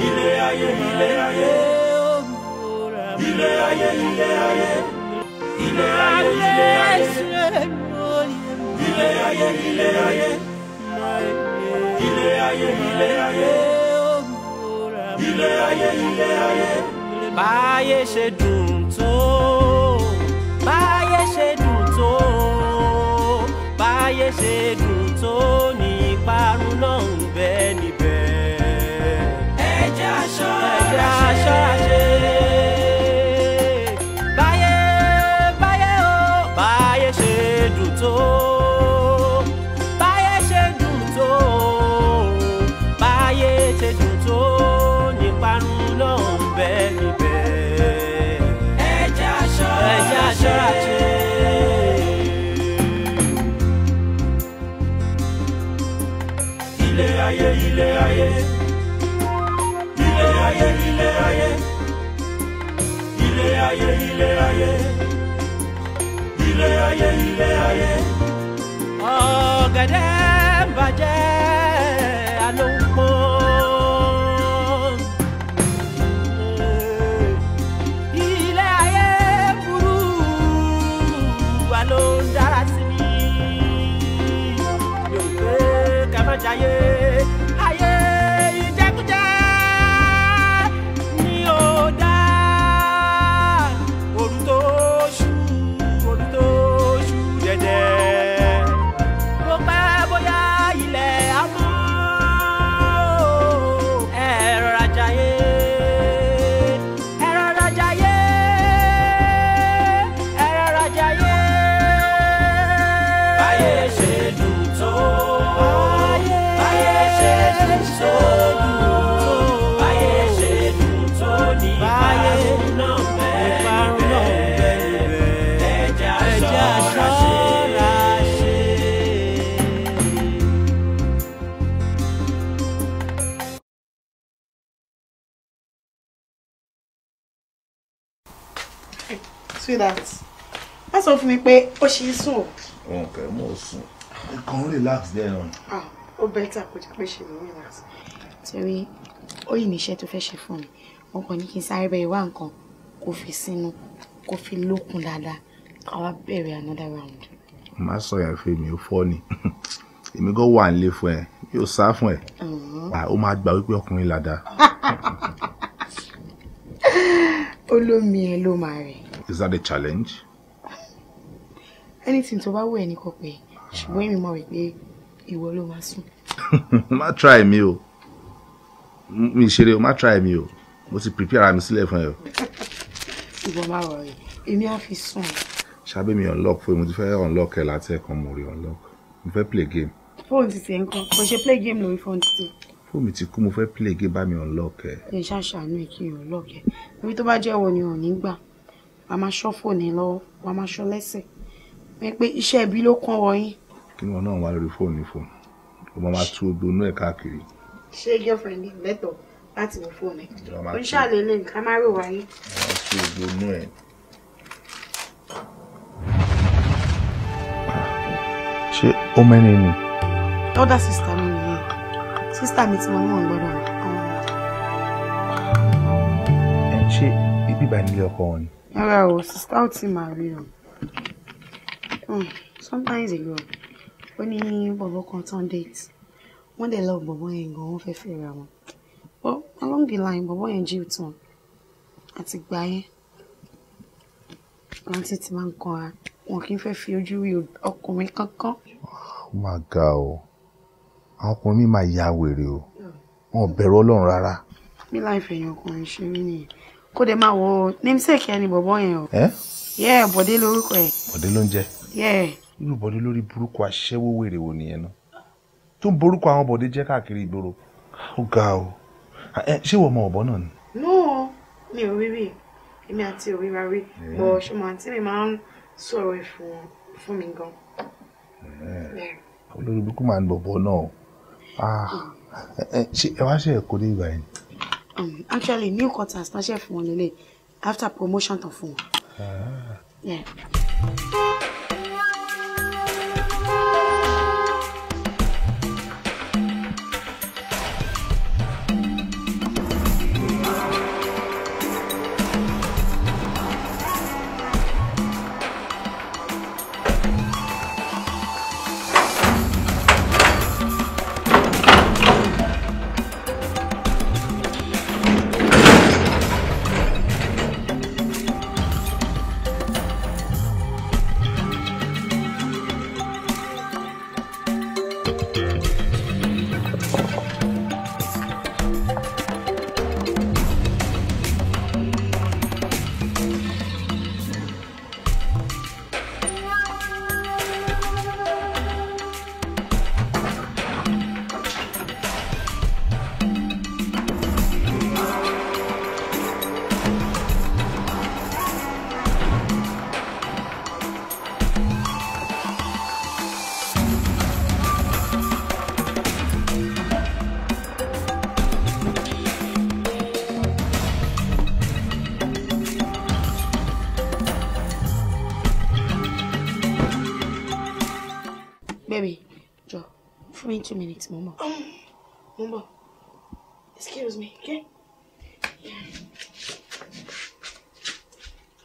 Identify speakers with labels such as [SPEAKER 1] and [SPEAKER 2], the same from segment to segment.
[SPEAKER 1] ilé ayé ilé ayé ilé ayé ilé ayé ilé ayé ilé ayé ilé ayé ilé ayé ilé ayé ilé ayé ilé ayé ilé ayé. Báyé ṣe dùn tó, báyé ṣe dùn tó, báyé ṣe dùn tó ní ìparun náà ń bẹ níbẹ̀. Ẹ jẹ́ a ṣọ́ra ṣe. Báyé báyé o, báyé ṣe dùn tó, báyé ṣe dùn tó, báyé ṣe dùn tó ní ìparun náà ń bẹ níbẹ̀. Ẹ jẹ́ a ṣọ́ra ṣe. Ilé ayé ilé ayé ilé ayé ilé ayé ilé ayé ilé ayé ilé ayé ilé ayé. Ọ̀gẹ̀dẹ̀ ń bàjẹ́ àlọ́ ń pọ́n. Ilé ayé burú àlọ́ ń dára sí mi. Yóò gbé kàmájáyé. Ayé ìjẹkújẹ ni ó dá. Òru tó ṣú dẹ̀dẹ̀. Mo pẹ́ bóyá ilẹ̀ á mọ́. Ẹ rọra jayé, ẹ rọra jayé, ẹ rọra jayé. Báyé ṣe dùn tó, báyé ṣe dùn tó, báyé ṣe dùn tó ní ìparun náà bẹ́ẹ̀ níbẹ̀. Ẹ jẹ́ a ṣọ́ra ṣe.
[SPEAKER 2] Sweetheart, wọ́n sọ fún mi pé ó ṣe é sùn.
[SPEAKER 3] Okay, mo sùn. Kàn relax there on.
[SPEAKER 2] Ó bẹ́tà kó jẹ́ pé ṣe ló relax. Torí ó yìí níṣẹ́ tó fẹ́ ṣe fún mi. Wọ́n kàn ní kí n sáré bẹ̀rẹ̀ wá nǹkan kó fi sínú, kó fi lókun dáadáa. Ká wá bẹ̀rẹ̀ another round.
[SPEAKER 3] Má sọ yẹn fún mi, ó fọ́ ni. Èmi gan wà nílé fún ẹ, yóò sá fún ẹ. Ó máa gbà wípé ọkùnrin ládàá.
[SPEAKER 2] Olómi ẹ ló máa rẹ̀.
[SPEAKER 3] Is that a challenge?
[SPEAKER 2] Anything tó bá wù ẹ́ ní kò pé, ṣùgbọ́n èmi mọ̀ wípé ìwọ ló máa sùn.
[SPEAKER 3] Má try mi o. Mi ṣeré o, má try mi o. Mo ti prepare ara mi sílẹ̀ fún ẹ o.
[SPEAKER 2] Ìwọ máa wọ̀ rẹ̀, èmi á fi sùn.
[SPEAKER 3] Ṣábẹ́ mi unlock fún mi, mo ti fẹ́ unlock ẹ láti ẹ̀kan mo rí unlock. Mo fẹ́ play game.
[SPEAKER 2] Fóònù ti tiẹ̀ ń kọ́, kò ṣe play game lórí fóònù ti.
[SPEAKER 3] Fóònù mi ti kú, mo fẹ́ play game bá mi unlock ẹ.
[SPEAKER 2] Ẹ ṣàṣàánú ẹ kí n unlock ẹ. Ibi tó bá jẹ́ wo ni ò ní gbà. Wàá máa ṣọ́ fóònù ẹ lọ́wọ́, wàá máa ṣọ́ lẹ́sẹ̀. Wọ́n pé iṣẹ́ ibi ló kàn wọ̀nyí.
[SPEAKER 3] Kí ni wọn náà wá lórí fóònù ní fóònù? Ó máa tú ogbonú ẹ̀ káàkiri.
[SPEAKER 2] Ṣé girlfriend lẹ́tọ̀ọ́ láti wo fóònù ẹ̀? Ó ń ṣàlélẹ̀ nǹkan máa rò wáyé.
[SPEAKER 3] Wọ́n tú ogbonú ẹ̀. Ṣé ó mẹ́ni ni?
[SPEAKER 2] Elder sister mi nìyẹn. Sister mi tí mo ní wọn gbọ́dọ̀ rẹ̀.
[SPEAKER 3] Ṣé ibi ìbá nílé ọkọ wọn ni?
[SPEAKER 2] Rárá o, sister ò tí máa rí o. Sometimes ago, ó ní bọ̀bọ̀ kan tán date. Wọ́n dẹ̀ lọ bọ̀bọ̀ yẹn gan, wọ́n fẹ́ fẹ́ ra wọn. But along the line, bọ̀bọ̀ yẹn jíù tán. Àti gbà yẹn. Láti ti máa ń kanra. Wọn kì í fẹ́ fi ojú rí ọkùnrin kankan.
[SPEAKER 3] Ó máa ga o. Àwọn ọkùnrin mi máa ya wèrè o. Wọn ò bẹ̀rù Ọlọ́run rárá.
[SPEAKER 2] Bí láìfẹ́ yẹn ọkùnrin ṣe rí nìyẹn. Kó dẹ̀ máa wọ namesake ẹni bọ̀bọ̀ yẹn o. Yeah, Bọ̀dé lórúkọ ẹ̀.
[SPEAKER 3] Bọ̀dé ló ń jẹ́.
[SPEAKER 2] Yeah.
[SPEAKER 3] Irú Bọ̀dé lórí burúkú aṣẹ́wó wèrè wo nìyẹn náà? Tó ń borúkọ àwọn Bọ̀dé jẹ́ káàkiri ìgboro. Ó ga o. Ṣé ìwọ mọ ọ̀bọ náà ni?
[SPEAKER 2] No, mi ò rí rí. Èmi àti òríra rí. Bọ̀ ṣùgbọ́n àǹtí mi máa ń sọ̀rọ̀ ẹ̀ fún mi gan.
[SPEAKER 3] Olórí burúkú máa ń bọ̀bọ̀ náà. Ṣé ẹ wá ṣe ẹ̀kọ́ dé ìgbà yẹn?
[SPEAKER 2] Actually, new quarters náà ṣe fún wọn lélẹ̀ after promotion tán fún wọn. Yeah. Baby, Joe, for me 2 minutes, Mama. Mama, excuse me, okay? Yeah.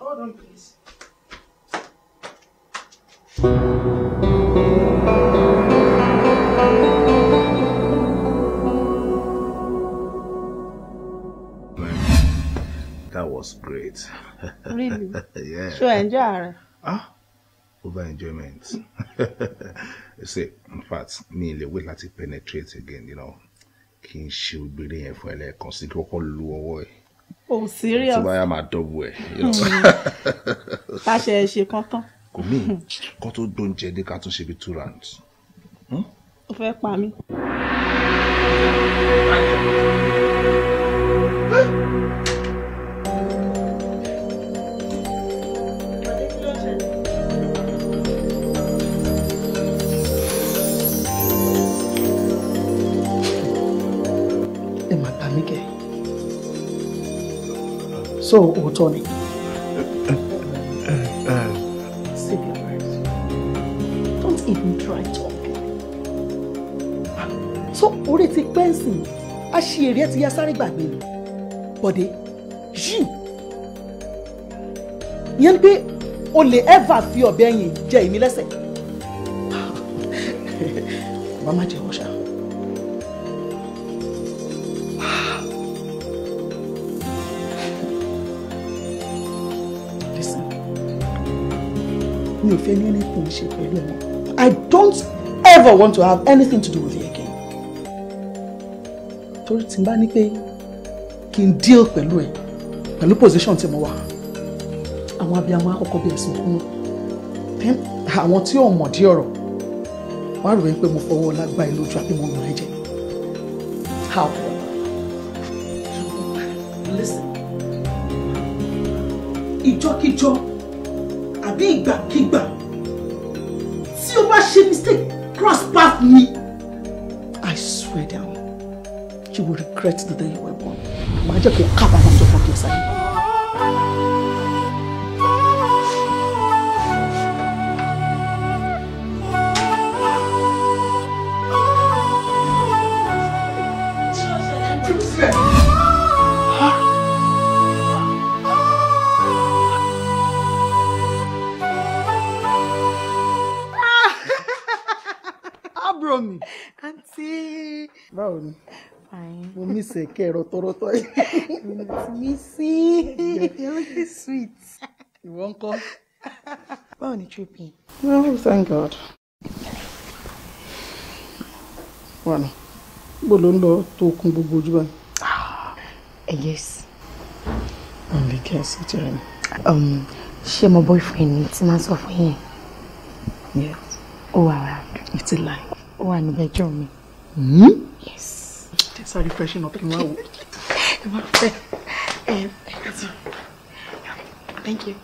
[SPEAKER 2] Hold on, please.
[SPEAKER 3] That was great.
[SPEAKER 2] Really?
[SPEAKER 3] Yeah.
[SPEAKER 2] Sure, enjoy.
[SPEAKER 3] Over enjoyment. You see, in fact, me le wait láti penetrate again, you know. Kí n ṣe obìnrin yẹn fún ẹlẹ́ kan sí kí wọ́n lu ọwọ́ ẹ̀.
[SPEAKER 2] Oh, serious?
[SPEAKER 3] Tí báyà máa dọ́bù ẹ̀, you know.
[SPEAKER 2] Ká ṣe kan tán.
[SPEAKER 3] Kò mí, kó tó dóúnjẹ dé ká tún ṣe bí 2 rounds.
[SPEAKER 2] Ó fẹ́ pa mí.
[SPEAKER 4] So, Otoni. Save your words. Don't even try talking. So, orí ti pẹ́ǹsì, a ṣe èrè ẹ ti ya sáré gbàgbé ni. Bọ̀dé, yìí. Ìyẹn ni pé o lè ever fi ọ̀bẹ ẹ̀yìn jẹ èmi lẹ́sẹ̀. Màmá jẹ́ ọ̀ṣà. Mi ò fẹ́ ní anything ṣe pẹ̀lú ẹ̀ mọ́. I don't ever want to have anything to do with you again. Torí tí n bá ní pé kí n deal pẹ̀lú ẹ̀ pẹ̀lú position tí mo wà, àwọn abiyamọ àkọ́kọ́ bí ẹ̀sùn kúnnú. Then àwọn tí ò mọ̀ dí ọ̀rọ̀ wọ́n á rò wípé mo fọwọ́ lágbá ẹ lójú àbí mo rò ẹ jẹ. However, listen, ìjọ́kíjọ́ àbí ìgbàkígbà tí o bá ṣe mistake cross path me, I swear down you will regret the day you were born. Màá jẹ́ kó kábàámọ̀ tó fọ́ kí ẹ sáyé. Mi.
[SPEAKER 2] Auntie.
[SPEAKER 4] Báwo ni?
[SPEAKER 2] Fine.
[SPEAKER 4] Mo miss ẹ kẹ́rọ tọ́rọ́tọ́ yìí.
[SPEAKER 2] Missy. You're looking sweet.
[SPEAKER 4] Ìwọ ńkọ́?
[SPEAKER 2] Báwo ni tripping?
[SPEAKER 4] Oh, thank God. Wọ́nà, bó ló ń lọ tó kún gbogbo ojú báyìí?
[SPEAKER 2] Yes.
[SPEAKER 4] Only guess it, Jeremy.
[SPEAKER 2] Ṣé mo boyfriend ni tí máa sọ fún yín?
[SPEAKER 4] Yes.
[SPEAKER 2] Ó wà wá.
[SPEAKER 4] It's a lie.
[SPEAKER 2] Ó wà ní bedroom mi. Yes.
[SPEAKER 4] Just a refreshing up in my world.
[SPEAKER 2] Thank you.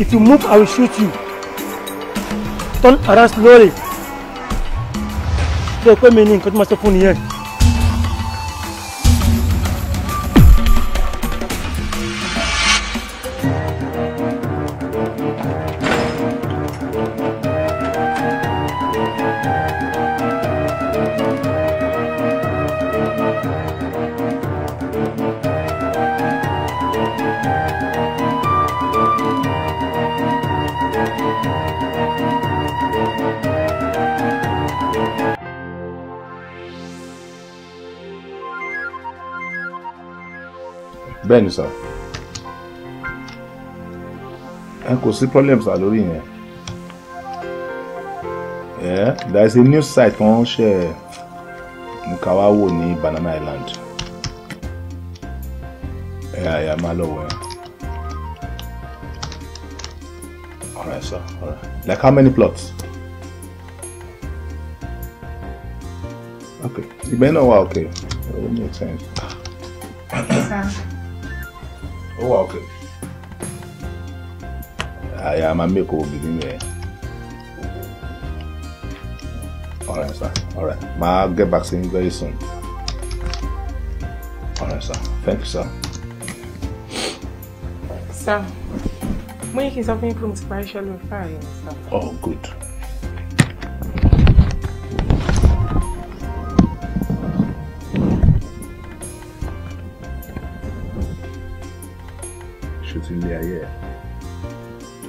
[SPEAKER 5] If you move, I will shoot you. Turn around slowly. Ṣé pé mi ní nǹkan tí mo ṣe fún nìyẹn?
[SPEAKER 3] Bẹ́ẹ̀ni sir. Ẹ kò sí problem sir lórí yẹn. Yeah, there is a new site kan ṣe Nkawawo ní Banana Island. Yeah, máa lọ wọ̀ ẹ́. Alright sir, alright. Like how many plots? Okay, you may know okay. It will make sense. Oh, okay. Yeah, I'm a make over there. Alright, sir. Alright. I'll get back to you very soon. Alright, sir. Thank you, sir.
[SPEAKER 6] Sir, when you can something from spiritual fire, sir.
[SPEAKER 3] Oh, good.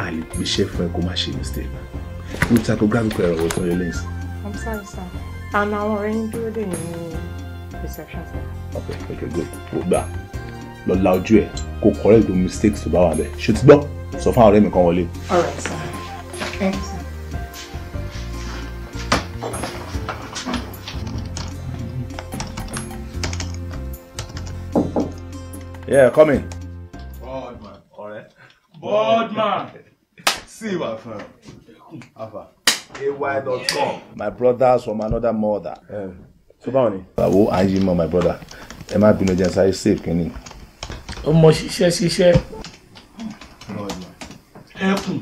[SPEAKER 3] I be chef for a commercial mistake. We take a graphic error for your lens.
[SPEAKER 6] I'm sorry, sir. I'm now already doing the reception, sir.
[SPEAKER 3] Okay, good. Go back. Lord loud you, go correct the mistakes to Bawa there. Should stop. So far, let me come only.
[SPEAKER 6] All right, sir. Thank you, sir.
[SPEAKER 3] Yeah, come in.
[SPEAKER 7] Boardman. Alright.
[SPEAKER 3] Boardman.
[SPEAKER 7] See my friend. Alpha.
[SPEAKER 3] AY.com. My brothers from another mother.
[SPEAKER 7] So báwo.
[SPEAKER 3] Bawo Anjimo, my brother. Ẹ má bínú jẹ́ sáré safe kini.
[SPEAKER 5] Ọmọ ṣiṣẹ́.
[SPEAKER 7] Ẹkùn.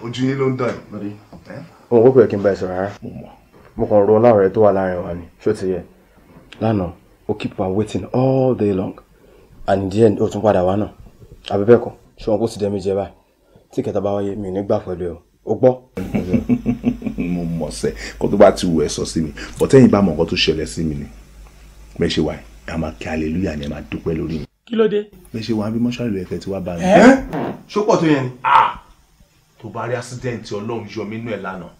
[SPEAKER 3] Ojú yín ló ń dán
[SPEAKER 7] yìí. Mo wọ́pẹ́ kí n bá ẹ sọ̀rọ̀ rárá. Mo kàn rò láwọn ọ̀rẹ́ tó wà láàrin wa ni. Ṣó ti yẹ. Lánàá, o keep on waiting all day long. And in the end, o tún padà wá náà. Àbí bẹ́ẹ̀ kọ́, ṣé wọn kò sì dẹ́ mi jẹ báyìí. Tí kẹta bá wáyé, mi ní gbà pẹ̀lú ẹ o. O gbọ́.
[SPEAKER 3] Mo mọ̀ sẹ́, kó tó bá ti wù ẹ́ sọ sí mi. Bọ̀tẹ́yìn bá mọ̀ nǹkan tó ṣẹlẹ̀ sí mi ni. Bẹ́ẹ̀ ṣe wà ẹ̀, ẹ máa kí hallelujah ni ẹ máa dúpẹ́ lórí mi.
[SPEAKER 5] Kí ló dé?
[SPEAKER 3] Bẹ́ẹ̀ ṣe wà bí mọ́ṣáláì lóye kẹ́ ti wá bá mi.
[SPEAKER 7] Ṣó pọ̀ tó yẹn ni?
[SPEAKER 3] Tó bá rí accident Ọlọ́run yọ mí nínú ẹ̀ lánàá.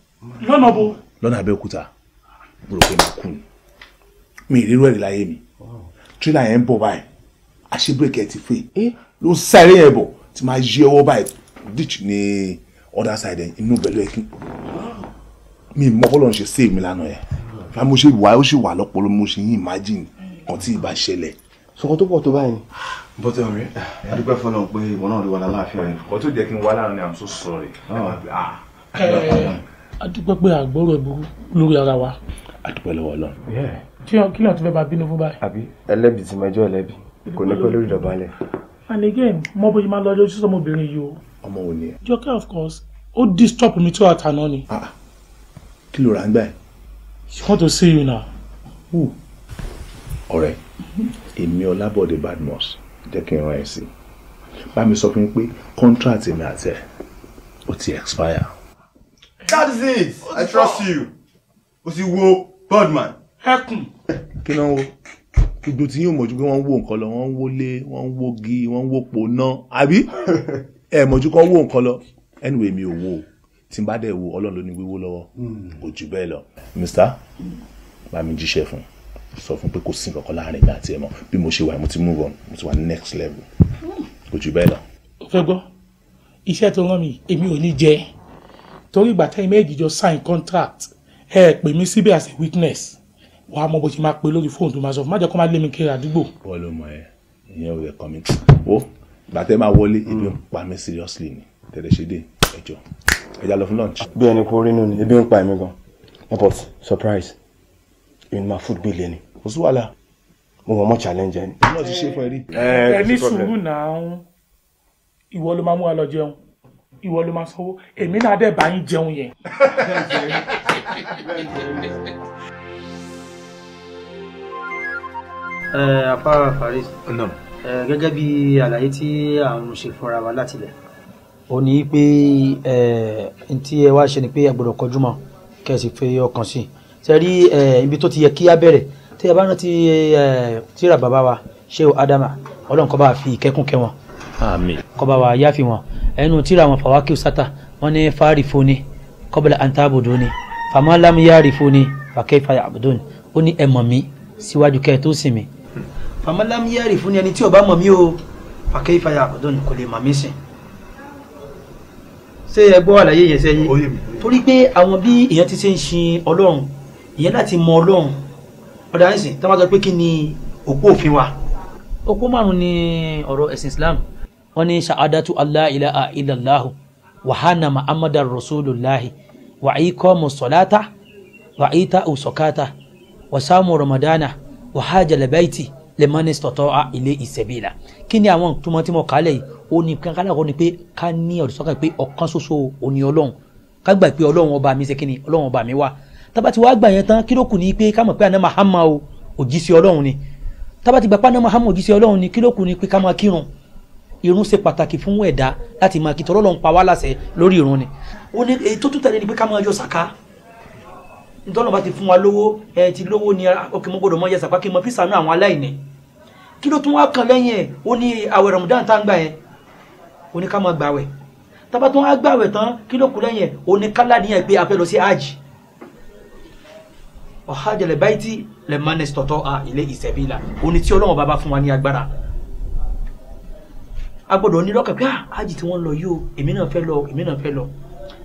[SPEAKER 5] Lọ́nà bo?
[SPEAKER 3] Lọ́nà Abẹ́òkúta. Mo rò pé mo kú ni. Mi ìrírú ẹ̀rí láyé mi. Tírélà yẹn ń bọ̀ báyìí. Àṣé bírèkì ẹ̀ ti fè. Ló sáré yẹn bọ̀ tí máa yí ọwọ́ báyìí. Ditch ní other side inú bẹ̀lú ẹ̀kí. Mi mọ̀ bọ́lọ̀ ń ṣe save mi lánàá yẹn. Fa mo ṣe wà ó sì wà lọ́pọ̀lọ́ mo ṣe yín imagine kan tí ìbá ṣẹlẹ̀.
[SPEAKER 7] Sọ̀kan tó pọ̀ tó báyìí ni. Bọ́tẹ̀ ọ̀rẹ́, a dúpẹ́ fọ́lọ́run pé ìwọ náà rí wa lálàáfíà rẹ̀.
[SPEAKER 3] Kò tó jẹ́ kí n wá láàrin ni I'm so sorry.
[SPEAKER 5] A dúpẹ́ pé àgbọ̀rọ̀ ìburú lórí ara wa.
[SPEAKER 3] A dúpẹ́ lọ́wọ́ Ọlọ́run.
[SPEAKER 5] Kí ló ti fẹ́ bá bínú fún báyìí?
[SPEAKER 7] Àbí ẹlẹ́bi tí mẹjọ́ ẹlẹ́bi kò ní pẹ́ lórí ìdọ̀bálẹ̀.
[SPEAKER 5] And again, mo bóyá máa lọ lójú sọmọbìnrin yìí o.
[SPEAKER 3] Ọmọ wo ni ẹ?
[SPEAKER 5] Jọkẹ́ of course, ó disturb mi tó àtàná ni.
[SPEAKER 3] Kí ló rà ń gbà ẹ́?
[SPEAKER 5] She want to see you now.
[SPEAKER 3] Ọ̀rẹ́, èmi Ọlábọ̀dé Badmus jẹ́ kí n rán ẹ sí. Bá mi sọ fún mi pé contract èmi àti ẹ̀ ó ti expire.
[SPEAKER 7] That is it. I trust you. O sì wo Boardman.
[SPEAKER 5] Ẹkùn.
[SPEAKER 3] Kí ló ń wo? Gbogbo tí yóò mọ̀jú pé wọ́n ń wo nǹkan lọ, wọ́n ń wólé, wọ́n ń wógi, wọ́n ń wópo náà. Àbí? Ẹ mọ̀jú kan wo nǹkan lọ. Anyway, mi ò wo. Tí n bá dẹ̀ wo Ọlọ́run ló ní wíwó lọ́wọ́. Kò jù bẹ́ẹ̀ lọ. Mr. Bá mi jíṣẹ́ fún. Sọ fún pé kò sí nǹkan kan láàrin mi àti ẹ mọ́. Bí mo ṣe wà mo ti move on. Mo ti wà next level. Kò jù bẹ́ẹ̀ lọ.
[SPEAKER 5] Ó fẹ́ gbọ́, iṣẹ́ tó rán mi, èmi ò ní jẹ́. Torí ìgbà tẹ́yìn méjì jọ sign contract, ẹ pè mí síbẹ̀ as a witness. Wàá mọ bó ṣe máa pe lórí fóònù tó máa sọ fún má jẹ́ kó má lé mi kiri àdúgbò.
[SPEAKER 3] Bọ́ọ̀lù ọmọ ẹ, ìyẹn ò yẹ kọ́ mi. Ó ìgbà tẹ́ máa wọlé, ebi ń pa mí seriously ni. Tẹ̀lé ṣe dé ẹjọ́. Ẹja lọ fún lunch.
[SPEAKER 7] Bí ẹni kó rí nù ni, ebi ń pa èmi gan. But surprise, in my food bill ni.
[SPEAKER 3] Kò sí wàhálà.
[SPEAKER 7] Mo mọ̀ mọ́ challenge ẹni.
[SPEAKER 3] Mo náà ti ṣe fún ẹ rí.
[SPEAKER 5] Ẹ ní sùúrù náà. Ìwọ ló máa mú wa lọ jẹun. Ìwọ ló máa sanwó. Èmi náà dẹ̀ bá yín jẹun yẹn.
[SPEAKER 8] Afárá Faris. Gẹ́gẹ́ bí àlàyé tí à ń ṣe fúnra wa láti ilẹ̀. Ó ní pé tí ẹ wá ṣe ni pé ẹ gbọ́dọ̀ kọjú mọ́ kẹ́ ẹ sì fi ọkàn sí. Ṣé rí ibi tó ti yẹ kí á bẹ̀rẹ̀ tí ẹ bá rántí tíra bàbá wa Shehu Adama Ọlọ́run kó bá fi ìkẹ́kùn kẹ́ wọn.
[SPEAKER 3] Àmín.
[SPEAKER 8] Kó bá wa yáfi wọn. Ẹnu tíra wọn Fawaki Sata wọn ní fárifuni qabla an ta'buduni fama lam yarifuni fa kayfa ya'budun. Ó ní ẹ mọ̀ mí síwájú kẹ́ ẹ tó sìn mí. famalam yẹ́rì fún ẹni tí ò bá mọ̀ mí o fàkẹ́ ìfàyà àbọ̀dọ́ ni kò lè mọ̀ mí sìn. ṣé ẹ gbọ́ àlàyé yẹn sẹ́yìn torí pé àwọn bí èèyàn ti ṣe ń sin ọlọ́run ìyẹn láti mọ ọlọ́run ọ̀dà ẹ̀sìn tí wọ́n sọ pé kí ni òpó òfin wa. òpó márùn-ún ni ọ̀rọ̀ ẹ̀sìn Islam wọ́n ní ṣàádátù Allah ilaha illallah wa anna Muhammadar rasulullah wa iqamu salata wa ita'u zakata wa samu ramadana wa hajjal baiti liman istata'a ilayhi sabila. kí ni àwọn túmọ̀ tí mo kálẹ̀ yìí ó ní kankan kó ní pé ká ní ọ̀dùsọ́kàn pé ọ̀kan ṣoṣo òní ọlọ́run ká gbà pé ọlọ́run ọba mi ṣe kí ni ọlọ́run ọba mi wá tábà tí wàá gbà yẹn tán kí ló kù ní pé ká mọ̀ pé àná Muhammad o òjíṣẹ́ ọlọ́run ni tábà tí gbà pé àná Muhammad òjíṣẹ́ ọlọ́run ni kí ló kù ní pé ká máa kírun irun ṣe pàtàkì fún ẹ̀dá láti máa kí tọ́lọ́ lọ́n pa wá láṣẹ lórí irun ni ó ní èyí tó tún tẹ̀lé ni pé ká máa yọ sàká nítorí bá ti fún wa lówó ẹ ti lówó ni òkè mọ́ gbọ́dọ̀ mọ́ yẹ sàká kí n mọ fi ṣàánú àwọn aláìní kí ló tún wá kàn lẹ́yìn ẹ̀ ó ní àwẹ̀ Ramadan tá ń gbà yẹn ó ní ká máa gbàwẹ̀ tábà tún wá gbàwẹ̀ tán kí ló kù lẹ́yìn ẹ̀ ó ní kálá níyẹn pé a fẹ́ lọ sí hajj ọ̀hájẹ̀lẹ̀ báyìí lè máa istata'a ilayhi sabila ó ní tí Ọlọ́run bá fún wa ní agbára a gbọ́dọ̀ ní lọ́kàn pé hajj tí wọ́n lọ yìí o èmi náà fẹ́ lọ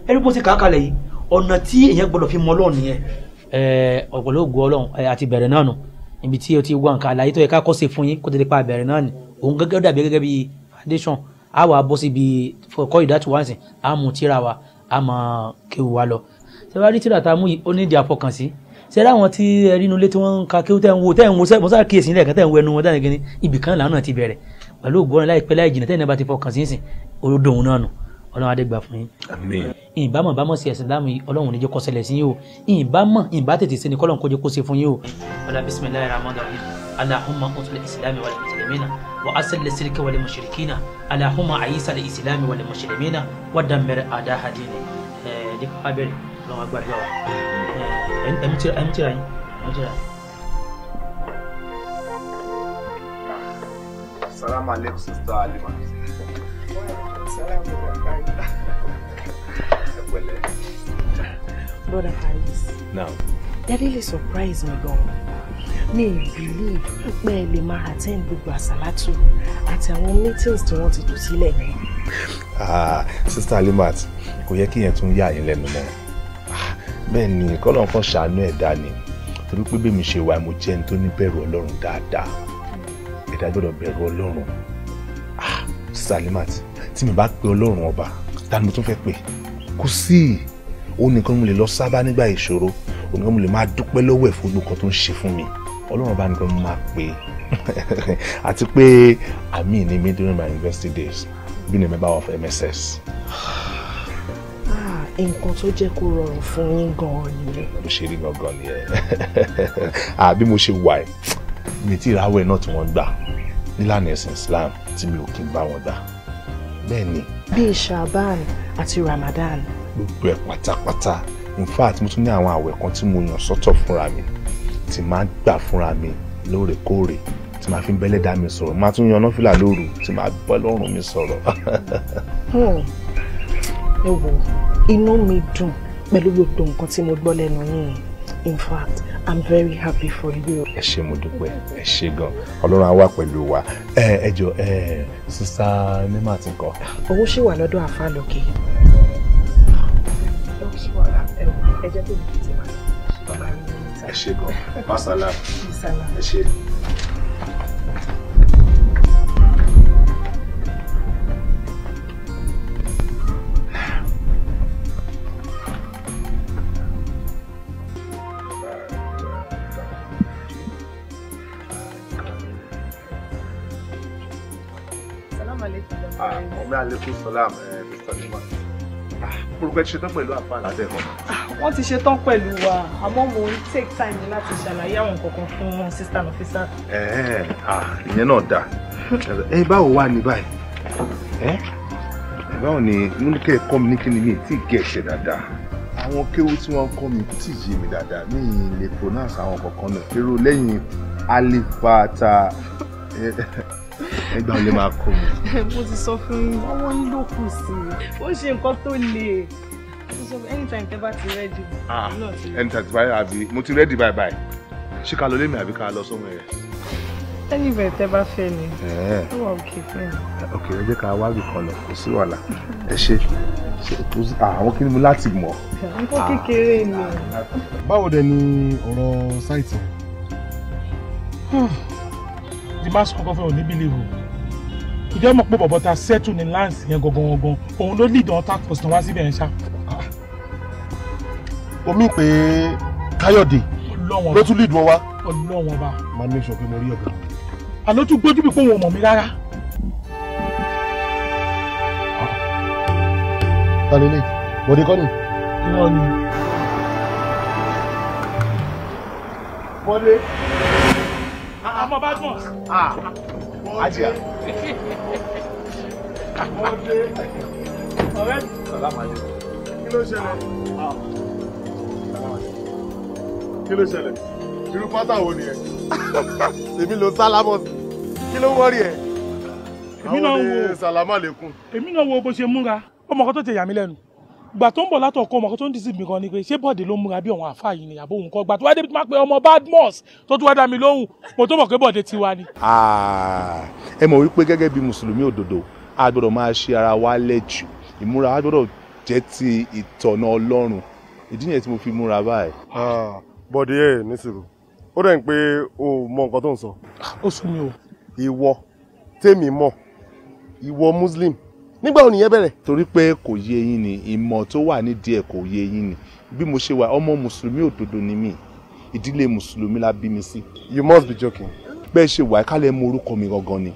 [SPEAKER 8] ẹni bó ṣe kàákalẹ̀ yìí ọ̀nà tí èèyàn gbọ́dọ̀ fi mọ Ọlọ́run nìyẹn. ọ̀pọ̀lọpọ̀ Ọlọ́run àti bẹ̀rẹ̀ náà nù ibi tí o ti wá nǹkan àlàyé tó yẹ ká kọ́ sí fún yín kó tẹ̀lé pa bẹ̀rẹ̀ náà ni òun gẹ́gẹ́ dàbí gẹ́gẹ́ bí foundation a wà bọ́ síbi kọ́ ìdátù wá sí a mú tíra wa a mọ̀ kéwù wa lọ. ṣé wàá rí tíra tá a mú yìí ó ní ìdí àfọkànsí ṣé láwọn tí ẹrí inú ilé tí wọ́n ń ka kéwù tẹ́ ń wo mọ́sá kíyèsí nílẹ̀ kan tẹ́ ń wo ẹnu wọn dáná gẹ́ni ibì kan làwọn náà ti bẹ̀rẹ̀ pẹ̀lú ògbọ́n láìpẹ́ láì jìnnà tẹ́yìn náà bá ti fọkàn sí ìsìn olódò òun náà nù Ọlọ́run adé gbà fún yín.
[SPEAKER 3] àmín.
[SPEAKER 8] ìbámọ̀ sí ẹ̀sìn láàmú Ọlọ́run níjẹ́ kó ṣẹlẹ̀ sí yín o ìbá tètè sí ni kọ́lọ́n kó jẹ́ kó ṣe fún yín o. ọlá bismillahir rahmanir rahim allahumma utul islam wal muslimina wa asl lisirka wal mushrikina allahumma aisa al islam wal muslimina wa dammir a'da'a dini. di ko abere Ọlọ́run agbára wa ẹmtira yín.
[SPEAKER 3] Assalamu alaikum sister Halima.
[SPEAKER 6] Brother Faris.
[SPEAKER 3] Now.
[SPEAKER 6] That really surprised me gan. Mi believe pé ẹ lè máa attend gbogbo àsálátù àti àwọn meetings tí wọ́n ti tò sílẹ̀ ní.
[SPEAKER 3] Sister Halimat, kò yẹ kí yẹn tún yà yín lẹ́nu mọ́. Bẹ́ẹ̀ ni kọ́lọ́n kan ṣàánú ẹ̀dá ni. Torí pé bí mi ṣe wà mo jẹ́ ẹni tó ní bẹ̀rù Ọlọ́run dáadáa. Ẹ̀dá gbọ́dọ̀ bẹ̀rù Ọlọ́run. Sister Halimat, tí mi bá pe Ọlọ́run ọba ta ni mo tún fẹ́ pè? Kò sí. Ó nìkan mo lè lọ sábà nígbà ìṣòro. Ó nìkan mo lè máa dúpẹ́ lọ́wọ́ ẹ̀ fún gbogbo nǹkan tó ń ṣe fún mi. Ọlọ́run ọba nìkan mo máa pè. Àti pé àmì ní mi during my university days being a member of MSS.
[SPEAKER 6] Nǹkan tó jẹ́ kó rọrùn fún yín gan-an nìyẹn.
[SPEAKER 3] Bó ṣe rí gangan nìyẹn. Bí mo ṣe wà ẹ̀ mi tí ìràwọ̀ náà tí wọ́n gbà nílànà ẹ̀sìn Islam tí mi ò kí n bá wọn gbà. Bẹ́ẹ̀ ni.
[SPEAKER 6] Bíi Shaban àti Ramadan.
[SPEAKER 3] Gbogbo ẹ̀ pátápátá. In fact mo tún ní àwọn àwẹ̀ kan tí mo yàn sọ́tọ̀ fúnra mi tí máa ń gbà fúnra mi lóòrèkóòrè tí máa fi ń bẹ́lẹ̀ dá mi sọ̀rọ̀ máa tún yan náfìlà lóru tí máa bọ́ lọ́rùn mi sọ̀rọ̀.
[SPEAKER 6] Ẹ wo inú mi dùn pẹ̀lú gbogbo nǹkan tí mo gbọ́ lẹ́nu yín. In fact, I'm very happy for you.
[SPEAKER 3] Ẹ ṣé mo dúpẹ́, ẹ ṣé gan. Ọlọ́run á wà pẹ̀lú wa. Ẹ jọ̀ọ́ Sister Nema ti ńkọ́.
[SPEAKER 6] Owó ṣì wà lọ́dọ̀ àfa lókè. Ẹ jẹ́ kí n ti máa bàbá mi níta.
[SPEAKER 3] Ẹ ṣé gan. Masala. Ẹ ṣé. Ọmọ alaikum salam Mr. Nema. Orúkọ ti ṣetán pẹ̀lú àfáà látẹ̀kọ́.
[SPEAKER 6] Wọ́n ti ṣetán pẹ̀lú wa, àmọ́ mo ń take time láti ṣàlàyé àwọn nǹkan fún sister and officer.
[SPEAKER 3] Ìyẹn náà dà. Báwo wà ní báyìí? Báwo ni mo ní kẹ́ ẹ kọ́ mi ní kíni mi tí gẹ̀ ṣe dáadáa? Àwọn kéwú tí wọ́n kọ́ mi tí yé mi dáadáa mi lè pronounce àwọn kankan náà. Èrò lẹ́yìn alifata ẹgbà ò lè máa kọ́ mi.
[SPEAKER 6] Mo ti sọ fún yín, ọwọ́ yín ló kù sí i. Ó ṣe nǹkan tó le. Anytime tẹ́ bá ti ready.
[SPEAKER 3] Anytime tí báyìí àbí mo ti ready bye. Ṣé ká lọ lé mi àbí ká lọ sọ́mọ ẹ̀?
[SPEAKER 6] Anyway, tẹ́ bá fẹ́ ni. Ó wà òkè fún mi.
[SPEAKER 3] Ok, ẹ jẹ́ ká wá bí kan lọ, kò sí wàhálà. Ẹ ṣe àwọn kí ni mo láti mọ̀.
[SPEAKER 6] Nǹkan kékeré ni.
[SPEAKER 9] Báwo dẹ̀ ni ọ̀rọ̀ sáìtì?
[SPEAKER 5] Di máa sọ kọ́kọ́ fẹ́ òní bílíìfù. Ìjọ mọ̀ pé bọ̀bọ̀ ta settle ní láǹsì yẹn gangan. Òun ló lead on task force náà wá síbẹ̀ yẹn ṣá.
[SPEAKER 9] Omi pé Káyọ̀dé ló tún lead wọn wá.
[SPEAKER 5] Ọlọ́wọ́n bá.
[SPEAKER 9] Máa make sure pé mo rí ọ̀gá.
[SPEAKER 5] Àlọ́ tún gbójú mi pé wọn ò mọ̀ mí rárá.
[SPEAKER 9] Ta lélẹ̀? Bọ̀dé kọ́ ni?
[SPEAKER 5] Irọ́ ni.
[SPEAKER 3] Bọ́dé.
[SPEAKER 5] Àmọ́ bá gbọ̀n.
[SPEAKER 3] Ajá.
[SPEAKER 5] Bọ́dé. Ọ̀rẹ́ mi.
[SPEAKER 3] Sàlámàlẹ́.
[SPEAKER 9] Kí ló ṣẹlẹ̀? Kí ló ṣẹlẹ̀? Irú pátá wo ni ẹ? Èmi ló sálámọ̀ sí. Kí ló wọ́rí ẹ?
[SPEAKER 5] Èmi náà wo
[SPEAKER 9] Sàlámà lẹ́kùn.
[SPEAKER 5] Èmi náà wo bó ṣe múra. Ọmọ kan tó tẹ yà mí lẹ́nu. Ìgbà tó ń bọ̀ látọ̀kọ́ ọmọ kan tó ń dísì mi kan ni pé ṣé Bọ̀dé ló múra bí àwọn àfáà yìí ni àbó òun kọ́ gbà tó wá débi tó máa pe ọmọ Badmus tó tún wá dá mi lóhùn mo tó mọ̀ pé Bọ̀dé ti wá ni.
[SPEAKER 3] Ẹ mọ̀ wípé gẹ́gẹ́ bí mùsùlùmí òdodo a gbọ́dọ̀ máa ṣe ara wa lẹ́jù ìmúra wa gbọ́dọ̀ jẹ́ ti ìtọ̀nà Ọlọ́run ìdí nìyẹn tí mo fi múra báyìí.
[SPEAKER 9] Bọ̀dé ẹ̀ nísìrò ó dẹ̀ ń pé o mọ nǹkan tó ń sọ.
[SPEAKER 5] Ó sún mi o.
[SPEAKER 9] Ìwọ tèmi mọ̀ ìwọ Muslim nígbà wo nìyẹn bẹ̀rẹ̀.
[SPEAKER 3] Torí pé kò yé yín ni ìmọ̀ tó wà nídìí ẹ̀ kò yé yín ni bí mo ṣe wà ọmọ mùsùlùmí òdodo ni mí ìdílé mùsùlùmí la bí mi sí.
[SPEAKER 9] You must be joking.
[SPEAKER 3] Bẹ́ẹ̀ ṣe wà kálẹ̀ mọ orúkọ mi gangan ni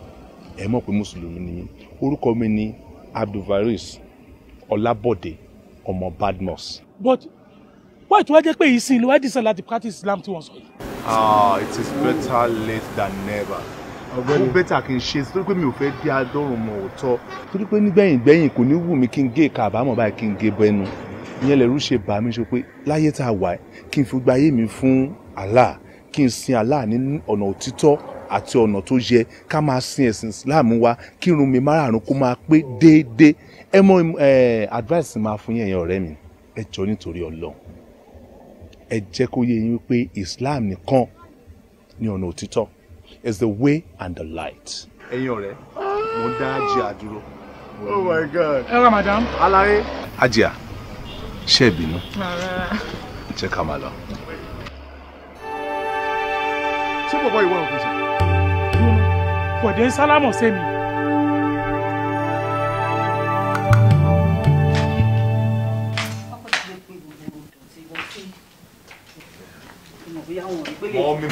[SPEAKER 3] ẹ mọ̀ pé mùsùlùmí ni mí orúkọ mi ni Abdulvaris Ọlábọ̀dé ọmọ Badmus.
[SPEAKER 5] But why tí wàá jẹ́ pé ìsìn ló wá dìsàn láti practice Islam tí wọ́n sọ yìí.
[SPEAKER 3] It is better late than never. Ó bẹ́tà kí n ṣe torí pé mi ò fẹ́ dí adọ́rùn mọ́ òótọ́ torí pé nígbẹ̀yìn kò ní wù mí kí n gé ìka àbámọ̀ báyìí kí n gé bẹnu ìyẹn lẹ̀rú ṣe bà mí ṣe pé láyé tá a wà kí n fi gba ayé mi fún Allah kí n sin Allah ní ọ̀nà òtítọ́ àti ọ̀nà tó yẹ ká máa sin ẹ̀sìn Islam wa kí irun mi márààrún kó máa pé déédéé ẹ mọ advice máa fún yẹn ọ̀rẹ́ mi ẹ jọ nítorí Ọlọ́run ẹ jẹ́ kó yé yín wípé Islam nìkan ní ọ̀nà òtítọ́ is the way and the light. ẹ̀yin ọ̀rẹ́ mo dá Ajia dúró.
[SPEAKER 9] Oh my God.
[SPEAKER 5] Ẹ wá madam.
[SPEAKER 9] Alaye.
[SPEAKER 3] Ajia ṣé ẹ bínú. Jẹ́ ká máa lọ.
[SPEAKER 9] Ṣé bàbá ìwà òkè ṣe?
[SPEAKER 5] Bọ̀dé ń sálámọ̀ sí mi.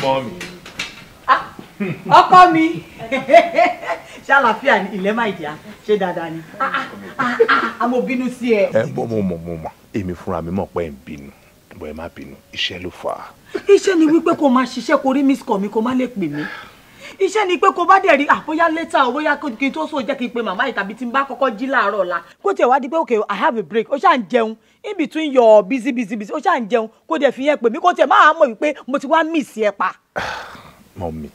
[SPEAKER 3] Mọ́mí.
[SPEAKER 10] Ọkọ mi ṣé àlàáfíà ni ilẹ̀ máa ìdíyà ṣé dáadáa ni àmọ́ bínú sí ẹ.
[SPEAKER 3] Mo mọ̀ èmi fúnra mi mọ̀ pé ń bínú bọ́ ẹ má bínú iṣẹ́ ló fà á.
[SPEAKER 10] Iṣẹ́ ni wípé kó máa ṣiṣẹ́ kó rí miss call mi kó má lè pè mí. Iṣẹ́ ni pé kó bá dẹ̀ rí bóyá later o bóyá kí n tó so jẹ́ kí n pe màmá yìí tàbí tí n bá kọ́kọ́ jí láàárọ̀ ọ̀la. Kó tiẹ̀ wá di pé okay I have a break ó ṣáà ń jẹun in between your busy ó ṣáà ń jẹun kó dẹ̀ fi yẹn pè mí kó tiẹ̀ máa mọ̀ wípé mo ti wá miss ẹ pa.
[SPEAKER 3] Mọ́mí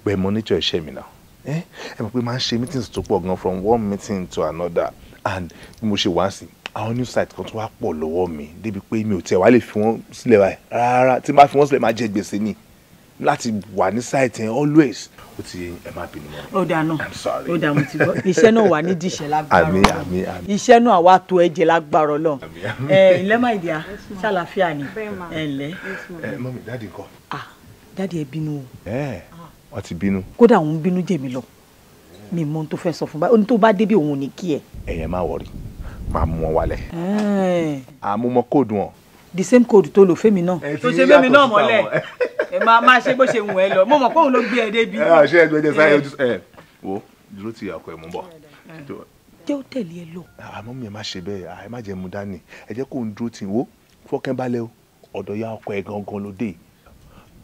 [SPEAKER 3] bẹ́ẹ̀ mo níjọ́ iṣẹ́ mi náà ẹ mọ̀ pé máa ń ṣe meetings tó pọ̀ gan from one meeting to another and bí mo ṣe wá sí àwọn new site kan tó wá pọ̀ lọ́wọ́ mi débi pé mi ò tiẹ̀ wá lè fi wọ́n sílẹ̀ báyìí rárá tí n bá fi wọ́n sílẹ̀ máa jẹ gbèsè ni láti wà ní site yẹn always ó ti ẹ má bínú mọ́.
[SPEAKER 10] Ó dáa náà
[SPEAKER 3] I'm sorry.
[SPEAKER 10] ó dáa mo ti gbọ́ iṣẹ́ náà wà nídìí ìṣẹ́ lágbára
[SPEAKER 3] àmín.
[SPEAKER 10] iṣẹ́ náà wà tó ẹ̀jẹ̀ lágbára Ọlọ́run ilẹ̀ máa ìdíyà ṣàlàáfíà ni ẹ̀lẹ́.
[SPEAKER 3] Mọ́mí dáàdi ńkọ́.
[SPEAKER 10] Dáàdi ẹ bínú o.
[SPEAKER 3] Wọ́n ti bínú.
[SPEAKER 10] Kódà òun bínú jẹ mí lọ mi mọ ohun tó fẹ́ sọ fún báyìí ó ní tó bá débi òun ò ní kí ẹ.
[SPEAKER 3] ẹ̀yẹ má wọrí máa mú wọn wálẹ̀. àmúmọ kóòdù wọn.
[SPEAKER 10] The same code tó lò fẹ́mi náà. Tó ṣe fẹ́mi náà mọ́lẹ̀ ẹ máa ṣe bó ṣe wù ẹ lọ mo mọ̀ pé òun ló gbé ẹ débi.
[SPEAKER 3] ṣé ẹgbẹ́ jẹ sáyé ojú wo dúró ti ọkọ ẹ̀ mú bọ̀.
[SPEAKER 10] jẹ́ ó tẹ̀lé ẹ lọ.
[SPEAKER 3] àmọ́ mi ẹ má ṣe bẹ́ẹ̀ ẹ má jẹ́ mu dání ẹ jẹ́ kó ń dúró tì wó fọkànbalẹ̀ o ọ̀dọ̀ ya ọkọ ẹ gangan ló dé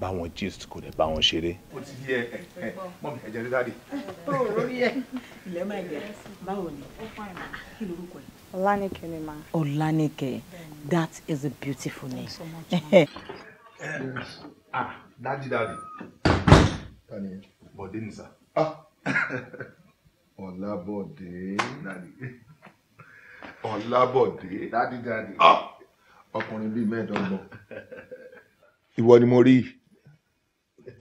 [SPEAKER 3] báwọn gist kò dẹ̀ báwọn ṣeré. ó ti yẹ mọ́mí ẹ jẹ́ rí dáàdì.
[SPEAKER 10] ó lórí ẹ ilẹ̀ máa jẹ báwo ni kí lorúkọ ẹ.
[SPEAKER 11] Ọlánìkẹ́ ni ma.
[SPEAKER 10] Ọlánìkẹ́ that is a beautiful name.
[SPEAKER 3] dáàdì Bọ̀dé ni sà.
[SPEAKER 9] Ọlábọ̀dé.
[SPEAKER 3] Ọlábọ̀dé.
[SPEAKER 9] Dáàdì. Ọkùnrin bíi mẹ́ẹ̀ẹ́dọ́gbọ̀n. Ìwọ ni mo rí.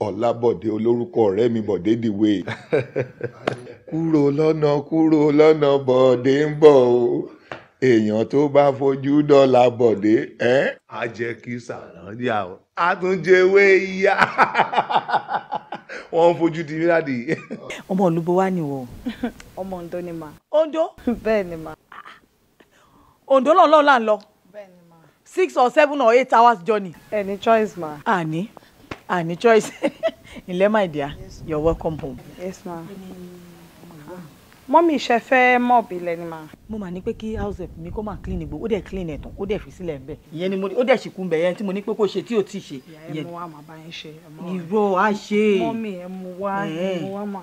[SPEAKER 9] Ọlábọ̀dé olórúkọ ọ̀rẹ́ mi Bọ̀dé dìwé. Kúrò lọ́nà Bọ̀dé ń bọ̀ o. Èèyàn tó bá fojú dọ́là Bọ̀dé á jẹ́ kí sàlọ́díà o. A tún jẹ́wé ìyá. Wọ́n ń fojú di míràdì.
[SPEAKER 10] Ọmọ olúbo wá ni wọ.
[SPEAKER 11] Ọmọ Ondo ni ma.
[SPEAKER 10] Ondo?
[SPEAKER 11] Bẹ́ẹ̀ ni ma.
[SPEAKER 10] Ondo lọ́nà là ń lọ.
[SPEAKER 11] Bẹ́ẹ̀ ni ma.
[SPEAKER 10] 6 or 7 or 8 hours journey.
[SPEAKER 11] Any choice ma.
[SPEAKER 10] Any choice. Ilé my dear, you're welcome home.
[SPEAKER 11] Yes ma. Mọ́mí ṣe fẹ́ mop ilẹ̀ ni ma.
[SPEAKER 10] Mo mà ní pé kí house help mi kó máa clean igbó, ó dẹ̀ clean ẹ̀ tán, ó dẹ̀ fi sílẹ̀ ń bẹ̀. Ìyẹn ni mo ní, ó dẹ̀ ṣìkún bẹ̀ yẹn tí mo ní pé kó ṣe tí ò tí ṣe.
[SPEAKER 11] Ìyá ẹ mú wá màá bá yín ṣe.
[SPEAKER 10] Irọ́ á ṣe.
[SPEAKER 11] Mọ́mí ẹ mú wá mà.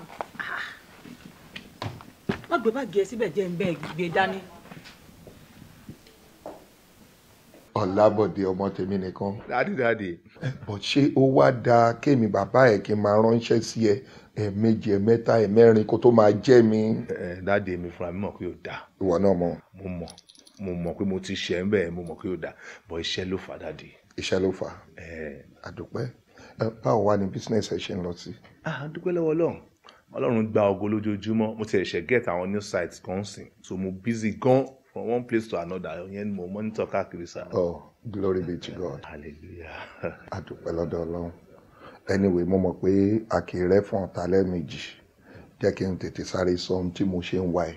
[SPEAKER 10] Má gbé báàgì ẹ síbẹ̀ jẹ́ ń bẹ́ẹ̀ gbé dání.
[SPEAKER 9] Ọlábọ̀dé ọmọ tèmi nìkan. Dádì. Bọ̀ ṣé ó wá dáa kémi bàbá ẹ̀ kí n máa ránṣẹ́ sí ẹ ẹ̀ẹ̀mejì ẹ̀ẹ̀mẹ́ta ẹ̀ẹ̀mẹ́rin kó tó máa jẹ́ mi. Dádì mi fúnra mi mọ̀ pé ó dáa. Ìwọ náà mọ̀. Mo mọ̀ pé mo ti ṣe ń bẹ́ẹ̀ mo mọ̀ pé ó dáa bọ̀ iṣẹ́ ló fà dádì. Iṣẹ́ ló fà. Àdúpẹ́. Báwo wá ní business ẹ ṣe ń lọ sí? Àdúpẹ́ lọ́wọ́ Ọlọ́run gba ògo lójoojúmọ́. Mo ti ṣe get àwọn new sites kan sìn so mo busy gan from one place to another yẹn mo monitor káàkiri sáà. Oh, glory be to God. Hallelujah. Àdúpẹ́ lọ́dọ̀ Ọlọ́run. Anyway, mo mọ̀ pé àkèrè fún ọ̀tá lẹ́ẹ̀mejì jẹ́ kí n tètè sáré sọ ohun tí mo ṣe ń wá ẹ̀.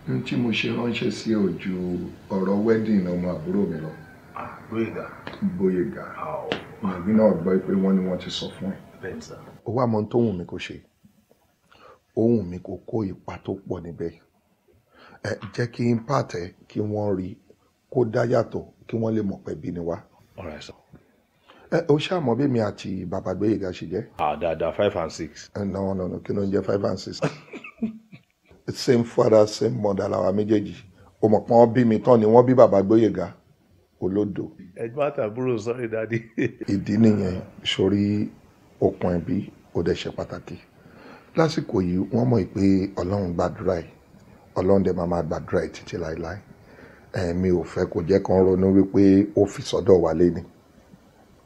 [SPEAKER 9] Ohun tí mo ṣe ránṣẹ́ sí ojú ọ̀rọ̀ wedding ọmọ àbúrò mi lọ. Gbóyèga. Ìyẹ̀bí náà gbọ́ pé wọ́n ní wọ́n ti sọ fún ẹ. Ó wá mọ ohun tó wù mí kó ṣe. Ó wù mí kó kó ipa tó pọ̀ níbẹ̀. Jẹ́ kí impact ẹ̀ kí wọ́n rí kó dá yàtọ̀ kí wọ́n lè mọ̀ pé bí ni wá. Alright sir. Ó ṣàmọ́ bí mi àti bàbá Gbóyèga ṣe jẹ́. Dáadáa 5 and 6. No, kí ló ń jẹ́ 5 and 6. Same father same mother làwa méjèèjì. Ó mọ̀ pé wọ́n bí mi tán ni wọ́n bí bàbá Gbóyèga olódò. Ẹ̀gbọ́n àtàbúrò sorry daddy. Ìdí nìyẹn sórí okùn ẹbí ó dẹ̀ ṣe pàtàkì. Lásìkò yìí wọ́n mọ̀ pé Ọlọ́run gbàdúrà ẹ̀ Ọlọ́run dẹ̀ máa gbàdúrà ẹ̀ títí láéláé. Mi ò fẹ́ kó jẹ́ kán ronú wípé ó fi sọ́dọ̀ wa lé ni.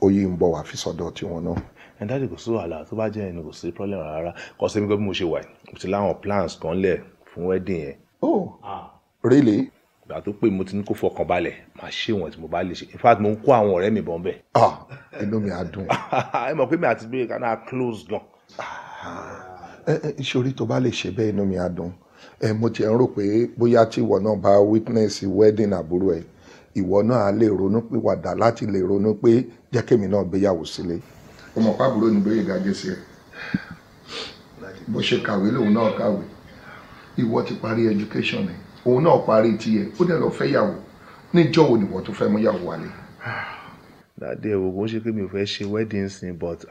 [SPEAKER 9] Ó yí ń bọ̀ wá fi sọ́dọ̀ tiwọn náà. Dáàdì kò sí wàhálà tó bá jẹ́ ẹni kò sí problem rárá kò sí mi gbọ́ bí mo ṣe wà mo ti láwọn plans kan lẹ̀ fún wedding yẹn. Oh really? Ìgbà tó pé mo ti ní kó fọkàn balẹ̀ máa ṣe wọ̀n tí mo bá lè ṣe in fact mo ń kó àwọn ọ̀rẹ́ mi bọ̀ ń bẹ̀. Inú mi á dùn. Ẹ mọ̀ pé mi àti bẹ́ẹ̀ kan náà close gan. Ìṣòrí tó bá lè ṣe bẹ́ẹ̀ inú mi á dùn. Mo ti ń rò pé bóyá tí ìwọ náà bá witness wedding àbúrò ẹ̀ ìwọ náà á lè ronú pé wàdà láti lè ronú pé jẹ́ kémi náà gbéyàwó sílé. Ọmọ pàbúrò ní Gbóyèga gé sí ẹ bó ṣe kàwé lòun náà kàwé ìwọ ti parí education ẹ òun náà parí tiẹ̀ ó dẹ̀ lọ fẹ́ yàwó níjọ́ wo nìwọ tó fẹ́ mú yàwó wálé. Dàdé ẹ̀ wò ó ṣe pé mi ò fẹ́ ṣe wedding sin but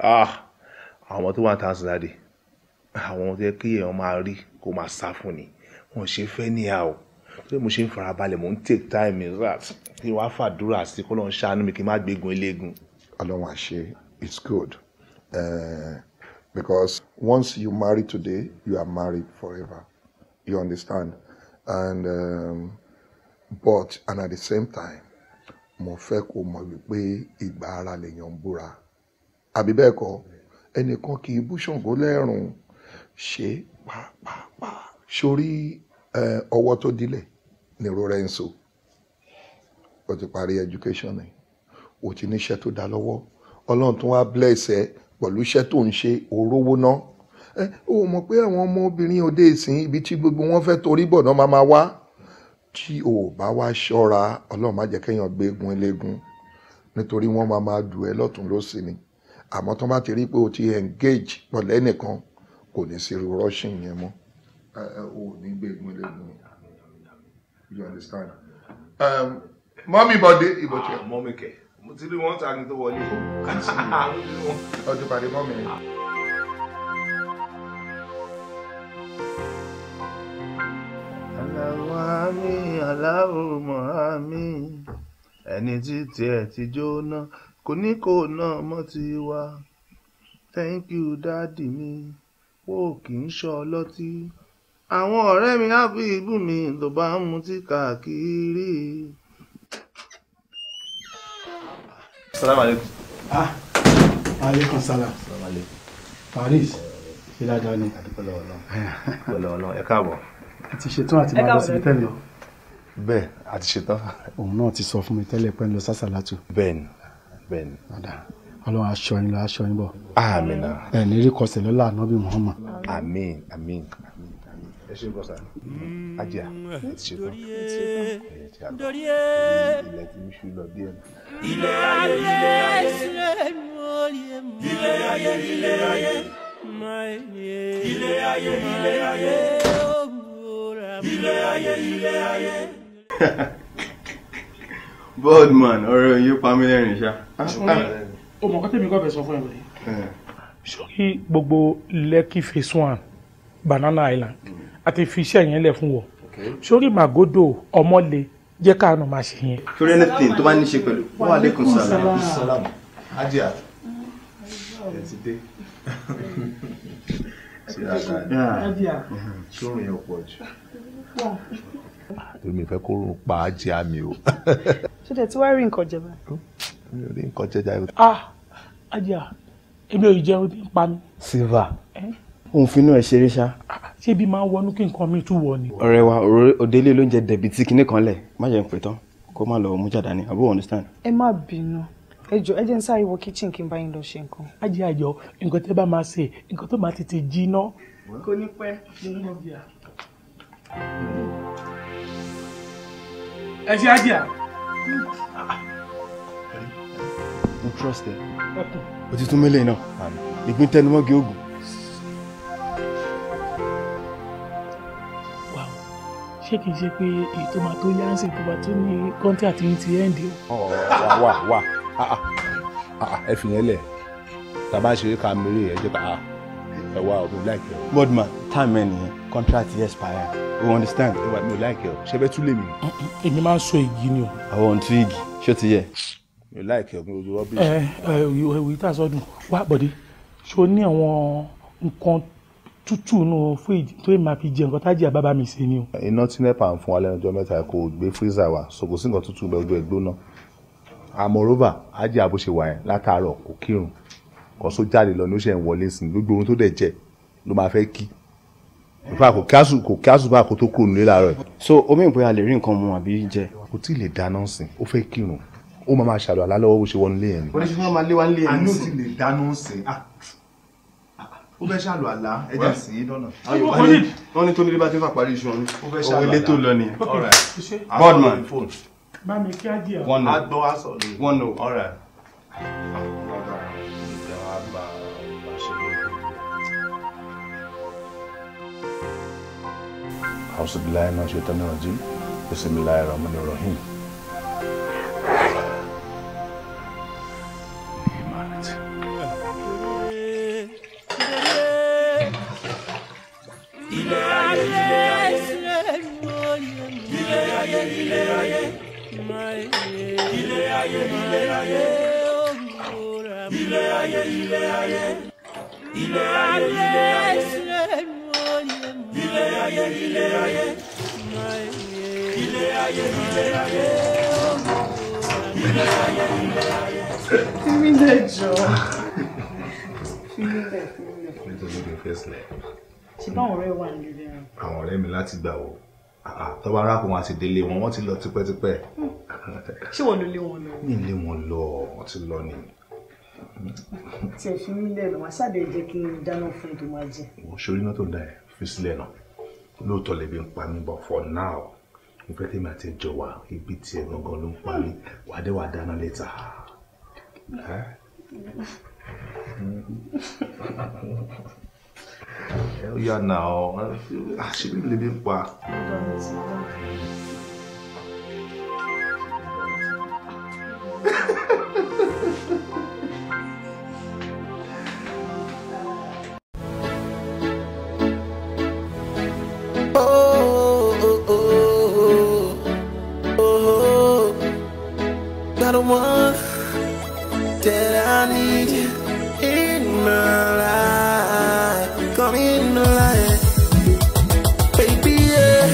[SPEAKER 9] àwọn tó wà tán sí dàdé àwọn tó yẹ kí èèyàn máa rí kó máa sá fún ni wọn ṣe fẹ́ níyà o pé mo ṣe ń farabalẹ̀ mo ń take time in that kí wàá fàdúrà sí kó lọ́n ṣàánú mi kí n má gbégun eléegun. Ọlọ́run àṣẹ it's good because once you marry today you are married forever you understand and at the same time mo fẹ́ kó mọ̀ wípé ìgbà ara lèèyàn ń búra àbí bẹ́ẹ̀ kọ́ ẹnìkan kì í bú Ṣàngó lẹ́rùn ṣe pàápàá sórí ọwọ́ tó dílẹ̀ ní Lorenzo o ti parí education ni o ti níṣẹ́ tó dá lọ́wọ́ Ọlọ́run tó wá bless ẹ pẹ̀lú iṣẹ́ tó ń ṣe òróró náà o mọ̀ pé àwọn ọmọbìnrin òde ìsìn ibi tí gbogbo wọn fẹ́ torí bọ̀ náà máa wá tí o bá wá ṣọ́ra Ọlọ́run má jẹ́ kéèyàn gbé egun eléegun nítorí wọ́n máa dù ẹ́ lọ́tún lósì ni àmọ́ tó bá ti rí pé o ti engage pẹ̀lú ẹnìkan kò ní sí rushing yẹn mọ́ o ní gbé egun eléegun you understand. Mọ́mí Bọ̀dé ìbò tí ẹ. Mọ́mí kẹ̀ mo ti rí wọn ta ni tó wọlé o ọdún pàdé mọ́mí ni. Aláwọ̀ àmì ẹni tí tiẹ̀ ti jóná kò ní kò náà mọ́ ti wá thank you dáàdì mi ó kì í ṣọ́ ọlọ́tí àwọn ọ̀rẹ́ mi á fi ìbú mi tó bá ń mutí káàkiri. Salaam alaikum.
[SPEAKER 5] Alaikum salam.
[SPEAKER 9] Salaam alaikum.
[SPEAKER 4] Paris ṣe dáadáa ni.
[SPEAKER 3] Ọlọ́run ẹ káàbọ̀.
[SPEAKER 4] ẹ ti ṣetán àti máa lọ síbi tẹ́lẹ̀ lọ.
[SPEAKER 3] Bẹ́ẹ̀ a ti ṣetán.
[SPEAKER 4] òun náà ti sọ fún mi tẹ́lẹ̀ pé ń lọ sásàlátù.
[SPEAKER 3] Bẹ́ẹ̀ni.
[SPEAKER 4] Ọlọ́run aṣọ yín lọ aṣọ yín bọ̀.
[SPEAKER 3] Àmín.
[SPEAKER 4] ẹ ní rí kọsẹ̀ lọ́la ànábì Muhammad.
[SPEAKER 3] Àmín. Ẹ ṣe gbọ́sà. Ajá ẹ ti ṣetán. Ilẹ̀ tí ń ṣú lọ díẹ̀.
[SPEAKER 1] Ilé ayé ilé ayé ilé ayé ilé ayé ilé ayé.
[SPEAKER 7] Boardman, ọ̀rọ̀ yìí pa mí lẹ́rìn ṣá.
[SPEAKER 5] O mọ̀ kọ́tẹ́ mi kọ́ fẹ́ sọ fún ẹ bẹ́ẹ̀. Sórí gbogbo Lekki phase 1 Banana Island àti fi iṣẹ́ yẹn lẹ̀ fún wọ. Sórí Màgódò Ọmọlé jẹ́ káàánú máa ṣe yẹn.
[SPEAKER 7] Sórí anything tó bá ní ṣe pẹ̀lú. Wa alaikum salam.
[SPEAKER 3] Ajá ẹ ti dé. Ṣórun yẹn pọ̀ jù. Èmi fẹ́ kó rún pa ajá mi o.
[SPEAKER 11] Ṣé tẹ̀ tí wàá rí nǹkan jẹ báyìí?
[SPEAKER 3] Mi ò rí nǹkan jẹ jáde.
[SPEAKER 5] Ajá èmi ò jẹun ní pa mi.
[SPEAKER 7] Silva òun finú ẹ ṣeré ṣá.
[SPEAKER 5] Ṣé bí máa ń wọnú kí nǹkan mi tún wọ ni.
[SPEAKER 7] Ọ̀rẹ́ wa òdélé ló ń jẹ dẹ̀bìtì kinní kan lẹ̀ má jẹ́ ń pè tán kó má lọ mú jàdá ni àbúrò understand.
[SPEAKER 11] Ẹ má bínú ẹ jọ̀ọ́ ẹ jẹ́ ń sáré wọ kitchen kí n bá yín lọ ṣe nǹkan.
[SPEAKER 5] Ajá àjọ nǹkan tẹ́ bá máa ṣe nǹkan tó máa tètè jiná.
[SPEAKER 11] Kò ní pẹ́.
[SPEAKER 5] Ẹ ṣe ajá.
[SPEAKER 7] Mo trust ẹ. O ti tún mélé náà. Ìgbín tẹnumọ́gi ogun.
[SPEAKER 5] Ṣé kìí ṣe pé èyí tó máa tó yánsìn tó bá tó ní kọ́ńtàtì yìí ti ẹ́ǹdì o.
[SPEAKER 3] Wà ẹ fi yẹn lẹ̀ tá a bá ṣe ká mèrè ẹ jẹ́ ká ẹ wá ọdún láìpẹ́.
[SPEAKER 7] Boardman time ẹ nìyẹn contract expire you understand.
[SPEAKER 3] Ẹ wà mi ò láìpẹ́ o ṣe fẹ́ tún lè mi.
[SPEAKER 5] Èmi máa ń so igi ni o.
[SPEAKER 7] Àwọn ohun tún igi ṣó ti yẹ.
[SPEAKER 3] Mi ò láìpẹ́ o mi ò jọ rọ́bì.
[SPEAKER 5] Ìwé tá a sọdún wá Bọ̀dé ṣé o ní àwọn nǹkan tútù nù fíríjì tó yẹ máa fi jẹ nǹkan tájì àbábá mi ṣe ni o.
[SPEAKER 3] Iná tí NEPA ń fún wa lẹ́nu ọjọ́ mẹ́ta kò gbé freezer wa so kò sí nǹkan tútù bẹ́ẹ̀ ojú ẹ̀ gbóná. Moreover ajé àbó ṣe wà yẹn látàárọ̀ kò kírun kò só jáde lọ ní ó ṣe ń wọlé sí gbogbo ohun tó dẹ̀ jẹ ló máa fẹ́ kí. Ìfà kò kí àsùn bá kó tó kúrò nílé láàárọ̀.
[SPEAKER 7] So omi ìbòyà lè rí nǹkan mu àbí jẹ.
[SPEAKER 3] Kò tí ì lè dáná sìn ó fẹ́ kírun ó máa ṣàlọ́ àlá lọ́wọ́ bó ṣe wọnú ilé yẹn ni.
[SPEAKER 7] Oníṣẹ́ wọn máa lé wá nílé yẹn.
[SPEAKER 3] Àní ò tí ì lè dáná sìn ó fẹ́ ṣàlọ́ àlá ẹ̀jẹ̀ sí í dọ́nà.
[SPEAKER 7] Wọ́n ní tó nílé bá ti fà parí iṣu wọn.
[SPEAKER 3] Ó fẹ́ ṣàlọ́ àlá
[SPEAKER 7] ilé tó lọ nìyẹn.
[SPEAKER 5] Boardman bá mi kí á jẹ ọ.
[SPEAKER 7] One no.
[SPEAKER 3] أعوذ بالله من الشيطان الرجيم بسم الله الرحمن الرحيم.
[SPEAKER 11] Ṣé báwọn ọ̀rẹ́ wà nílé rẹ̀?
[SPEAKER 3] Àwọn ọ̀rẹ́ mi láti gbà wò tọ́ba arákùnrin wọn àti délé wọn ti lọ tipẹ́tipẹ́.
[SPEAKER 11] Ṣé wọ́n ló lé wọn lọ?
[SPEAKER 3] Mi lé wọn lọ wọ́n ti lọ ni.
[SPEAKER 11] Tí ẹ fi mí lẹ́nu wá ṣáà dẹ̀ jẹ́ kí n dáná fún tó máa jẹ.
[SPEAKER 3] Ṣorí náà tó ń da ẹ̀ fi sílẹ̀ náà lóòótọ́ lè bí ń pa mí bọ̀ for now mo fẹ́ tèmi àti ìjọ wa ibi tí ẹ gangan ló ń parí wà dé wà dáná létà. Ẹ ó yà náà ọ àṣírí lè bí ń pa.
[SPEAKER 1] The one that I need in my life, come in my life, baby, yeah.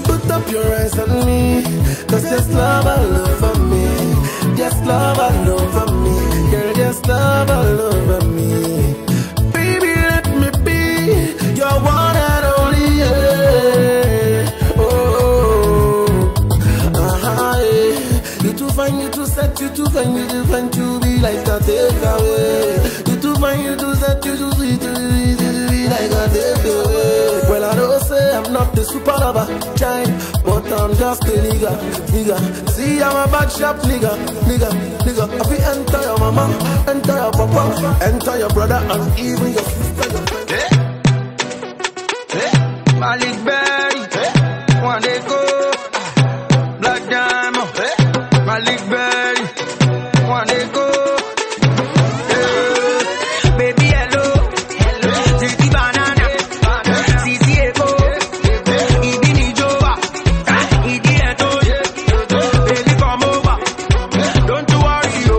[SPEAKER 1] Put up your eyes on me, 'cause just love all over me, just love all over me, girl, just love all over me, baby,
[SPEAKER 12] fine, you too set, you too fine, you too fine to be like a takeaway. You too fine, you too set, you too sweet to be like a takeaway. Well, I don't say I'm not the super lover, child, but I'm just a nigga. See, I'm a bad shop nigga. If we enter your mama, enter your papa, enter your brother, and even your sister, your friend.
[SPEAKER 13] Malik Berry, one day go, Black Diamond, Malik Berry, one day go. Baby hello, Titi banana, Titi ego, Ibini Joa, Idi eto, baby come over, don't you worry yo,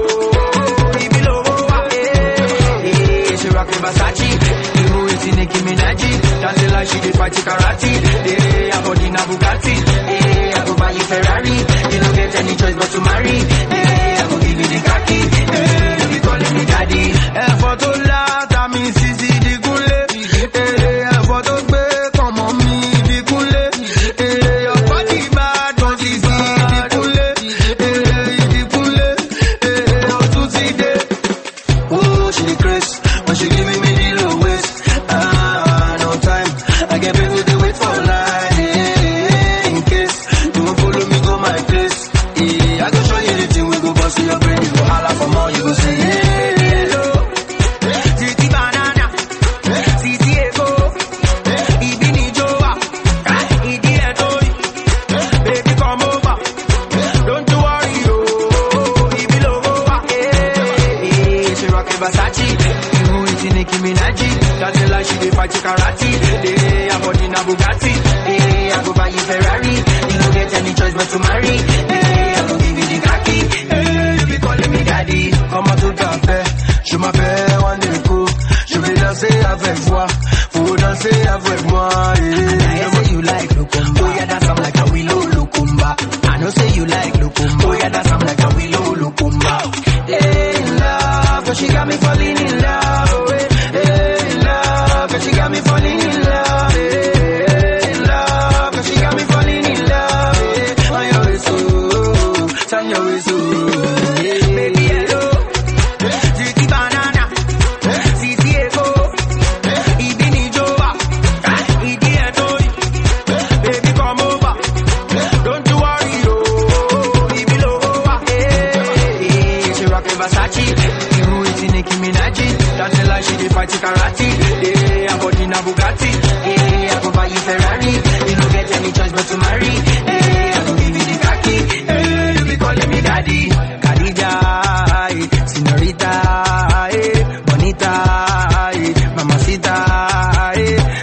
[SPEAKER 13] Ibi lowo, she rockin' Versace, you is Nicki Minaj. Dancing like she did fight karate. I body na Bugatti. I go buy you Ferrari. You don't get any choice but to marry. I go give you the khaki. You be calling me daddy. Photo la, that means Sisi di Gule. Photo gbe, come on me di Gule. Your body bad, don't Sisi di Gule. Di Gule. Oh, to see day. Oh, she the Chris, but she giving me the low waist. I get people to wait for life. In case you won't follow me, go my place. I go show you the thing, we go bust your brain. You go holla for more, you go say hello. Titi banana, Titi ego, Ibini Joa, Idi eto, baby come over, don't you worry yo, Ibi lowo, she rockin' Versace, you is Nicki Minaj, dancing like she did fight karate. Body na Bugatti, I go buy you Ferrari. You don't get any choice but to marry. I go give you the khaki. You be calling me daddy. Comment tout à fait, je m'appelle Wandeko. Je vais danser avec toi, faut danser avec moi. I say you like Lukumba, oh yeah that's I'm like a willow Lukumba. I know say you like Lukumba, oh yeah that's I'm like a willow Lukumba. In love, but she got me falling in love. In love, but she got me falling in love. Baby hello, Titi banana, Titi ego, Ibini Joa, Idi eto, baby come over, don't you worry yo, Ibi lowo, she rockin' Versace, you is Nicki Minaj, dancing like she did fight karate, I body na Bugatti, I go buy you Ferrari, you don't get any choice but to marry, I go give you the khaki, you be calling me daddy. Señorita, bonita, mamacita,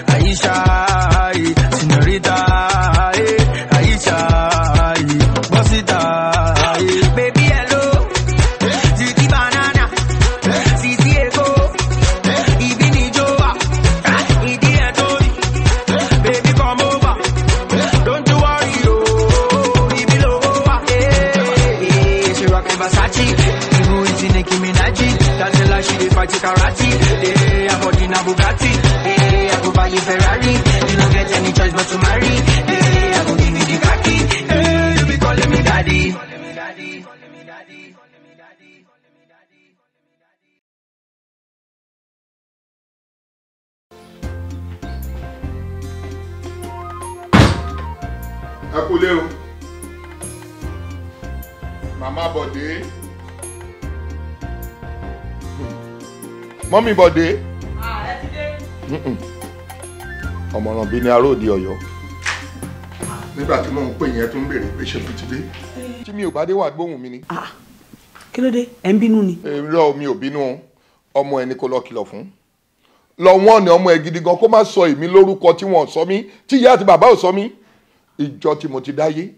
[SPEAKER 13] Aisha, señorita, Aisha, bosita, baby hello, Titi banana, Titi ego, Ibini Joa, Idi eto, baby come over, don't you worry yo, Ibi lowo, she rockin' Versace. Nicki Minaj, dancing like she did fight karate. I body na Bugatti, I go buy you Ferrari. You don't get any choice but to marry. I go give you the khaki. You be calling me daddy.
[SPEAKER 9] Ẹ kú lé o, Mama Bọ̀dé. Mọ́mí Bọ̀dé.
[SPEAKER 10] Ẹ ti dé.
[SPEAKER 9] Ọmọràn bíi ní aróòdì Ọ̀yọ́. Nígbà tí mò ń pè yẹn tó ń béèrè pé ṣé fi ti dé. Tí mi ò bá dé wà gbóhùn mi ni.
[SPEAKER 10] Kí ló dé? Ẹ ń bínú ni.
[SPEAKER 9] Irọ́ mi ò bínú ọmọ ẹni kó lọ kìlọ̀ fún. Lọ wọ́n ní ọmọ ẹ gidi gan kó má sọ èmi lórúkọ tí wọ́n sọ mí tí ìyá àti bàbá ò sọ mí. Ìjọ tí mo ti dáyé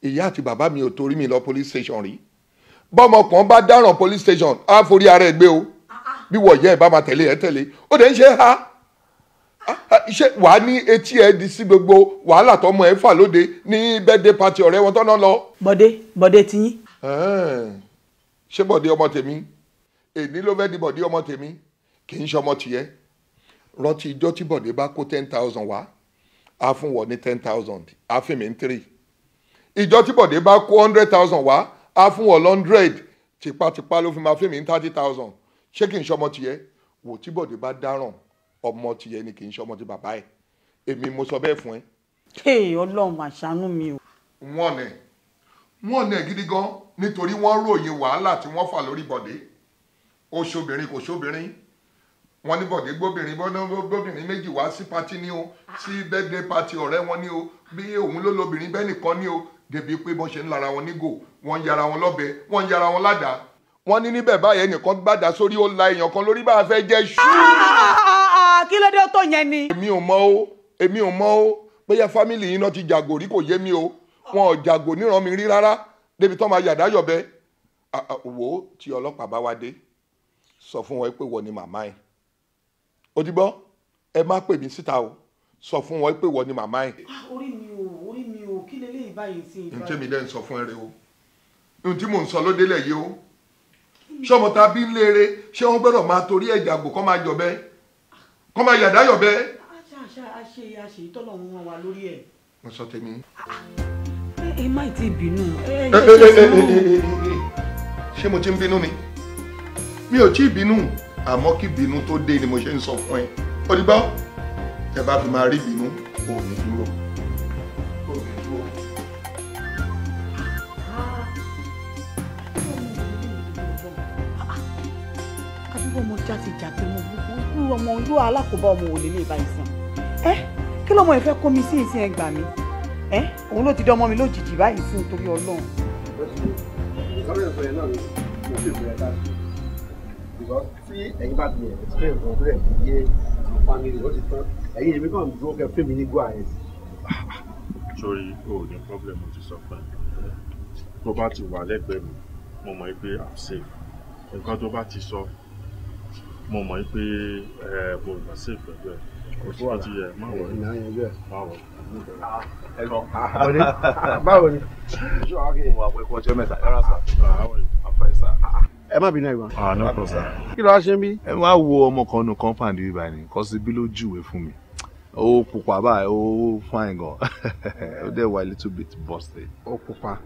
[SPEAKER 9] ìyá àti bàbá mi ò torí mi lọ police station rí. Bọ́mọ kan bá dáràn police station á forí ara ẹ̀ gbé o. Bí wọ̀ yẹ́ ẹ̀ bá máa tẹ̀lé ẹ̀ tẹ̀lé ó dẹ̀ ń ṣe ha. Ṣé wàá ní etí ẹ di sí gbogbo wàhálà tọmọ ẹ fà lóde ní birthday party ọ̀rẹ́ wọn tọ́nà lọ.
[SPEAKER 10] Bọ̀dé tiyín.
[SPEAKER 9] Ṣé Bọ̀dé ọmọ tèmi èní ló fẹ́ di Bọ̀dé ọmọ tèmi kì í ṣe ọmọ tiẹ̀. Rántí ijọ́ tí Bọ̀dé bá kó 10,000 wá á fún wọ ní 10,000 á fún mi ní 3. Ìjọ́ tí Bọ̀dé bá kó 100,000 wá á fún ọ 100 tipátipá ló fi máa fẹ́ mi ní 30,000 ṣé kì í ṣọmọ tiẹ̀ wò tí Bọ̀dé bá dáràn ọmọ tiẹ̀ ni kì í ṣọmọ ti bàbá ẹ̀ èmi mo sọ bẹ́ẹ̀ fún ẹ.
[SPEAKER 10] Ọlọ́run máa ṣàánú mi o.
[SPEAKER 9] wọ́n nẹ̀ gidi gan nítorí wọ́n ròyìn wàhálà tí wọ́n fà lórí Bọ̀dé ó ṣobìnrin kò ṣobìnrin wọ́n ní Bọ̀dé gbóbìnrin méjì wá sí pátí ní o sí birthday party ọ̀rẹ́ wọn ní o bí òun ló lóbìnrin bẹ́ẹ̀ nìkan ní o débi pé bọ́n ṣe ń lara wọn nígò wọ́n ń yára wọn lọ́bẹ wọ́n ń yára wọn ládàá wọ́n ní níbẹ̀ báyẹn nìkan gbàdá sórí ó la èèyàn kan lórí bá a fẹ́ jẹ́ ṣú.
[SPEAKER 10] kí ló dé tó yẹn ni.
[SPEAKER 9] èmi ò mọ̀ o bóyá fámìlì yín náà ti jàgò rí kò yé mi o wọn ò jàgò níran mi rí rárá débi tó máa yàdá yọ̀bẹ. wò ó tí ọlọ́pàá bá wá dé sọ fún wọn pé wọ́n ni màmá ẹ̀ ó ti gbọ́ ẹ má pè mí síta o sọ fún wọn pé wọ́n ni màmá ẹ̀.
[SPEAKER 10] orí mi ò kí lélẹ́yìn báyìí sí i.
[SPEAKER 9] ǹjẹ́ mi dẹ́ ń sọ fún ẹ rẹ o ohun tí mò ń sọ ló délẹ̀ yìí o ṣé ọmọ tá a bí ń léere ṣé wọ́n gbọ́dọ̀ máa torí ẹ̀jà àgbò kọ́ máa yọ̀bẹ kọ́ máa yàdá yọ̀bẹ.
[SPEAKER 10] àṣe ìtọ́lọ́run wọn wà lórí ẹ̀.
[SPEAKER 9] mo sọ tèmi.
[SPEAKER 10] ẹ má ti bínú.
[SPEAKER 9] ṣé mo ti ń bínú ni mi ò tí ì bínú àmọ́ kí bínú tó dé ni mo ṣe ń sọ fún ẹ ó ní bá ẹ bá fi máa rí bínú ò ní dúró.
[SPEAKER 10] ọmọ jáde jàgbé mo burú ọmọ ojú alákòóbá ọmọ òlé lè bá ìsìn kí lọmọ ẹ fẹ́ kó mi sí ìsìn ẹgbà mi òun ló ti dán ọmọ mi lójijì báyìí sí nítorí Ọlọ́run.
[SPEAKER 14] tí ẹ̀yin bá ti explain nǹkan tó rẹ̀ kí yé àwọn family ó ti tán ẹ̀yin èmi kàn dúró kẹ fún mi ní go ahead.
[SPEAKER 15] sórí o ní problem ti sọ fún ẹ tó bá ti wà lẹ́gbẹ̀ẹ́ mi mo mọ̀ pé I'm safe nǹkan tó bá ti sọ mo mọ̀ pé mo wà safe pẹ̀lú ẹ̀ kò sí àti ẹ̀ má wọ̀
[SPEAKER 14] báwo ni.
[SPEAKER 3] mo wà pẹ́ kọ́ ọjọ́ mẹ́ta ẹ̀rọ sà àfẹ́ sà.
[SPEAKER 14] ẹ má bínú ẹ̀gbọ́n.
[SPEAKER 15] no problem.
[SPEAKER 14] kí ló wá ṣe ń bí.
[SPEAKER 3] ẹ wá wo ọmọ kan nu compound bíi báyìí kọ́ sí bí ló júwe fún mi ó pupa báyìí ó fine gan ó dẹ̀ wá a little bit busted.
[SPEAKER 14] ó pupa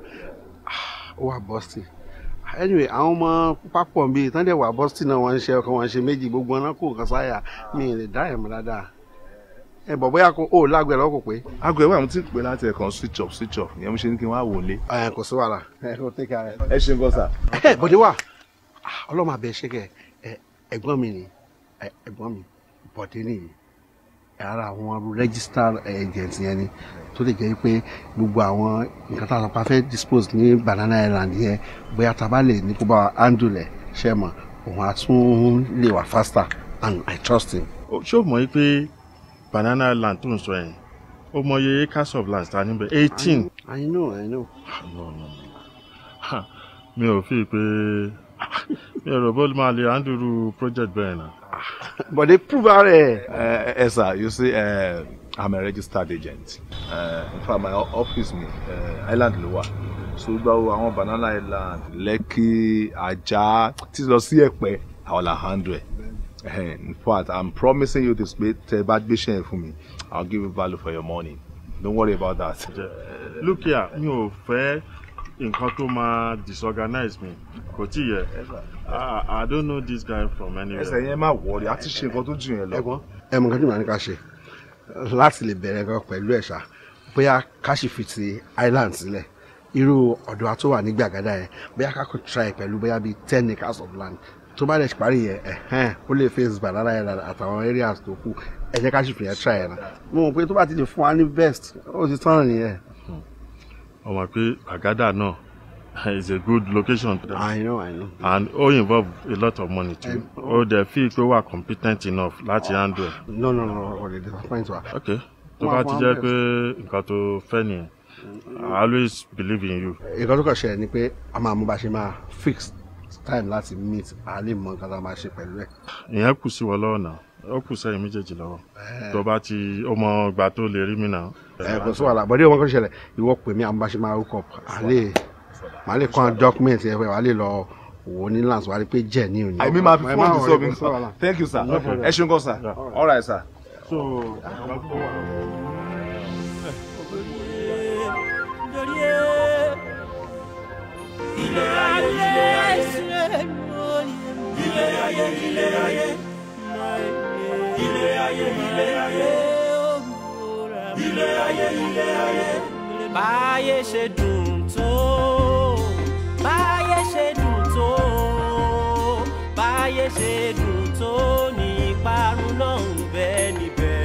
[SPEAKER 14] ó wà busted anyway àwọn ọmọ pápọ̀ bíi tán dẹ̀ wà busted náà wọ́n ń ṣe ọkàn wọn ṣe méjì gbogbo náà kò kàn sáyà mi ì lè dá ẹ̀ mọ́ dáadáa ẹ bọ̀ bóyá kó o lágbo ẹ̀ lọ́kọ̀ pé.
[SPEAKER 3] aago ẹ̀ wà mo ti pè láti ẹ̀kan switch off ìyẹn mo ṣe ní kí n wá wò lé.
[SPEAKER 14] kò sí wàhálà ẹ kò tẹ́ka rẹ.
[SPEAKER 3] ẹ ṣe nǹkan sà.
[SPEAKER 14] bọ̀dé wà ọlọ́mọ abẹ ṣe kẹ ẹ̀gbọ́n mi ni ẹ̀gbọ́n mi Bọ̀dé nìyí ara àwọn registered agent yẹn ni tó lè jẹ́ pé gbogbo àwọn nǹkan tá a lọ́pàá fẹ́ dispose ní Banana Island yẹn bóyá tá a bá lè ní kó bá handle ẹ̀ ṣe mọ̀ òun á tún lè wà faster and I trust him.
[SPEAKER 15] ṣé o mọ̀ pé Banana Island tó ń sọ yẹn ó mọ iye acres of land ta níbẹ̀ 18.
[SPEAKER 14] I know.
[SPEAKER 15] no mi ò fi pé mi ò rò bó máa lè handle project bẹ́ẹ̀ náà.
[SPEAKER 14] But they prove out
[SPEAKER 3] yes sir, you see I'm a registered agent in fact my office mi island ló wà so gbàgbọ́ àwọn Banana Island Lekki Ajah tí lọ sí Ẹ̀pẹ́ àwọn la handle in fact I'm promising you this pé tẹ bá gbé ṣẹ́yìn fún mi I'll give you value for your money don't worry about that.
[SPEAKER 15] Look here mi ò fẹ́ nǹkan tó máa disorganize me kò tí yẹ I don't know this guy from anywhere.
[SPEAKER 3] ẹsẹ̀ yẹn má wọrí a ti ṣe nǹkan tó jù yẹn lọ.
[SPEAKER 14] ẹ̀gbọ́n nǹkan tí màá ní ká ṣe láti lè bẹ̀rẹ̀ nǹkan pẹ̀lú ẹ̀ṣà bóyá ká sì fi ti island sílẹ̀ irú ọ̀dọ̀ wa tó wà ní Gbàgádà yẹn bóyá ká kò try pẹ̀lú bóyá bíi 10 acres of land tó bá dẹ̀ parí yẹn ó lè face Banana Island àtàwọn areas tó kù ẹ jẹ́ ká sì fi yẹn try yẹn náà mo mọ̀ pé tó bá ti lè fún wa ní best ó ti tán nìyẹn.
[SPEAKER 15] ọmọ pé Gbàgádà náà is a good location.
[SPEAKER 14] I know.
[SPEAKER 15] And all involve a lot of money too. They feel pé wà competent enough láti handle.
[SPEAKER 14] No, they disappoint wa.
[SPEAKER 15] Okay. Tó bá ti jẹ́ pé nǹkan tó fẹ́ nìyẹn, I always believe in you.
[SPEAKER 14] Nǹkan tó kàn ṣe ni pé a máa mú bá ṣe máa fix time láti meet a lè mọ nǹkan tá a máa ṣe pẹ̀lú ẹ̀.
[SPEAKER 15] Ìyẹn kù sí wọ lọ́wọ́ náà. Ó kù sẹ́yìn méjèèjì lọ́wọ́. Tó bá ti ọmọ ìgbà tó lè rí mi náà.
[SPEAKER 14] Kò sí wàhálà bọ́dé ọmọ kan ṣẹlẹ̀ ìwọ pè mí àwọn bá ṣe máa hook up màá lè kọ́ document yẹn wà á lè lọ wò ní lands wà á rí pé jẹ́ ní òní.
[SPEAKER 3] àìmí máa fi fóònù sọ mi thank you sir ẹ ṣeun gan sir all right sir.
[SPEAKER 1] ilé ilé ayé ilé ayé ilé ayé ilé ayé ilé ayé báyé ṣe dùn tó báyé ṣe dùn tó báyé ṣe dùn tó ní ìparun náà ń bẹ níbẹ̀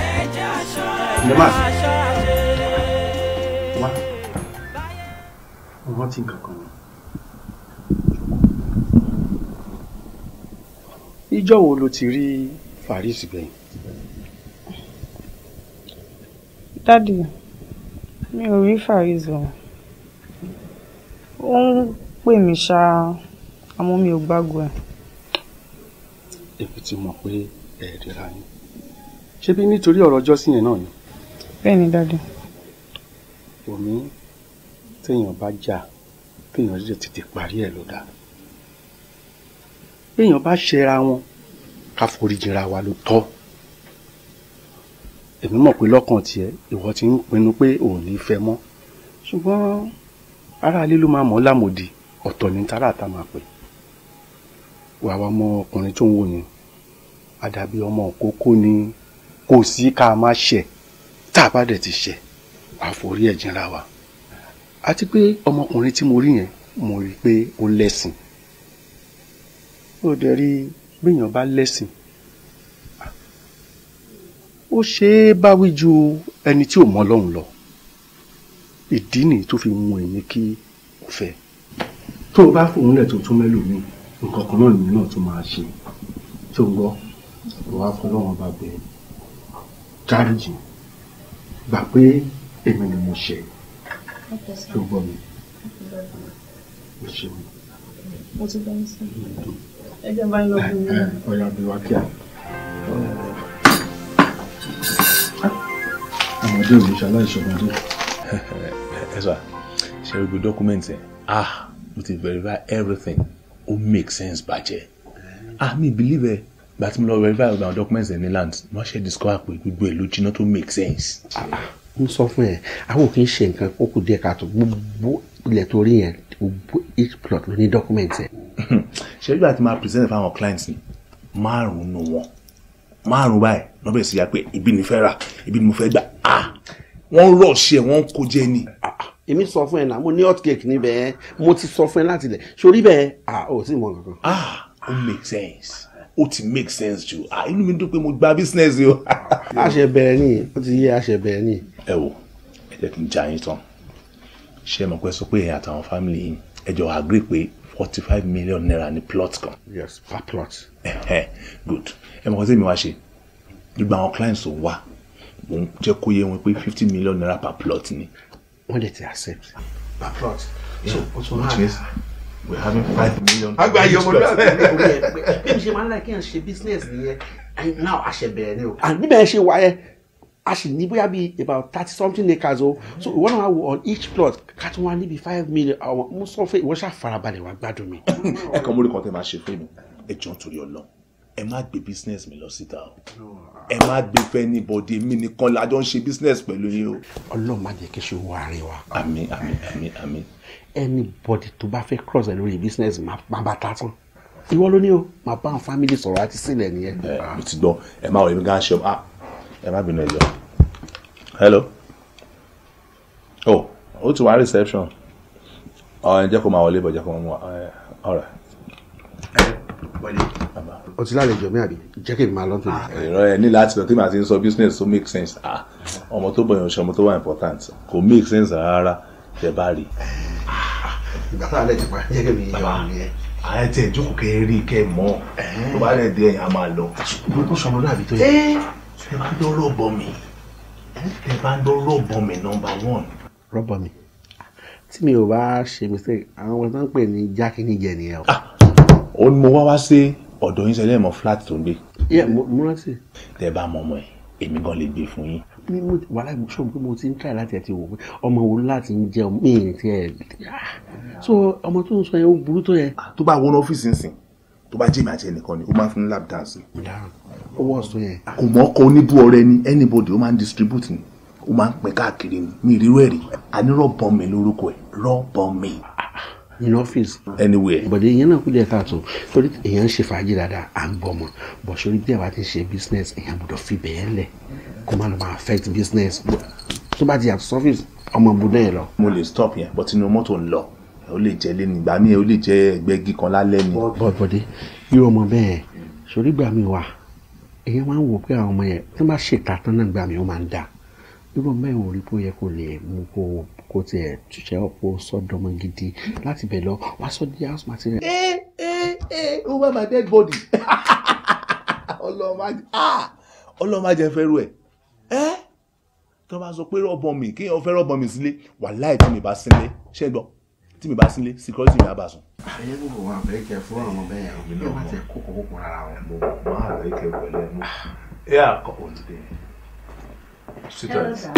[SPEAKER 1] ẹ̀jẹ̀ aṣọ àṣẹ.
[SPEAKER 14] wá wọ́n ti kankan ni. ìjọ́ wo ló ti rí Faris gbẹ̀yìn?
[SPEAKER 11] Dádì, mi ò rí Faris o. Ó ń pè mí ṣá, àmọ́ mi ò gbàgbọ́ ẹ̀.
[SPEAKER 14] Èmi ti mọ̀ pé ẹ̀ẹ́dẹ̀ra yín. Ṣé bí nítorí ọ̀rọ̀ ọjọ́ sí yẹn náà ni?
[SPEAKER 11] Bẹ́ẹ̀ ni dádì.
[SPEAKER 14] Òní téèyàn bá jà kéèyàn lè tètè parí ẹ̀ ló dáa. Béèyàn bá ṣẹra wọn ká foríjìra wa ló tọ́. Èmi mọ̀ pé lọ́kàn tiẹ̀ ìwọ ti ń pinnu pé ò ní fẹ́ mọ́. Ṣùgbọ́n aráalé ló máa mọ̀ lámòdì ọ̀tọ̀ ní tààràtà máa pè. Wà wá ọmọ ọkùnrin tó ń wò ni àdàbí ọmọ òkókó ni kò sí ká má ṣẹ̀ tá a bá dẹ̀ ti ṣẹ̀ wà forí ẹ̀ jìnra wa. Àti pé ọmọkùnrin tí mo rí yẹn mo rí pé ó lẹ́sìn. Ó dẹ̀ rí béèyàn bá lẹ́sìn ó ṣe é báwí ju ẹni tí ò mọ Ọlọ́run lọ. Ìdí nìyí tó fi mú èmi kí o fẹ́. Tó o bá fòun lẹ̀ tó tún mẹ́lòmíì nǹkan kan náà nìyí náà tún máa ṣe. Tó ń gbọ́ wàá fọlọ́run bá bẹ dáríjì gbà pé èmi ni mo ṣẹ̀. Tó gbọ́ mi mo ṣe mi.
[SPEAKER 11] Mo ti gbọ́ mi sí. Ẹgbẹ́ bá ń lọ bí mi.
[SPEAKER 14] Ọ̀yà bí wá kíá. Ọmọdé ò ní ṣaláìṣọmọdé.
[SPEAKER 3] Ẹ sọ ṣe gbogbo dọ́kúmẹ̀ntì mo ti verify everything ó make sense bàjẹ́. Mi believe ẹ gba tí mo lọ verify àwọn documents ẹ̀ ní land wọ́n ṣe discover pé gbogbo ẹ̀ ló jiná tó make sense.
[SPEAKER 14] N sọ fún ẹ àwọn kì í ṣe nǹkan ó kù díẹ̀ káàtó gbogbo ilẹ̀ tó rí yẹn gbogbo each plot ló ní document ẹ.
[SPEAKER 3] Ṣé ìgbà tí máa present fáwọn clients ni márùn-ún nù wọn márùn báyìí lọ́ bẹ̀rẹ̀ sí ya pé ibi ni fẹ́ rà ibi ni mo fẹ́ gbà wọ́n rọ̀ ṣe wọ́n kó jẹ́ ni.
[SPEAKER 14] Èmi sọ fún ẹ náà mo ní hot cake níbẹ̀ mo ti sọ fún ẹ láti ilẹ̀ sórí bẹ́ẹ̀ ò tí ì mọ kankan.
[SPEAKER 3] Ó make sense ó ti make sense jù inú mi dùn pé mo gba business yìí o.
[SPEAKER 14] àṣẹ bẹ̀rẹ̀ ni ó ti yé àṣẹ bẹ̀rẹ̀ ni.
[SPEAKER 3] Ẹ wo ẹ jẹ́ kí n já yín tán ṣé mo pẹ́ sọ pé ẹ̀yin àtàwọn family yìí ẹ jọ agree pé 45 million naira ní plot kan.
[SPEAKER 14] Yes, per plot.
[SPEAKER 3] Good ẹ mọ̀ kọ́ sí mi wá ṣe gbogbo àwọn clients tó wá mo ń jẹ́ kó yé wọn pé 50 million naira per plot ni.
[SPEAKER 14] Wọ́n dẹ̀ ti accept per plot.
[SPEAKER 3] So which means we're having 5 million.
[SPEAKER 14] Àgbáyé ọmọdé bí mi ṣe máa ń láì kí n ṣe business nìyẹn now àṣẹ bẹ̀rẹ̀ ni o. And níbẹ̀ ṣe wáyé a sì ní bóyá bíi about 30 something acres o so ìwọ náà wò on each plot ká tún wá níbi 5 million àwọn mo sọ fún ìwọ ṣáà farabalẹ̀ wá gbádùn mi.
[SPEAKER 3] Ẹ kàn mórí kan tẹ́ máa ṣe fún mi ẹ jọ̀ọ́ nítorí Ọlọ́run ẹ má gbé business mi lọ síta o ẹ má gbé fẹ́ anybody mi nìkan lájọ ń ṣe business pẹ̀lú yín o.
[SPEAKER 14] Ọlọ́run má jẹ́ kí ṣe wọ àárín wa.
[SPEAKER 3] Àmín àmín àmín àmín.
[SPEAKER 14] Anybody tó bá fẹ́ cross ẹ lórí business má bá ta tán ìwọ ló ní o má bá àwọn family sọ̀rọ̀ àti sílẹ̀ nìyẹn.
[SPEAKER 3] Mi ti gbọ́ ẹ má wọlé mi gan ṣe ẹ má bínú ẹ jọ. Hello. Ó ti wá reception. Ẹ jẹ́ kó máa wọlé bọ̀ jẹ́ kó máa mú wa. All right.
[SPEAKER 14] O ti lálejò mi àbí jẹ́ kí n máa lọ́tún.
[SPEAKER 3] Ìrọ̀ ẹ ní láti lọ tí màá ti ń sọ business tó make sense. Ọmọ tó bọ̀yàn ṣe ọmọ tó wà important kò make sense rárá tẹ bá rí.
[SPEAKER 14] Ìgbà tó àlẹ́ ti pa jẹ́ kí mi yọ àwọn yẹn.
[SPEAKER 3] Àyẹ̀ tẹ̀ jókòó kẹ́ ẹ rí kẹ́ ẹ mọ̀ tó bá rẹ̀ dé ẹ̀yìn a máa lọ.
[SPEAKER 14] Mo tó sọmọ náà àbí tó yẹ.
[SPEAKER 3] Ẹ bá ń dán rọ̀bọ̀ mi ẹ bá ń dán rọ̀bọ̀ mi number 1.
[SPEAKER 14] Rọ̀bọ̀ mi tí mi ò bá ṣe mistake àwọn ọmọ tó ń pè ní jákínì jẹ nìyẹn o.
[SPEAKER 3] Ó ní mo wá sí ọ̀dọ̀ yín sẹ́lẹ̀ mọ́ flat tó ń gbé.
[SPEAKER 14] Mo rántí.
[SPEAKER 3] Tẹ bá mọ ọmọ ẹ èmi gan lè gbé fún yín.
[SPEAKER 14] Wàhálà ìmúṣọ́ pé mo ti ń try láti ẹ̀ ti wò pé ọmọ wo láti ń jẹun mí ti ẹ̀ so ọmọ tó ń sọ yẹn ó burú tó yẹ.
[SPEAKER 3] Tó bá wọnú ọ́fíìsì ń sìn tó bá jẹ́ mi àti ẹnìkan ni ó máa ń fún lap dance.
[SPEAKER 14] Ó wọ́ ọ̀sán yẹn.
[SPEAKER 3] Kò mọ́ ọkọ oníbú ọrẹ ni anybody ó máa ń distribute ni ó máa ń pín káàkiri ni mi ìrírú ẹ̀rí àní rọ́bọ̀n mi lórúkọ ẹ̀ rọ́bọ̀n mi.
[SPEAKER 14] in office.
[SPEAKER 3] Anywhere.
[SPEAKER 14] But èèyàn náà kú díẹ̀ káàtó torí èèyàn ń ṣe fàájì dáadáa à ń gbọ́mọ bọ̀ sórí bí àwa ti ń ṣe business èèyàn gbọ́dọ̀ fi bẹ́ẹ̀ lẹ̀ kó má lọ máa affect business tó bá di àtúnṣe office ọmọ ibùdó yẹn lọ.
[SPEAKER 3] Mo lè stop yẹn but inú mọ́tò ń lọ ó lè jẹ́ lé nígbà míì ó lè jẹ́ ẹgbẹ́gi kan lálẹ́ ni.
[SPEAKER 14] bọ́dé irú ọmọ bẹ́ẹ̀ sórí gbà mí wà èèyàn máa ń wò pé àwọn ọmọ yẹn tí wọ́n bá ṣètà tán náà gbà mí ó máa ń dà irú ọmọ yẹn ò rí pé ó yẹ kó lè mú kó tiẹ̀ túṣẹ́ ọ̀pọ̀ sọ́dọ̀mọ gidi láti bẹ̀ lọ wá sọ di house material.
[SPEAKER 3] Over my dead body. Ọlọ́run má jẹ́ fẹ́ rú ẹ̀. Tó bá sọ pé rọ́bọ̀n mi kí èèyàn fẹ́ rọ́bọ̀n mi sílé wàláhì tí mi bá sílé ṣé gbọ́ tí mi bá sílé security mi á bà sùn.
[SPEAKER 14] Ayé gbogbo wa bẹ̀rẹ̀ kẹ́ fún ọmọ bẹ́ẹ̀ yẹn òbí náà ti kókó rárá wọn.
[SPEAKER 3] Mo máa bẹ̀rẹ̀ kẹ́ pẹ̀lẹ́ mú. Yeah, couple today.
[SPEAKER 16] Hello, sir.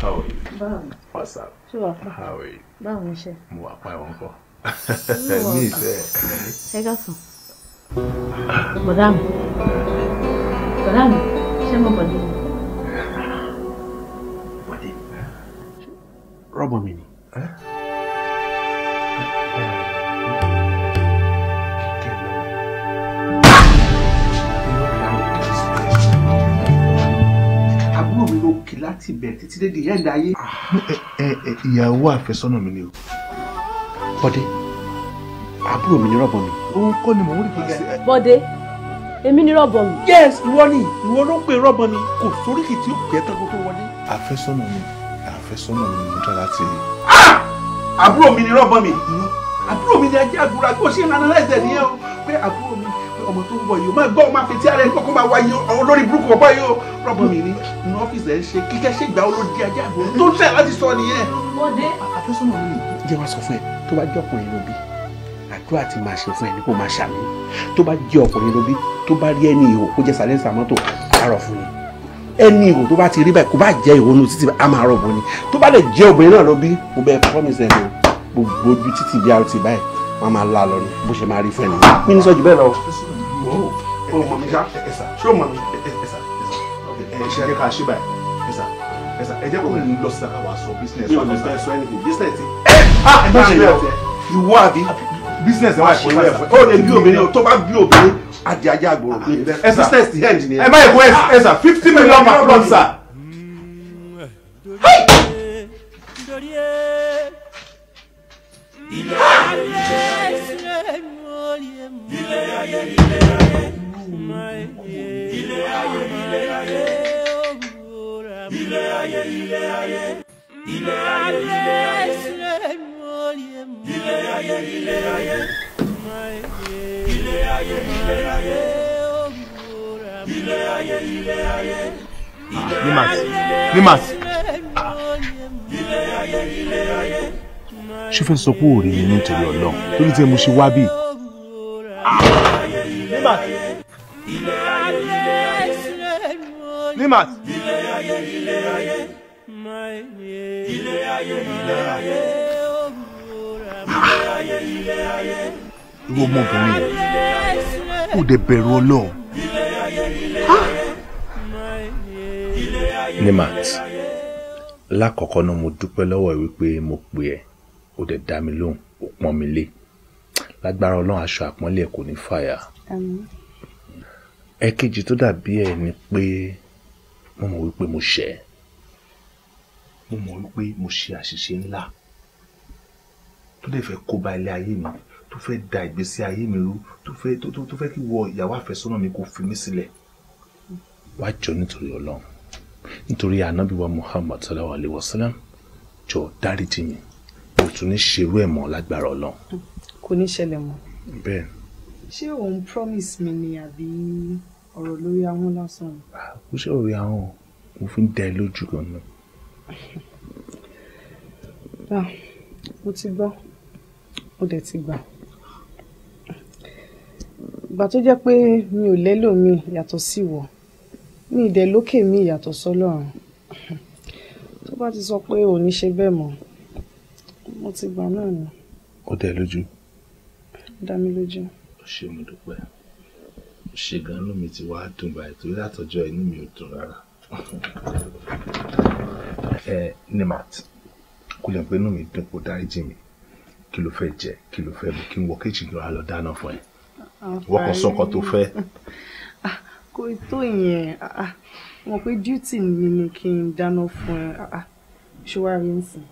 [SPEAKER 3] How are you?
[SPEAKER 16] Báwo.
[SPEAKER 3] What's up?
[SPEAKER 16] Ṣé wàá fún?
[SPEAKER 3] How are you?
[SPEAKER 16] Báwo ni iṣẹ́?
[SPEAKER 3] Mo wà pa ẹ̀wọ̀n kọ́.
[SPEAKER 16] Ní
[SPEAKER 3] ìfẹ́.
[SPEAKER 16] Ẹ káàsán. Bọ̀dá mi, ṣé mo bọ̀dé mi?
[SPEAKER 14] Bọ̀dé. Rọ́bọ̀ mi ni. Àbúrò mi ló kì láti bẹ̀ títí dé di ẹ̀dá ayé.
[SPEAKER 3] Ìyàwó àfẹ́sọ́nà mi ni o.
[SPEAKER 14] Bọ̀dé, àbúrò mi ni rọ́bọ̀ mi.
[SPEAKER 3] Òun kọ́ ni mò ń rí kí.
[SPEAKER 16] Bọ̀dé, èmi ni rọ́bọ̀ mi.
[SPEAKER 14] Yes, ìwọ ló ń pè rọ́bọ̀ mi. Kò sóríkì tí ó jẹ́ tán kó tó wọlé.
[SPEAKER 3] Àfẹ́sọ́nà mi mo dá láti.
[SPEAKER 14] Àbúrò mi ni rọ́bọ̀ mi. Àbúrò mi ni ajé àdúrà kí o ṣe ń analyze ẹ̀ nìyẹn o. Pé àbúrò mi ọmọ tó ń bọ̀ yìí o máa gbọ́ ọ máa fi tí ara ẹni kọ́kọ́ máa wáyé olórí burúkú ọ̀pá yìí o. Rọ́bọ̀ mi ni inú ọ́fíìsì ẹ̀ ń ṣe kíkẹ́ ṣe ìgbà olódi ajé àdúrà tó ń tẹ̀ láti sọ nìyẹn.
[SPEAKER 16] Bọ̀dé.
[SPEAKER 14] Àfẹ́sọ́nà mi ni. Jẹ́ wá sọ fún ẹ tó bá jẹ́ ọkùnrin ló bí àdúrà tí máa ṣe fún ẹ ní kó máa ṣàmì tó bá jẹ́ ọkùnrin ló bí tó bá rí ẹni ìhò kó jẹ́ sàlẹ́nsà mọ́tò àárọ̀ fún ni ẹni ìhò tó bá ti rí báyìí kó bá jẹ́ ìhò nù títí a máa rọ̀ bọ̀ ni tó bá lè jẹ́ obìnrin náà ló bí mo bẹ promise ẹ o gbogbo ojú títì bí rt báyìí wọ́n máa la lọ ni bó ṣe máa rí fún ẹ nìyẹn mi ní sọ jù bẹ́ẹ̀ lọ. o mọ̀ mi ṣá ṣé o mọ̀ mi.
[SPEAKER 3] ṣe é ká ṣe báyìí ẹ jẹ́ kó mi lọ sí àkàwà sọ business.
[SPEAKER 14] mi ò lè fẹ́ sọ anything business ti.
[SPEAKER 3] ẹ má ṣe yẹ ọtẹ ìwọ àbí business ẹ wá ṣe wẹ fún
[SPEAKER 14] ó lè bí obìnrin tó bá bí obìnrin adi ajá àgbòrò business ti end ni.
[SPEAKER 3] ẹ má yẹ kó ẹ sà 50 million per month sir. Nimas ṣe fẹ́ sọ pé òòrè mi nítorí Ọlọ́run lórí tí mo ṣe wá bí. Nimas ìwọ ọmọbìnrin ò dé bẹ̀rù Ọlọ́run. Nimat lákọ̀ọ́kọ́ náà mo dúpẹ́ lọ́wọ́ ẹ wípé mo pè ẹ́ ó dẹ̀ dá mi lóhùn ó pọ́n mi lé lágbára Ọlọ́run aṣọ àpọ́nlé ẹ̀ kò ní fàyà. Ẹ̀kejì tó dàbí ẹ̀ ni pé mo mọ̀ wípé mo ṣẹ̀ mo mọ̀ wípé mo ṣe àṣìṣe ńlá tó dẹ̀ fẹ́ kó ba ilé ayé mi tó fẹ́ da ìgbésí ayé mi rú tó fẹ́ kí wọ ìyàwó àfẹ́sọ́nà mi kó fi mí sílẹ̀ wá jọ nítorí Ọlọ́run nítorí ànábì wa Muhammad sallallahu alaihi wasallam jọ dáríjì mi mo tún ní ṣerú ẹ̀ mọ́ lágbára Ọlọ́run.
[SPEAKER 11] Kò ní ṣẹlẹ̀ mọ́.
[SPEAKER 3] Bẹ́ẹ̀.
[SPEAKER 11] Ṣé òun promise mi ni àbí ọ̀rọ̀ lórí ahọ́n lásán ni?
[SPEAKER 3] Ó ṣe orí ahọ́n mo fi ń dá ẹ lójú gan náà.
[SPEAKER 11] Mo ti gbọ́ mo dẹ̀ ti gbà. Ìgbà tó jẹ́ pé mi ò lẹ́lò mi yàtọ̀ sí ìwọ mi ìdẹ̀ lókè mi ìyàtọ̀ sọ́lọ́run tó bá ti sọ pé ò ní ṣe bẹ́ẹ̀ mọ́ mo ti gbà náà ni.
[SPEAKER 3] Ó dẹ̀ lójú.
[SPEAKER 11] Dá mi lójú.
[SPEAKER 3] Ó ṣe mo dúpẹ́ ṣe gan-an mi ti wá dùn báyìí torí látọjọ́ inú mi ò dùn rárá. Nimat kò lè pé inú mi dùn kó dáríjì mi kí ló fẹ́ jẹ kí ló fẹ́ mu kí n wọ kéjì kí wàá lọ dáná fún ẹ wọ́n kàn sọ nǹkan tó fẹ́.
[SPEAKER 11] kò tó yẹn wọn pé duty mi ni kí n dáná fún ẹ ṣọwárí nsìn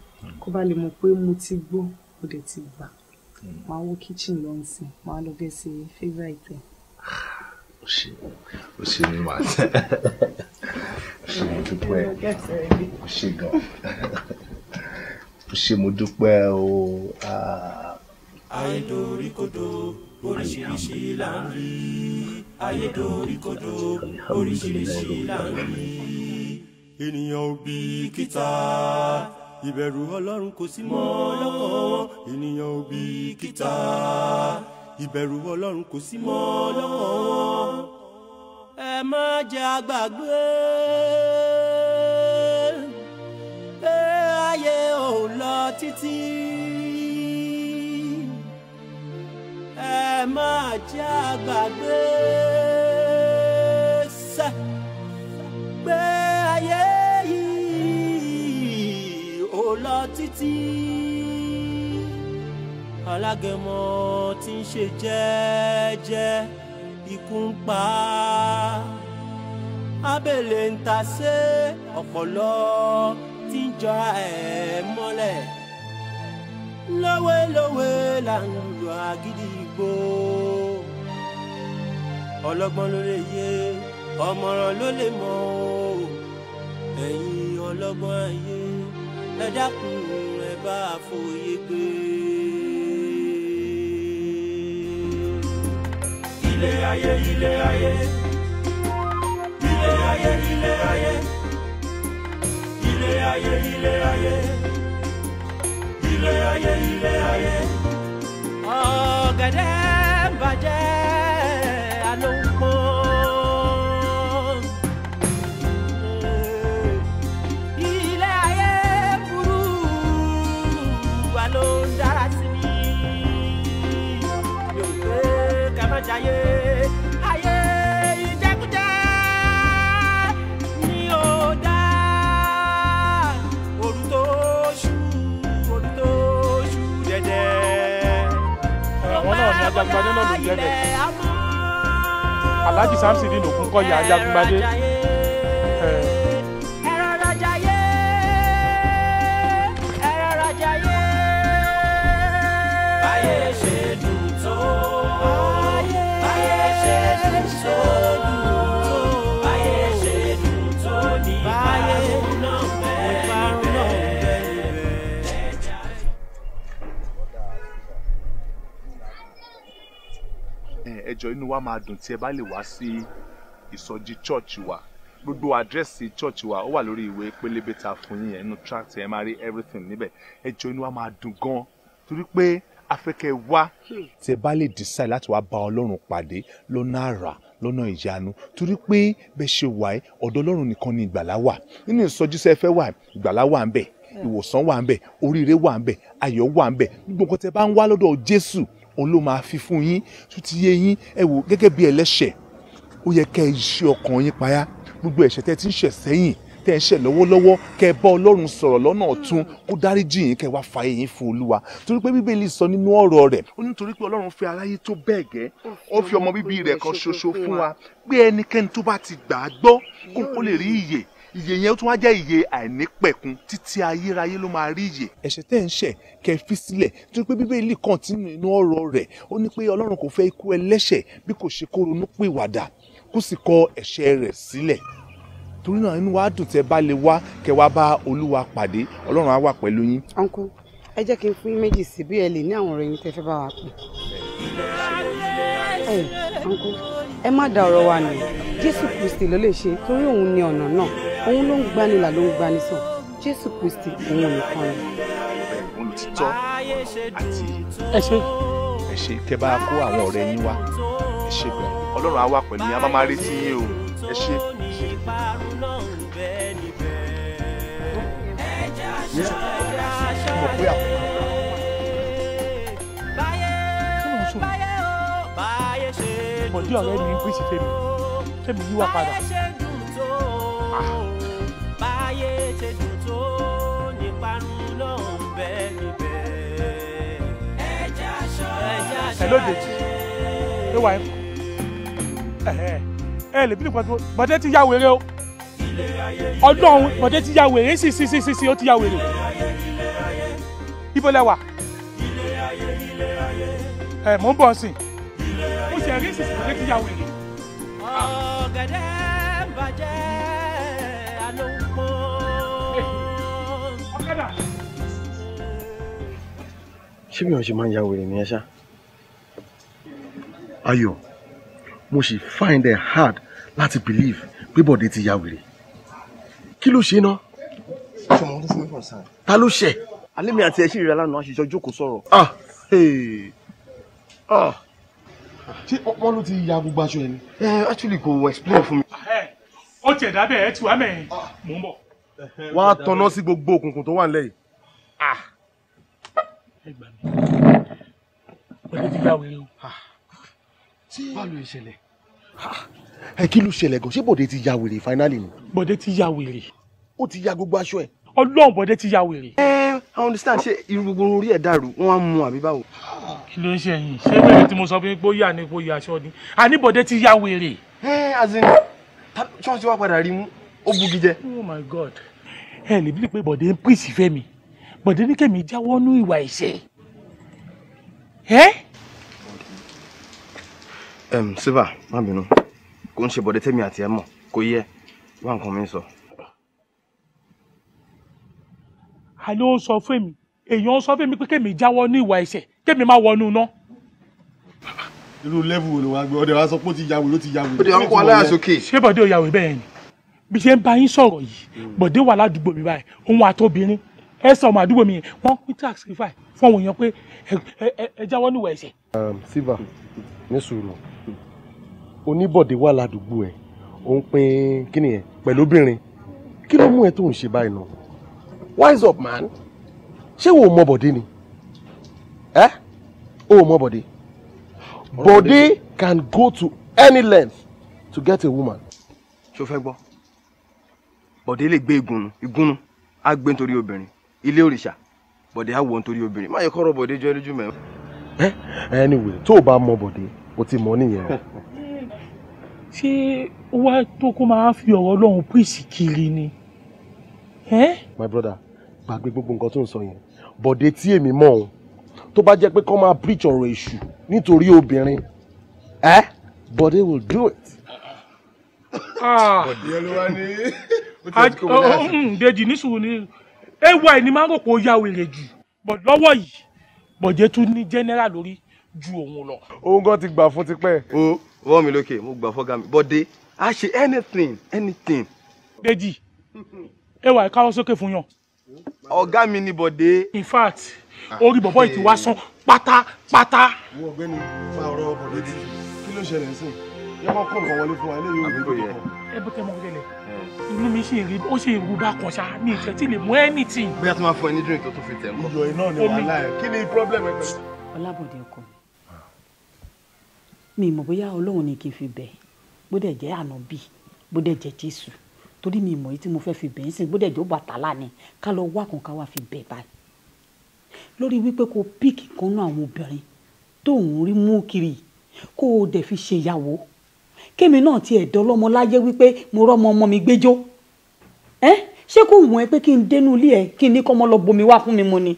[SPEAKER 11] kó bá lè mọ̀ pé mo ti gbọ́ mo dẹ̀ ti gbà máa wọ kitchen lọ nsìn máa lọ bẹ́ẹ̀ ṣe favourite ẹ̀.
[SPEAKER 3] ó ṣe ní wàá tẹ ó ṣe mo dúpẹ́ ó ṣe gan ó ṣe mo dúpẹ́ o.
[SPEAKER 1] ayédoríkodò oríṣiríṣi là ń rí ayédoríkodò oríṣiríṣi là ń rí ènìyàn ò bìkítà ìbẹ̀rù Ọlọ́run kò sí mọ́ lọ́kàn ènìyàn ò bìkítà ìbẹ̀rù Ọlọ́run kò sí mọ́ lọ́kàn ẹ má jẹ́ àgbàgbé pé ayé ò lọ títí ẹ má jẹ́ àgbàgbé sẹ́ pé ayé yìí ò lọ títí alágẹmọ tí ń ṣe jẹ́jẹ́ ikú ń pa abẹ́lé ń ta sé ọ̀pọ̀lọ́ tí ń jọra ẹ̀ mọ́lẹ̀ lówelówe là ń lu àgídìgbò ọlọ́gbọ́n ló lè yé ọ̀mọ̀ràn ló lè mọ̀ o ẹ̀yin ọlọ́gbọ́n ayé ẹ dákun ẹ bá fòye gbé. ilé ayé ilé ayé ilé ayé ilé ayé ilé ayé ilé ayé ilé ayé ilé ayé ọ̀gẹ̀dẹ̀ ń bàjẹ́ àlọ́ ń pọ́n ilé ayé burú àlọ́ ń dára sí mi yóò gbé kàmájáyé ayé ìjẹkújẹ ni ó dá òru tó ṣú dẹ̀dẹ̀.
[SPEAKER 5] àwọn náà ní Ajagungbadé náà ló jẹ́ bẹ́ẹ̀ Alhaji Samson ní òkun kọ́ ya Ajagungbadé.
[SPEAKER 1] báyé ṣe dùn tó báyé ṣe dùn tó báyé ṣe dùn tó ní ìparun náà bẹ́ẹ̀.
[SPEAKER 3] ẹjọ́ inú wa máa dùn tí ẹ bá lè wá sí ìsọjí church wa gbogbo àdírẹ́sì church wa ó wà lórí ìwé pélébé ta fún yín nínú tract ẹ máa rí everything níbẹ̀ ẹjọ́ inú wa máa dùn gan torí pé afẹ́kẹ́ wá tí ẹ bá lè decide láti wá bá Ọlọ́run pàdé lọ́nà àrà lọ́nà ìyanu torí pé bẹ́ẹ̀ ṣe wà ẹ́ ọ̀dọ̀ Ọlọ́run nìkan ni ìgbàlá wà nínú ìsọjí sẹ́ fẹ́ wà ìgbàlá wà ń bẹ̀ ìwòsàn wà ń bẹ̀ oríire wà ń bẹ̀ ayọ̀ wà ń bẹ̀ gbogbo nǹkan tẹ́ bá ń wá lọ́dọ̀ Jésù òun ló máa fi fún yín tó ti yé yín ẹ wò gẹ́gẹ́ bí ẹlẹ́ṣẹ̀ ó yẹ kẹ́ ẹ ṣe ọkàn yín payá gbogbo ẹ̀ṣẹ̀ tẹ́ ti ń ṣẹ̀ sẹ́yìn tẹ́ ń ṣẹ̀ lọ́wọ́lọ́wọ́ kẹ́ ẹ bá Ọlọ́run sọ̀rọ̀ lọ́nà ọ̀tun kó dáríjì yín kẹ́ ẹ wá fààyè yín fún Olúwa torí pé Bíbélì sọ nínú ọ̀rọ̀ rẹ̀ ó nítorí pé Ọlọ́run fẹ́ aráyé tó bẹ́ẹ̀ gẹ́ ó fi ọmọ bíbí rẹ̀ kan ṣoṣo fún wa pé ẹnikẹ́ni tó bá ti gbà á gbọ́ kó lè rí ìyè ìyè yẹn tún wá jẹ́ ìyè àìnípẹ̀kun títí ayérayé ló máa rí ìyè. ẹ̀ṣẹ̀ tẹ́ ń ṣẹ̀ kẹ́ fi sílẹ̀ torí pé Bíbélì kọ́ntínú inú ọ̀rọ̀ rẹ̀ ó ní pé Ọlọ́run kò fẹ́ ikú ẹlẹ́ṣẹ̀ bí kò ṣe kó ronú pìwàdà kó sì kọ ẹ̀ṣẹ̀ rẹ̀ sílẹ̀ torí náà inú wa dùn tẹ́ bá lè wá kẹ́ wá bá Olúwa pàdé Ọlọ́run á wà pẹ̀lú yín.
[SPEAKER 11] uncle ẹ jẹ́ kí n fún yín méjì sí bí ẹ lè ní àwọn ọ̀rẹ́ yín tẹ́ fẹ́ bá wa pè. uncle ẹ má da ọ̀rọ̀ wa nù Jésù Kristi ló lè ṣe torí òun ni ọ̀nà náà òun ló ń gbanilà ló ń gbanisàn Jésù Kristi òun nìkan ni.
[SPEAKER 3] òun ti tọ́ àti
[SPEAKER 5] ẹ ṣe
[SPEAKER 3] kẹ́ bá kó àwọn ọ̀rẹ́ yín wá ẹ ṣe gan Ọlọ́run á wà pẹ̀lú yín a máa máa retí yín o ẹ ṣe. mo pé àwọn.
[SPEAKER 5] bọ̀dí ọ̀rẹ́ mi ń pèsè fẹ́mi yíwá padà.
[SPEAKER 1] báyé ṣe dùn tó níparun náà ń bẹ níbẹ̀. ẹ
[SPEAKER 5] lóde ẹ wà ẹ lè bí nípa bọ̀dé ti ya wèrè o ọlọ́run bọ̀dé ti ya wèrè sí ó ti ya wèrè ibo lẹ wà mò ń bọ̀ sí mo ṣe rí sísè bọ̀dé ti ya wèrè.
[SPEAKER 1] ọ̀gẹ̀dẹ̀ bàjẹ́ alóńpọ̀.
[SPEAKER 5] ọ̀kadà.
[SPEAKER 7] ṣé bí wọn ṣe máa ń ya wèrè ní ẹ ṣá. Ayọ̀ mo sì find it hard láti believe pé Bọ̀dé ti ya wèrè. Kí ló ṣe náà?
[SPEAKER 17] ṣọmọ tó fún mi kàn sáà.
[SPEAKER 7] Ta ló ṣẹ̀?
[SPEAKER 17] alẹ́ mi àti ẹṣin ìrẹ́lá náà ṣiṣọ́ jókòó sọ̀rọ̀.
[SPEAKER 7] Ṣé wọ́n ló ti ya gbogbo aṣọ ẹni?
[SPEAKER 17] Actually kò explain fún mi.
[SPEAKER 5] ó tiẹ̀ dábẹ́ ẹ ti wá mẹ́rin mò ń bọ̀.
[SPEAKER 7] Wọ́n á tanná sí gbogbo òkùnkùn tó wà nílẹ̀ yìí.
[SPEAKER 5] ẹ gbà mí Bọ̀dé ti ya wèrè o.
[SPEAKER 7] Báwo ló ṣẹlẹ̀? Kí ló ṣẹlẹ̀ gan? Ṣé Bọ̀dé ti ya wèrè finally ni?
[SPEAKER 5] Bọ̀dé ti ya wèrè.
[SPEAKER 7] Ó ti ya gbogbo aṣọ ẹ̀.
[SPEAKER 5] Ọlọ́run Bọ̀dé ti ya wèrè.
[SPEAKER 17] I understand ṣé irú gbogbo orí ẹ̀ dàrú wọ́n á mú àbí báwo.
[SPEAKER 5] Kí ló ń ṣe yìí? Ṣé wèrè tí mo sọ fún yín pé ó yà ní kó yà aṣọ ni? Àní Bọ̀dé ti ya wèrè.
[SPEAKER 17] As in ṣọ́ọ̀ṣì wá padà rí mú ó bugi jẹ.
[SPEAKER 5] Oh my God. Ẹ lè bí pé Bọ̀dé ń pèsè fẹ́ mi. Bọ̀dé ní kẹ́mi jáwọ́ nú ìwà ẹ̀ṣẹ̀.
[SPEAKER 17] Silva má bínú kò ń ṣe Bọ̀dé tẹ́mi àti ẹ̀ mọ̀ kò yẹ wá nǹkan mi sọ.
[SPEAKER 5] Àló sọ fún mi èèyàn sọ fún mi pé kẹ́mi jáwọ́ nú ìwà ẹ̀ṣẹ̀ kẹ́mi má wọnú iná.
[SPEAKER 7] Irú level wo ló wá gbé ọdẹ wá sọ pé ó ti ya wèrè ó ti ya wèrè.
[SPEAKER 17] Bọ̀dé wọn kọ́ aláyàsókè.
[SPEAKER 5] Ṣé Bọ̀dé ò ya wèrè bẹ́ẹ̀ ni? Bí ṣe ń bá yín sọ̀rọ̀ yìí Bọ̀dé wà ládùúgbò mi báyìí òun àtobìnrin ẹ sọ ọmọ àdúgbò mi yẹn wọ́n pín taxify fún àwọn èèyàn pé ẹ jáwọ́ nú ìwà ẹ̀ṣẹ̀.
[SPEAKER 7] Silva ní sùúrù oníbọ̀dé wà ládùúgbò ẹ̀ ó ń pín kíni yẹn pẹ̀lú obìnrin kí ló mú ẹ tó ń ṣe báyìí náà wise up man ṣé wo mọ Bọ̀dé ni o mọ Bọ̀dé Bọ̀dé can go to any length to get a woman.
[SPEAKER 17] ṣó fẹ́ gbọ́ Bọ̀dé lè gbé ìgúnnu á gbé nítorí obìnrin ilé òrìṣà Bọ̀dé á wọ̀ nítorí obìnrin má yẹ kọ́rọ̀ Bọ̀dé jọ lójú mẹ́rin.
[SPEAKER 7] Anyway tó o bá mọ Bọ̀dé o ti mọ nìyẹn.
[SPEAKER 5] Ṣé ó wá tó kó máa fi ọ̀rọ̀ Ọlọ́run pèsè kiri ni?
[SPEAKER 7] My brother gbàgbé gbogbo nǹkan tó ń sọ yẹn Bọ̀dé tí èmi mọ̀ ọ́n tó bá jẹ́ pé kó máa preach ọ̀rọ̀ èṣù nítorí obìnrin Bọ̀dé will do it.
[SPEAKER 5] Bọ̀dé olúwa ni. Dèjì ní sùúrù ni ay ni máa ń rò pé ó ya wèrè jù lọ́wọ́ yìí Bọ̀dé tún ní general lórí ju òun lọ.
[SPEAKER 7] Òun gan ti gbà fún tipẹ́.
[SPEAKER 17] o wọ́n mi lókè mo gbà fọ́gá mi Bọ̀dé á ṣe anything.
[SPEAKER 5] Dèjì ay káwọ́ sókè fún yàn.
[SPEAKER 17] Ọ̀gá mi ni Bọ̀dé.
[SPEAKER 5] In fact orí bọ̀bọ̀ yìí ti wá sán pátápátá.
[SPEAKER 7] Wo ọ̀gbẹ́ni fa ọ̀rọ̀ Bọ̀dé tí kí ló ṣẹlẹ̀ sí yẹ kó kó nǹkan wọlé fún wa eléyìí ò ní kó.
[SPEAKER 5] Ẹ bó tẹ mọ tẹ́lẹ̀ inú mi ṣe rí ó ṣe ìrù bá kan ṣá ní ìfẹ́ tí lè mú anything.
[SPEAKER 17] Bóyá tó máa fún ẹ ní drink tó tún fi tẹ̀ ń kọ́.
[SPEAKER 7] Iyọ̀ iná ni wàhálà ẹ̀ kí ni problem ẹ pẹ̀lú.
[SPEAKER 10] Ọlábọ̀dé ọkọ mi mọ̀ bóyá Ọlọ́run ni kí n fi bẹ̀ bó dẹ̀ jẹ́ ànábì bó dẹ̀ jẹ́ Jésù torí mi mọ̀ yìí tí mo fẹ́ fi bẹ̀ ń sìn bó dẹ̀ jẹ́ Ọbàtálá ni ká lọ wá kan ká wá fi bẹ̀ báyìí lórí wípé kó píìkì kan náà àwọn obìnrin tó ń rí mú kiri kó o dẹ̀ fi ṣe ìyàwó kémi náà tiẹ̀ dọ́lọ́mọ láyé wípé mo rọ́mọ ọmọ mi gbẹ́jọ́ ṣé kò wọ́n ẹ pé kí n dénú ilé ẹ kí n ní kọ́mọ lọ bomi wá fún mi mu ni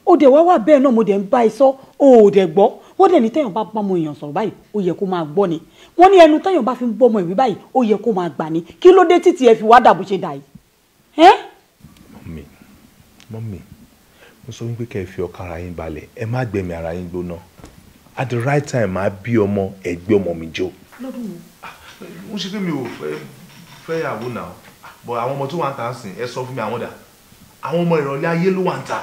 [SPEAKER 10] ó dẹ̀ wá bẹ́ẹ̀ náà mo dẹ̀ ń bá ẹ sọ ó dẹ̀ gbọ́ wọ́n dẹ̀ ní tẹ́yàn bá bá ọmọ èèyàn sọ̀rọ̀ báyìí ó yẹ kó máa gbọ́ ni wọ́n ní ẹnu tẹ́yàn bá fi ń bọ́ ọmọ ìwé báyìí ó yẹ kó máa gbà ni kí ló dé títí ẹ fi wá dàbò ṣe dà yìí.
[SPEAKER 3] mọ́mì mo sọ wípé kẹ́ ẹ fi ọkàn ara yín balẹ̀ ẹ má gbẹ̀mí ara yín gbóná at the right time máa bí ọmọ ẹgbẹ́ ọmọ mi jó.
[SPEAKER 10] lọ́dún
[SPEAKER 3] mo ṣe pé mi ò fẹ́ yàwó náà bọ̀ àwọn ọmọ tó wà ń ta sìn ẹ sọ fún mi àwọn dà àwọn ọmọ ìrọ̀lẹ́ ayé ló wà ń ta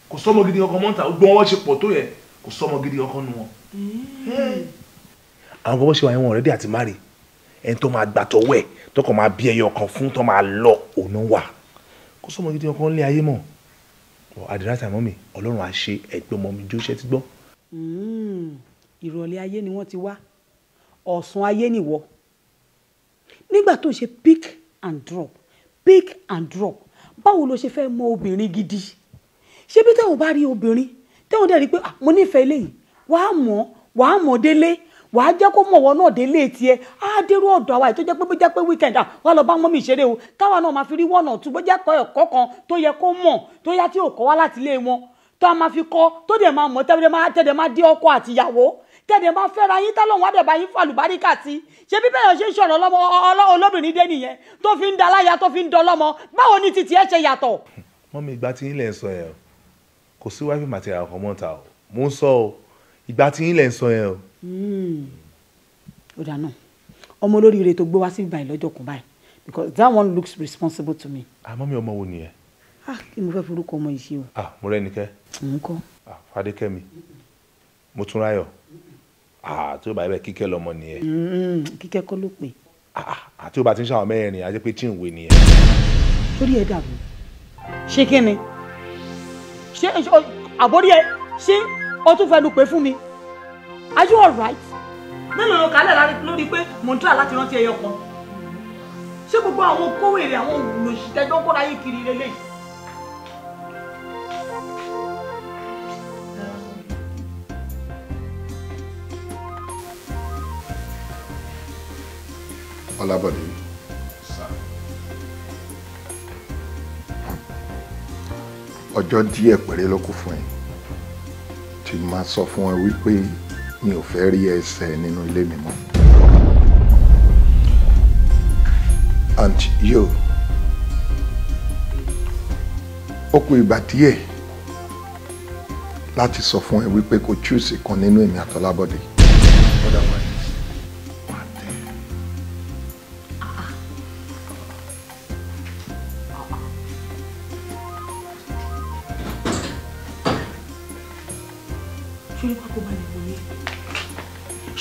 [SPEAKER 3] kò sọ́mọ gidi ọkọ mọ́ ń ta gbọ́n wọ́n ṣe pọ̀ tó yẹ kò sọ́mọ gidi ọkọ nu wọn. àwọn bọ́bọ́ ṣe wà wọn already àti marry ẹni tó máa gbàtọ̀ wẹ̀ tó kàn máa bí ẹyọ kan fún tó máa lọ òun wà kò sọ́mọ gidi ọkọ ńlẹ̀ ayé mọ̀ at the right time mọ́mì ọlọ́run á ṣe ẹgbẹ́ ọmọ mi jó ṣẹ́ ti gbọ́.
[SPEAKER 10] ìrọ̀lẹ́ ayé ni wọ́n ti wá ọ̀sán ayé nìwọ nígbà tó ṣe pick and drop báwo ló ṣe fẹ́ mọ obìnrin gidi ṣé bí táwọn bá rí obìnrin téwọn dẹ̀ rí pé mo nífẹ̀ẹ́ eléyìí wàá mọ̀ délé wàá jẹ́ kó mọ̀ wọ́n náà délé tiẹ̀ á dérú ọ̀dọ̀ àwa yìí tó jẹ́ pé bó jẹ́ pé weekend wà lọ bá mọ́mì ṣeré o táwa náà máa fi rí one or two bó jẹ́ ẹ̀kọ́ kan tó yẹ kó mọ̀ tó yá tí ò kọ́ wá láti ilé wọn tó a máa fi kọ́ tó dẹ̀ máa mọ̀ tẹ́lẹ̀ máa dé ọkọ àtìyàwó tẹ́lẹ̀ máa fẹ́ra yín tálọ́hún àdẹ̀bá yín fàlùbáríkà sí ṣé bí bẹ́ẹ̀ ṣe ń ṣọ̀rọ̀ olóbìnrin dé nìyẹn tó fi ń da láya tó fi ń dọlọ́mọ báwo ni titi ẹ ṣe yàtọ̀.
[SPEAKER 3] mọ́mí ìgbà tí yín lẹ̀ ń sọ yẹn kò sí wáìfì material kan mọ́ta o mò ń sọ o ìgbà tí yín lẹ̀ ń sọ yẹn o.
[SPEAKER 10] ó dà náà ọmọ olóríire tó gbé wá sí báyìí lọ́jọ́ kan báyìí because that one looks responsible to me.
[SPEAKER 3] àmọ́ mi ọmọ wo nìyẹn.
[SPEAKER 10] kí mo fẹ́ forúkọ ọmọ yìí ṣe o.
[SPEAKER 3] mo rẹ́ nikẹ́.
[SPEAKER 10] n kọ́.
[SPEAKER 3] Fadékẹ́mi Motúnráyọ̀ tí ó bá yẹ bẹ́ẹ̀ Kíkẹ́ lọ́mọ nìyẹn.
[SPEAKER 10] Kíkẹ́ kọ́ ló pè.
[SPEAKER 3] àti ó bá ti ń ṣàwọn mẹ́rin àti pé Chinwe nìyẹn.
[SPEAKER 10] sórí ẹ dàbò ṣé kí ni ṣé àbórí ẹ ṣé o tún fẹ́ lu pé fún mi are you alright? mélòó ló kálẹ̀ lórí pé mò ń try láti rántí ẹyọ kan ṣé gbogbo àwọn kówèrè àwọn olùsìtẹ́jọ́ kóra yín kiri lélẹ́yìí.
[SPEAKER 9] Ọlábọ̀dé. Ọjọ́ díẹ̀ péré ló kù fún ẹ tí máa sọ fún ẹ wípé mi ò fẹ́ rí ẹsẹ̀ nínú ilé mi mọ́. And you, ó kù ìgbà díẹ̀ láti sọ fún ẹ wípé kò choose kan nínú èmi àtọlábọ̀dé.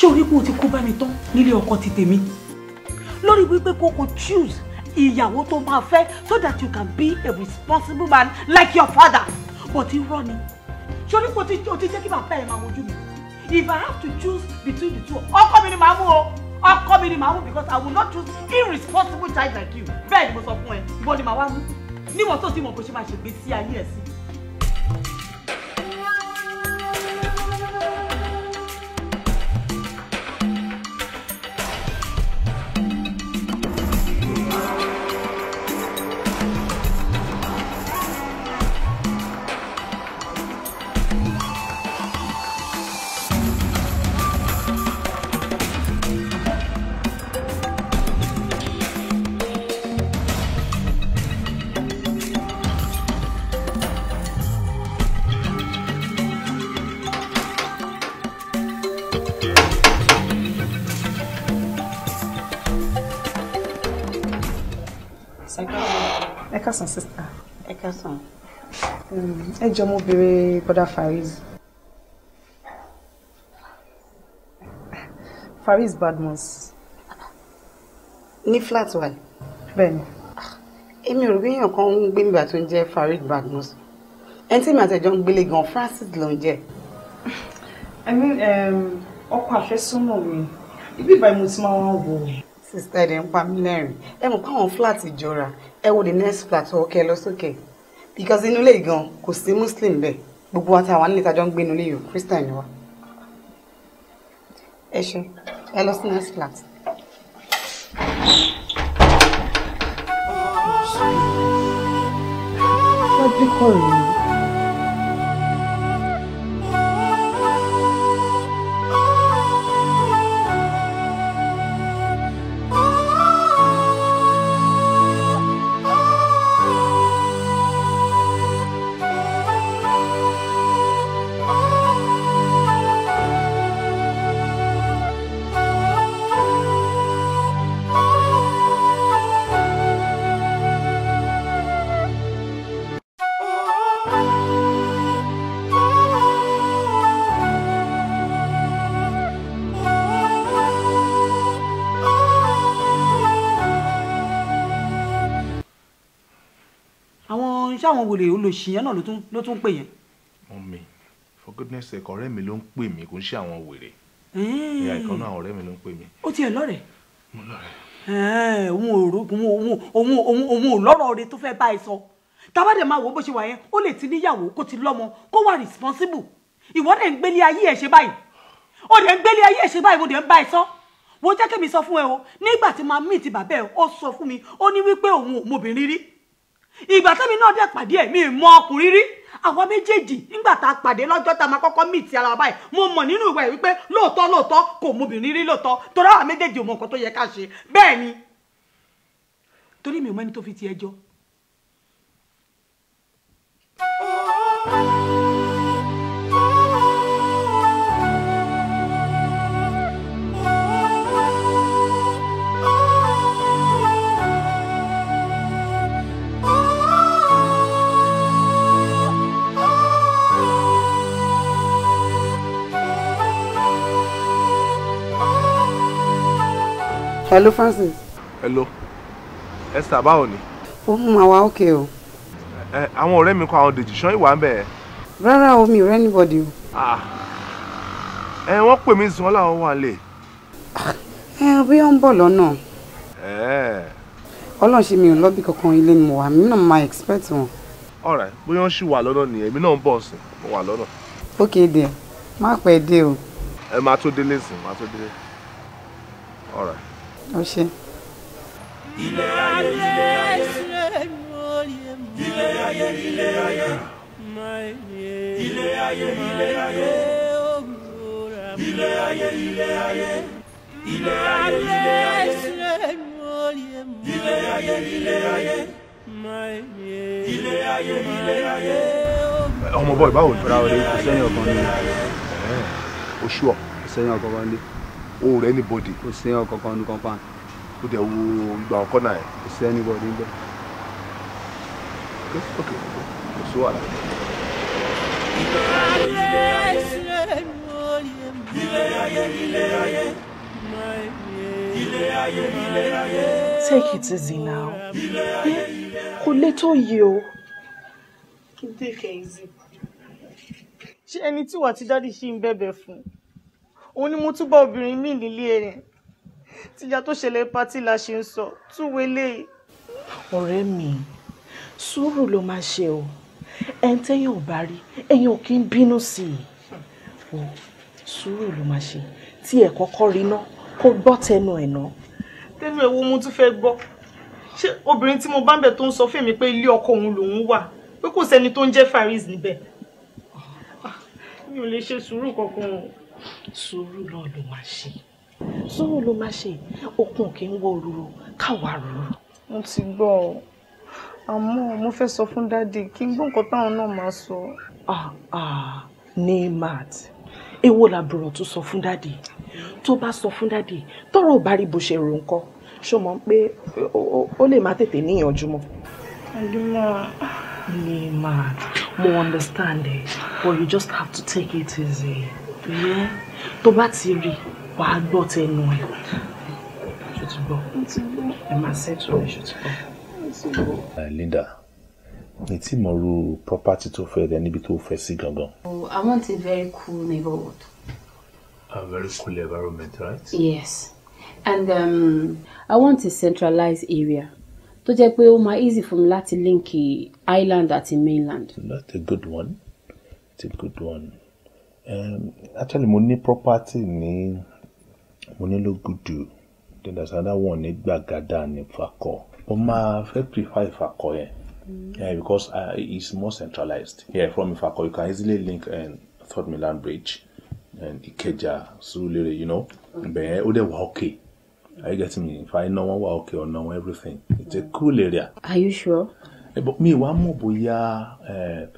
[SPEAKER 10] ṣé orí kò ti kó bá mi tán nílé ọkọ ti tèmi lórí wípé kókó choose ìyàwó tó máa fẹ́ so that you can be a responsible man like your father but irọ́ ni ṣé orí kò ti jẹ́ kí bàbá ẹ̀ máa wojú mi if I have to choose between the two ọkọ mi ni màá mú o ọkọ mi ni màá mú because I will not choose irresponsible child like you bẹ́ẹ̀ ni mo sọ fún ẹ ìwọ ni màá wá mú níwọ̀n tó ti mọ̀ bó ṣe máa ṣègbè sí ayé ẹ̀ sí.
[SPEAKER 11] Ẹ káàsán sister.
[SPEAKER 2] Ẹ káàsán.
[SPEAKER 11] Ẹ jọ̀ọ́ mo béèrè brother Fariz Badmus.
[SPEAKER 2] Ní flat wa.
[SPEAKER 11] Bẹ́ẹ̀ni.
[SPEAKER 2] Èmi ò rí èèyàn kan ń gbé nígbà tó ń jẹ́ Fariz Badmus. Ẹni tí mi àtẹ̀jọ́ ń gbélé gan Francis ló ń jẹ́.
[SPEAKER 11] Ọkọ àfẹ́sọ́nà mi ibi ìbáyìí mo ti máa wá wò.
[SPEAKER 2] Sister ẹ̀dẹ̀ ń pa mí lẹ́rìn. Ẹ mọ̀ pé àwọn flat ìjọra ẹ wo the next flat ọkẹ lọ sókè because inú ilé gan kò sí Muslim bẹ́ẹ̀ gbogbo wa táwa nílé tájọ́ ń gbé inú ilé yìí Christian ni wa. Ẹ ṣe ẹ lọ sí next flat.
[SPEAKER 11] Wọ́n bí kọ́ rèé.
[SPEAKER 10] Àwọn wòlé olóṣìyẹn náà ló tún pè yẹn.
[SPEAKER 3] Mọ́mí for goodness sake ọ̀rẹ́ mi ló ń pè mí kò ń ṣe àwọn wèrè. ìyá ìkan náà ọ̀rẹ́ mi ló ń pè mí.
[SPEAKER 10] ó tiẹ̀ lọ́rẹ̀.
[SPEAKER 3] mo lọ́rẹ̀.
[SPEAKER 10] òun ò lọ́rọ̀ ọ̀rẹ́ tó fẹ́ bá ẹ sọ tábàdé máa wò bó ṣe wà yẹn ó lè ti níyàwó kó ti lọ́mọ kó wà responsible ìwọ dẹ̀ ń gbélé ayé ẹ̀ ṣe báyìí ó dẹ̀ ń gbélé ayé ẹ̀ ṣe báyìí mo dẹ̀ ń bá ẹ sọ wo jẹ́ kí mi sọ fún ẹ o nígbà tí màá mí ti bàbá ẹ ó sọ fún mi ó ní wípé òun ò mọbìnrin rí ìgbà tẹ́mi náà dẹ̀ pàdé ẹ̀ mi mọ ọkùnrin rí àwọn méjèèjì nígbà tá a pàdé lọ́jọ́ tá a máa kọ́kọ́ mí ti ara wa báyìí mo mọ̀ nínú ìwà ẹ̀ wípé lóòótọ́ kò mọbìnrin rí lóòótọ́ torí àwọn méjèèjì ò mọ nǹkan tó yẹ ká ṣe bẹ́ẹ̀ ni torí mi ò mọ ẹni tó fi ti ẹjọ́.
[SPEAKER 11] Hello Francis.
[SPEAKER 3] Hello. Esther báwo ni?
[SPEAKER 11] Ó mú àwa okay o.
[SPEAKER 3] Àwọn ọ̀rẹ́ mi kọ àwọn Dèjì ṣán ìwà ń bẹ̀.
[SPEAKER 11] Rárá o mi ò rẹ́ anybody o.
[SPEAKER 3] Wọ́n pè mí sùn láwọn wà lè.
[SPEAKER 11] Bí wọ́n ń bọ̀ lọ́nà. Ọlọ́run ṣe mi ò lọ́bì kankan ilé ni mo wà mí náà máa expect wọn.
[SPEAKER 3] Alright, bóyá wọ́n ṣì wà lọ́nà nìyẹn èmi náà ń bọ̀ sí mo wà lọ́nà.
[SPEAKER 11] Okay dear, má pẹ́ dé o.
[SPEAKER 3] Ẹ máa tó délé sìn, máa tó délé. Alright.
[SPEAKER 11] Ó ṣe.
[SPEAKER 1] Ilé ayé ilé ayé ilé ayé ilé ayé ilé ayé ilé ayé ilé ayé ilé ayé ilé ayé ilé ayé ilé ayé ilé ayé ilé ayé.
[SPEAKER 3] Ọmọ bọ́ọ̀ báwo ni?
[SPEAKER 18] Ra ọ̀rẹ́ kò sẹ́yìn ọ̀kan ní.
[SPEAKER 3] Oṣù ọ̀.
[SPEAKER 18] Kò sẹ́yìn ọ̀kan wá ní.
[SPEAKER 3] O rẹ̀ anybody.
[SPEAKER 18] Kò sẹ́yìn ọ̀kan kan ní compound.
[SPEAKER 3] Ó dẹ̀ wo ìgbà ọkọ náà ẹ̀.
[SPEAKER 18] Kò sẹ́yìn anybody ń bẹ̀.
[SPEAKER 3] Okay, kò sí wàhálà.
[SPEAKER 6] Take it easy now. Kò lè tó yìí o.
[SPEAKER 10] Kí n take it easy. Ṣé ẹni tí wà tí dádì ṣì ń bẹ̀bẹ̀ fún? Òun ni mo tún bá obìnrin míì nílé rẹ̀. Tíjà tó ṣẹlẹ̀ pátì la ṣe ń sọ. Túwélé.
[SPEAKER 6] Ọ̀rẹ́ mi, sùúrù ló máa ṣe o. Ẹni tẹ́yìn ò bá rí, ẹ̀yin ò kí ń bínú sí i. Sùúrù ló máa ṣe. Tí ẹ̀ kọ́kọ́ rí ná, kó gbọ́ tẹnu ẹ̀ ná.
[SPEAKER 10] Tẹ́nu ẹ̀ wo mo tún fẹ́ gbọ́. Ṣé obìnrin tí mo bá ń bẹ̀ tó ń sọ fún mi pé ilé ọkọ òun lòun wà? Pé kò sẹ́ni tó ń jẹ́ Faris níbẹ̀. Mi ò lè ṣe sùúrù kankan o.
[SPEAKER 6] Sùúrù náà ló máa ṣe. Sùúrù ló máa ṣe. Okun kì í wọ òrùrù káwa rúru.
[SPEAKER 10] Mo ti gbọ́ ọ. Àmọ́ mo fẹ́ sọ fún dádì kí n gbọ́ nǹkan táwọn náà máa sọ.
[SPEAKER 6] Ní mat. Èwo làbúrò tó sọ fún dádì. Tó bá sọ fún dádì, tọ́rọ̀ bá rí bó ṣe rò ńkọ́. Ṣó mọ̀ pé ó lè má tètè níyànjú mọ́. Ní mat. Mo understand it, but you just have to take it easy. Yeah? Tó bá ti rí, wàá gbọ́ tẹnu ẹ̀. Ṣó ti gbọ́? Ẹ máa settle ẹ̀, ṣó ti gbọ́?
[SPEAKER 3] Linda, ní tí mo ru property tó fẹ́ dẹ níbi tó fẹ́ sí gangan.
[SPEAKER 19] Oh, I want a very cool neighborhood.
[SPEAKER 3] A very cool environment, right?
[SPEAKER 19] Yes. And I want a centralized area. Tó jẹ́ pé ó máa easy fún mi láti link island àti mainland.
[SPEAKER 3] That's a good one. It's a good one. Actually, mo ní property ní Lógùdù. Then there's another one ní Gbàgádà ní Fákọ̀. But my fẹ́ prefer Ifako yẹn. Yeah, because it's more centralized. Yeah, from Ifako you can easily link Third Mainland Bridge and Ikeja, Surulere, you know. But they were okay. Are you getting me? If I know one were okay or know everything, it's a cool area.
[SPEAKER 19] Are you sure?
[SPEAKER 3] But me one more boya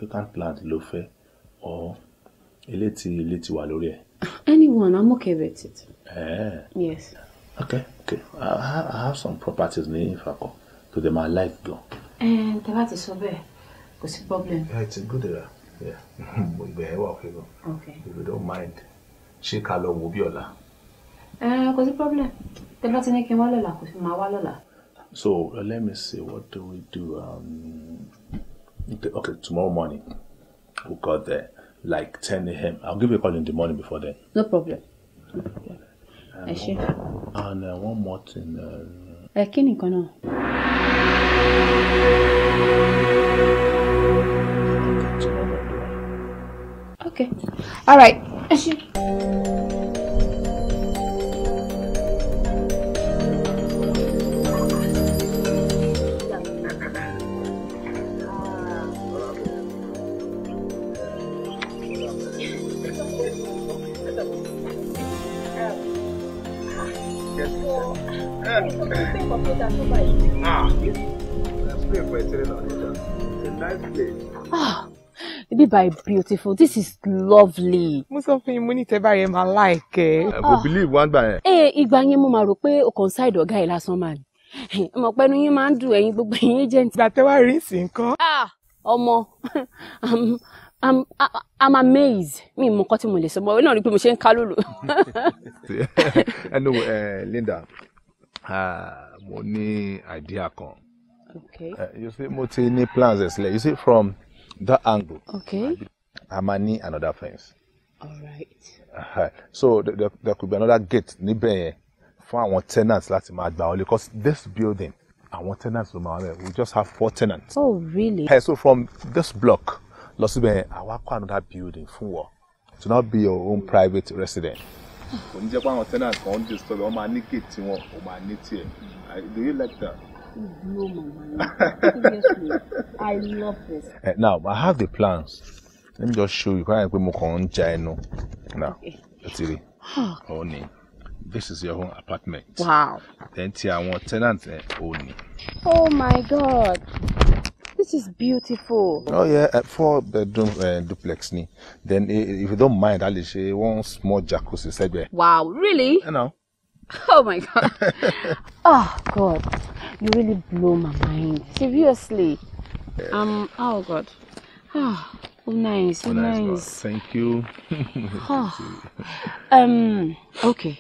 [SPEAKER 3] vacant land ló fẹ́ or eleti wà lórí ẹ̀.
[SPEAKER 19] Anyone, I'm okay with it. Yes.
[SPEAKER 3] Okay. I have some properties in Ifako. So they might like go.
[SPEAKER 19] And that is so bad. What's the problem?
[SPEAKER 3] Yeah, it's a good area. Yeah. Okay. If you don't mind, she Carlo will be Ola.
[SPEAKER 19] What's the problem? The Latin can wala because my wala.
[SPEAKER 3] So let me see. What do we do? Okay, tomorrow morning we'll go there like 10 a.m. I'll give you a call in the morning before then.
[SPEAKER 19] No problem.
[SPEAKER 3] And one more thing.
[SPEAKER 19] Kí ni nǹkan náà? Okay. All right. Be by beautiful. This is lovely.
[SPEAKER 11] Mo sọ fún yín mo ní tẹ́ bá yẹn máa like ẹ.
[SPEAKER 3] Kò believe one by.
[SPEAKER 19] Ìgbà yẹn mo máa rò pé o kàn side ọ̀gá ẹ̀ lásán mà ní. Mo pẹ́ nu yín máa ń dùn ẹ̀yin gbogbo ẹ̀yin agent.
[SPEAKER 11] Ìgbà tẹ́ wá rí sí nǹkan.
[SPEAKER 19] Ọmọ, I'm amazed. Mi mọ nǹkan tí mo lè sọ mọ́. Ó náà rí pé mo ṣe ń ká lòlò.
[SPEAKER 3] Anyway, Linda, mo ní idea kan.
[SPEAKER 19] Okay.
[SPEAKER 3] You see, mo ti ní plans sílẹ̀. You see, from that angle.
[SPEAKER 19] Okay.
[SPEAKER 3] I might need another fence.
[SPEAKER 19] All right.
[SPEAKER 3] So there could be another gate níbẹ̀ yẹn fún àwọn tenants láti máa gbà wọlé because this building àwọn tenants ló máa wọlé. We just have 4 tenants.
[SPEAKER 19] Oh, really?
[SPEAKER 3] So from this block lọ síbẹ̀ yẹn àwa kọ́ another building fún wọ to not be your own private residence. Kò ní jẹ́ pé àwọn tenants kan ń disturb wọ́n máa ní gate tiwọn ò máa ní tiẹ̀. Do you like that?
[SPEAKER 19] No, Mama. Seriously, I love this.
[SPEAKER 3] Now, I have the plans. Let me just show you. Now, let's see. Oni, this is your own apartment.
[SPEAKER 19] Wow.
[SPEAKER 3] Then, I want tenants. Oni.
[SPEAKER 19] Oh my God, this is beautiful.
[SPEAKER 3] Oh yeah, 4-bedroom duplex. Then, if you don't mind, I'll say one small jacuzzi inside there.
[SPEAKER 19] Wow, really?
[SPEAKER 3] You know.
[SPEAKER 19] Oh my God. Oh God, you really blow my mind. Seriously. Oh God. Oh, nice,
[SPEAKER 3] Oh,
[SPEAKER 19] nice.
[SPEAKER 3] Thank you.
[SPEAKER 19] Okay.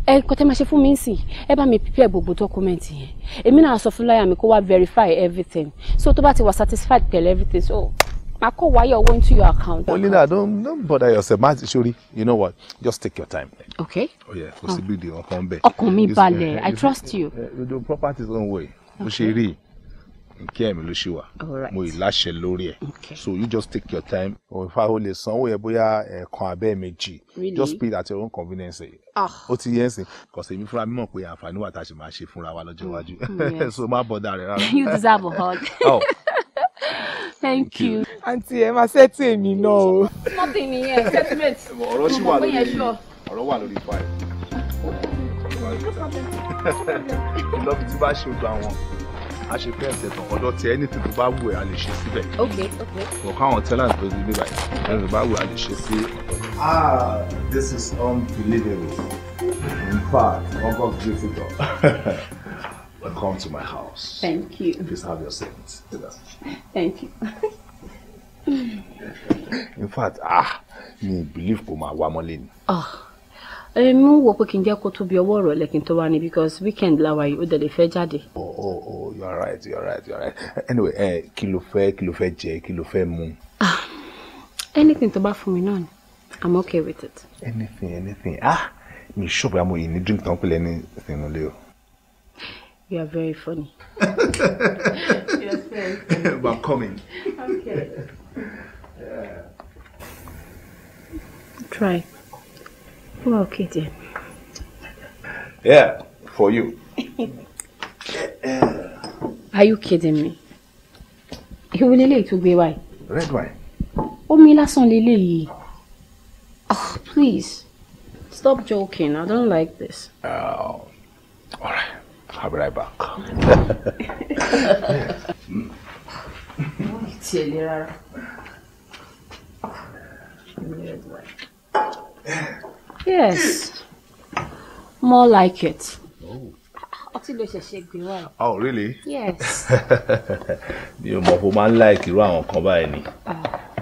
[SPEAKER 19] Kò tẹ́ máa ṣe fún mi nsìn. Ẹ bá mi prepare gbogbo document yẹn. Èmi náà sọ fún lawyer mi kó wá verify everything. So tó bá ti wà satisfied pẹ̀lú everything. So I call wire owó into your account.
[SPEAKER 3] Linda, don't bother yourself. Shuri, you know what? Just take your time.
[SPEAKER 19] Okay.
[SPEAKER 3] Oh yeah, possibly the come back.
[SPEAKER 19] Ọkàn mi balẹ̀. I trust you.
[SPEAKER 3] The property's own way. Okay.
[SPEAKER 19] All right.
[SPEAKER 3] Mo ìláṣẹ lórí ẹ̀. So you just take your time. Or if I lè sanwó yẹn bóyá ẹ̀kan abẹ́ méjì.
[SPEAKER 19] Really?
[SPEAKER 3] Just pay at your own convenience. Ó ti yẹn sìn. Because èmi fúnra mi mọ̀ pé àǹfààní wà tá a ṣe máa ṣe fúnra wa lọ́jọ́ iwájú. So má bother rẹ̀ rárá.
[SPEAKER 19] You deserve a hug.
[SPEAKER 3] Oh.
[SPEAKER 19] Thank you.
[SPEAKER 11] Àǹtí ẹ máa ṣẹ́tù èmi náà o.
[SPEAKER 19] Nothing nìyẹn, settlement.
[SPEAKER 3] Ọ̀rọ̀ ṣì wà lórí ọ̀rọ̀ wà lórí file. Ìlọ́bi tí bá ṣe ojú àwọn a ṣe fẹ́ ẹ̀sẹ̀ tán ọ̀dọ̀ tí anything tó bá wù ẹ́ a lè ṣe síbẹ̀.
[SPEAKER 19] Okay.
[SPEAKER 3] Kò káwọn tenants tó ti gbé báyìí ẹni tó bá wù ẹ́ a lè ṣe sí ọ̀dọ̀. This is unbelievable. In fact, August visitor. Welcome to my house.
[SPEAKER 19] Thank you.
[SPEAKER 3] Please have your seat.
[SPEAKER 19] Thank you.
[SPEAKER 3] In fact, mi believe kò máa wá mọ́lé ni.
[SPEAKER 19] Mo wò pé kí n jẹ́ kó tó bí ọwọ́ ọ̀rọ̀ lẹ́kìn tó wá ní because weekend la wà yìí ó dẹ̀ lè fẹ́ jáde.
[SPEAKER 3] Oh, you are right. Anyway, kí ló fẹ́ jẹ, kí ló fẹ́ mu?
[SPEAKER 19] Anything tó bá fún mi náà ni. I'm okay with it.
[SPEAKER 3] Anything. Mi sure bóyá mo yìí ní drink tán pẹ̀lú anything nílé o.
[SPEAKER 19] You are very funny.
[SPEAKER 3] Yes, but I'm coming.
[SPEAKER 19] Okay. Try. Oh, okay, dear.
[SPEAKER 3] Yeah, for you.
[SPEAKER 19] Are you kidding me? Ìwé lélẹ̀ tó gbé wáyé.
[SPEAKER 3] Red wine.
[SPEAKER 19] Omi lásán lélẹ̀ yìí. Oh, please. Stop joking. I don't like this.
[SPEAKER 3] All right. I'll be right back.
[SPEAKER 19] Yes. More like it.
[SPEAKER 3] Oh, really?
[SPEAKER 19] Yes.
[SPEAKER 3] Mi ò mọ̀ pé o máa ń like irú àwọn kan báyìí ni.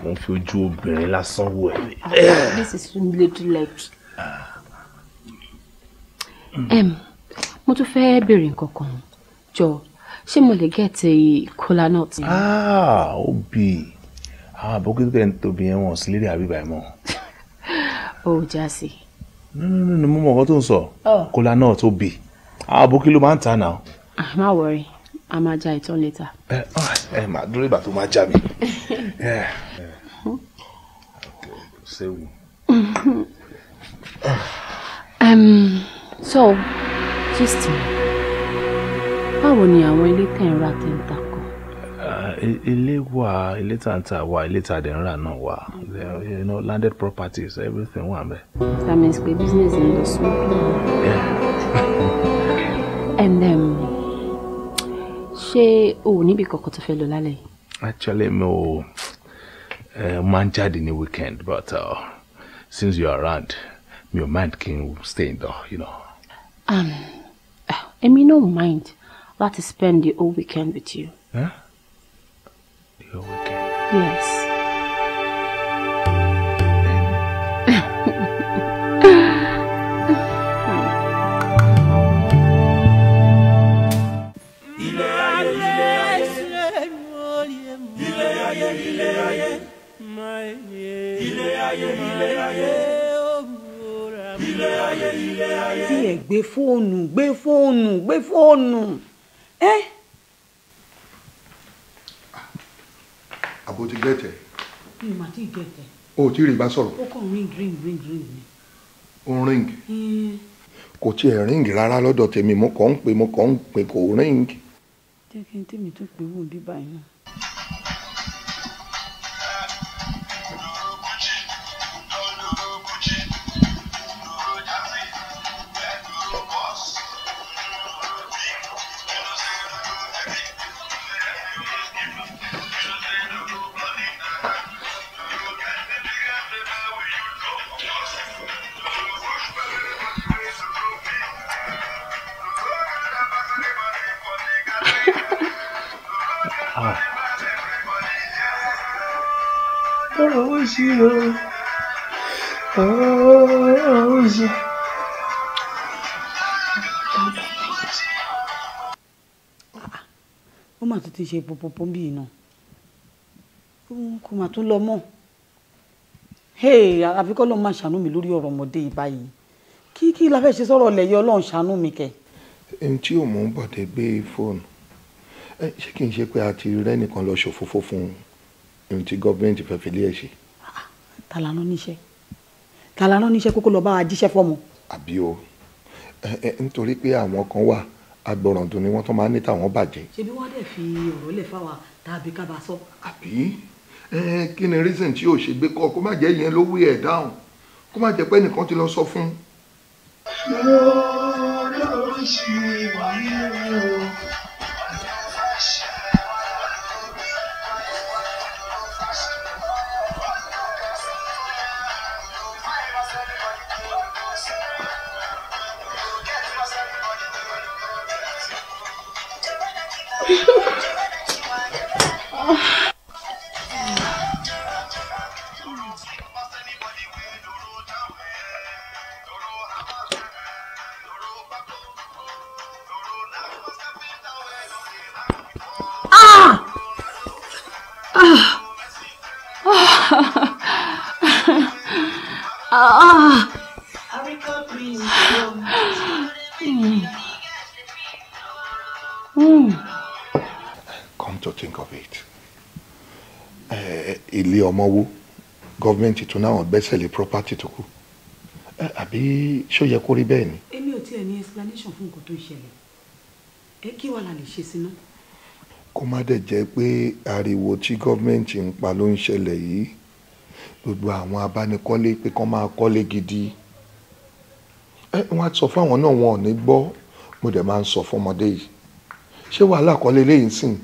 [SPEAKER 3] Mo ń fi ojú obìnrin lásán wò ẹ́.
[SPEAKER 19] This is too late. Mo tún fẹ́ béèrè nǹkan kan. Jọ̀ọ́, ṣé mo lè get a kola nut?
[SPEAKER 3] Obi. Bókítà tẹ̀ ń tóbi yẹn wọ̀n sí lédè àbí báyìí mọ́.
[SPEAKER 19] Oh, Jásí.
[SPEAKER 3] No, mo mọ̀ nǹkan tó ń sọ. Kola nut Obi. Bókí ló máa ń tà náà.
[SPEAKER 19] Má worry, a máa já ìtàn later.
[SPEAKER 3] Màá dúró ìgbà tó máa já mi. séwu.
[SPEAKER 19] So just báwo ni àwọn ilé tẹ̀ ń ra tẹ̀ ń ta kan?
[SPEAKER 3] Ilé wà, ilé tàǹtà wà, ilé tàdẹ̀ńrà náà wà. You know, landed properties, everything wà ńbẹ̀.
[SPEAKER 19] That means pé business ń lọ smoothly. And ṣé o ò níbi kankan tó fẹ́ lọ lálẹ́ yìí?
[SPEAKER 3] Actually, mo máa ń jáde ní weekend, but since you are around, mi ò mind kí n stay indoor, you know.
[SPEAKER 19] Èmi no mind láti spend the whole weekend with you.
[SPEAKER 3] Huh? The whole weekend?
[SPEAKER 19] Yes.
[SPEAKER 10] Tí ẹ gbé fóònù.
[SPEAKER 9] Àbò ti gẹ̀tẹ̀.
[SPEAKER 10] Mi mà ti gẹ̀tẹ̀.
[SPEAKER 9] O ti rí bá sọ̀rọ̀.
[SPEAKER 10] Ó kàn ring ni.
[SPEAKER 9] Ó ring. Kò tiẹ̀ ring rárá lọ́dọ̀ tèmi, mo kàn ń pè kò ring.
[SPEAKER 10] Jẹ́ kí n tèmi tó pè wò bí báyìí náà. Ó mà tún ti ṣe pọ̀pọ̀pọ̀ bí iná kó mà tún lọ mọ́ àfi kọ́ lọ́ọ́ máa ṣàánú mi lórí ọ̀rọ̀ ọmọdé yìí báyìí kí la fẹ́ ṣe sọ̀rọ̀ lẹ́yìn Ọlọ́run ṣàánú mi kẹ́.
[SPEAKER 9] Ẹni tí ò mú Bọ̀dé gbé fóònù ṣé kì í ṣe pé a ti rẹ́nìkan lọ ṣòfófó fún ohun tí gọ́ọ̀mẹ̀ntì fẹ́ fi lé ẹ̀ ṣe.
[SPEAKER 10] Ta la rán níṣẹ́ kókó lọ bá wa jíṣẹ́ fọ́mọ.
[SPEAKER 9] Àbí o nítorí pé àwọn kan wà agbọ̀ràndùn ni wọ́n tó máa ń ní tàwọn bàjẹ́.
[SPEAKER 10] Ṣebí wọ́n dẹ̀ fi ọ̀rọ̀ lẹ̀ fáwa tàbí ká bá sọ.
[SPEAKER 9] Àbí kí ni reason tí yóò ṣe gbé kọ́ kó má jẹ́ ìyẹn ló wí ẹ̀ dáhùn kó má jẹ́ pé nìkan ti lọ sọ fún. Come to think of it, ilé ọmọwó gọ́ọ̀mẹ̀ntì tún náà gbẹ́sẹ̀ lé property tó kù àbí ṣó yẹ kó rí bẹ́ẹ̀ ni.
[SPEAKER 10] Èmi ò tiẹ̀ ní explanation fún nǹkan tó ń ṣẹlẹ̀ kí wàá la lè ṣe sí náà.
[SPEAKER 9] Kó má dẹ̀ jẹ́ pé ariwo tí gọ́ọ̀mẹ̀ntì ń pa ló ń ṣẹlẹ̀ yìí gbogbo àwọn abánikọ́lé pé kán máa kọ́lé gidi wọ́n á sọ fún àwọn náà wọn ò ní gbọ́ mo dẹ̀ máa ń sọ fún ọmọdé yìí ṣé wàhálà kọ́lé léyìí sìn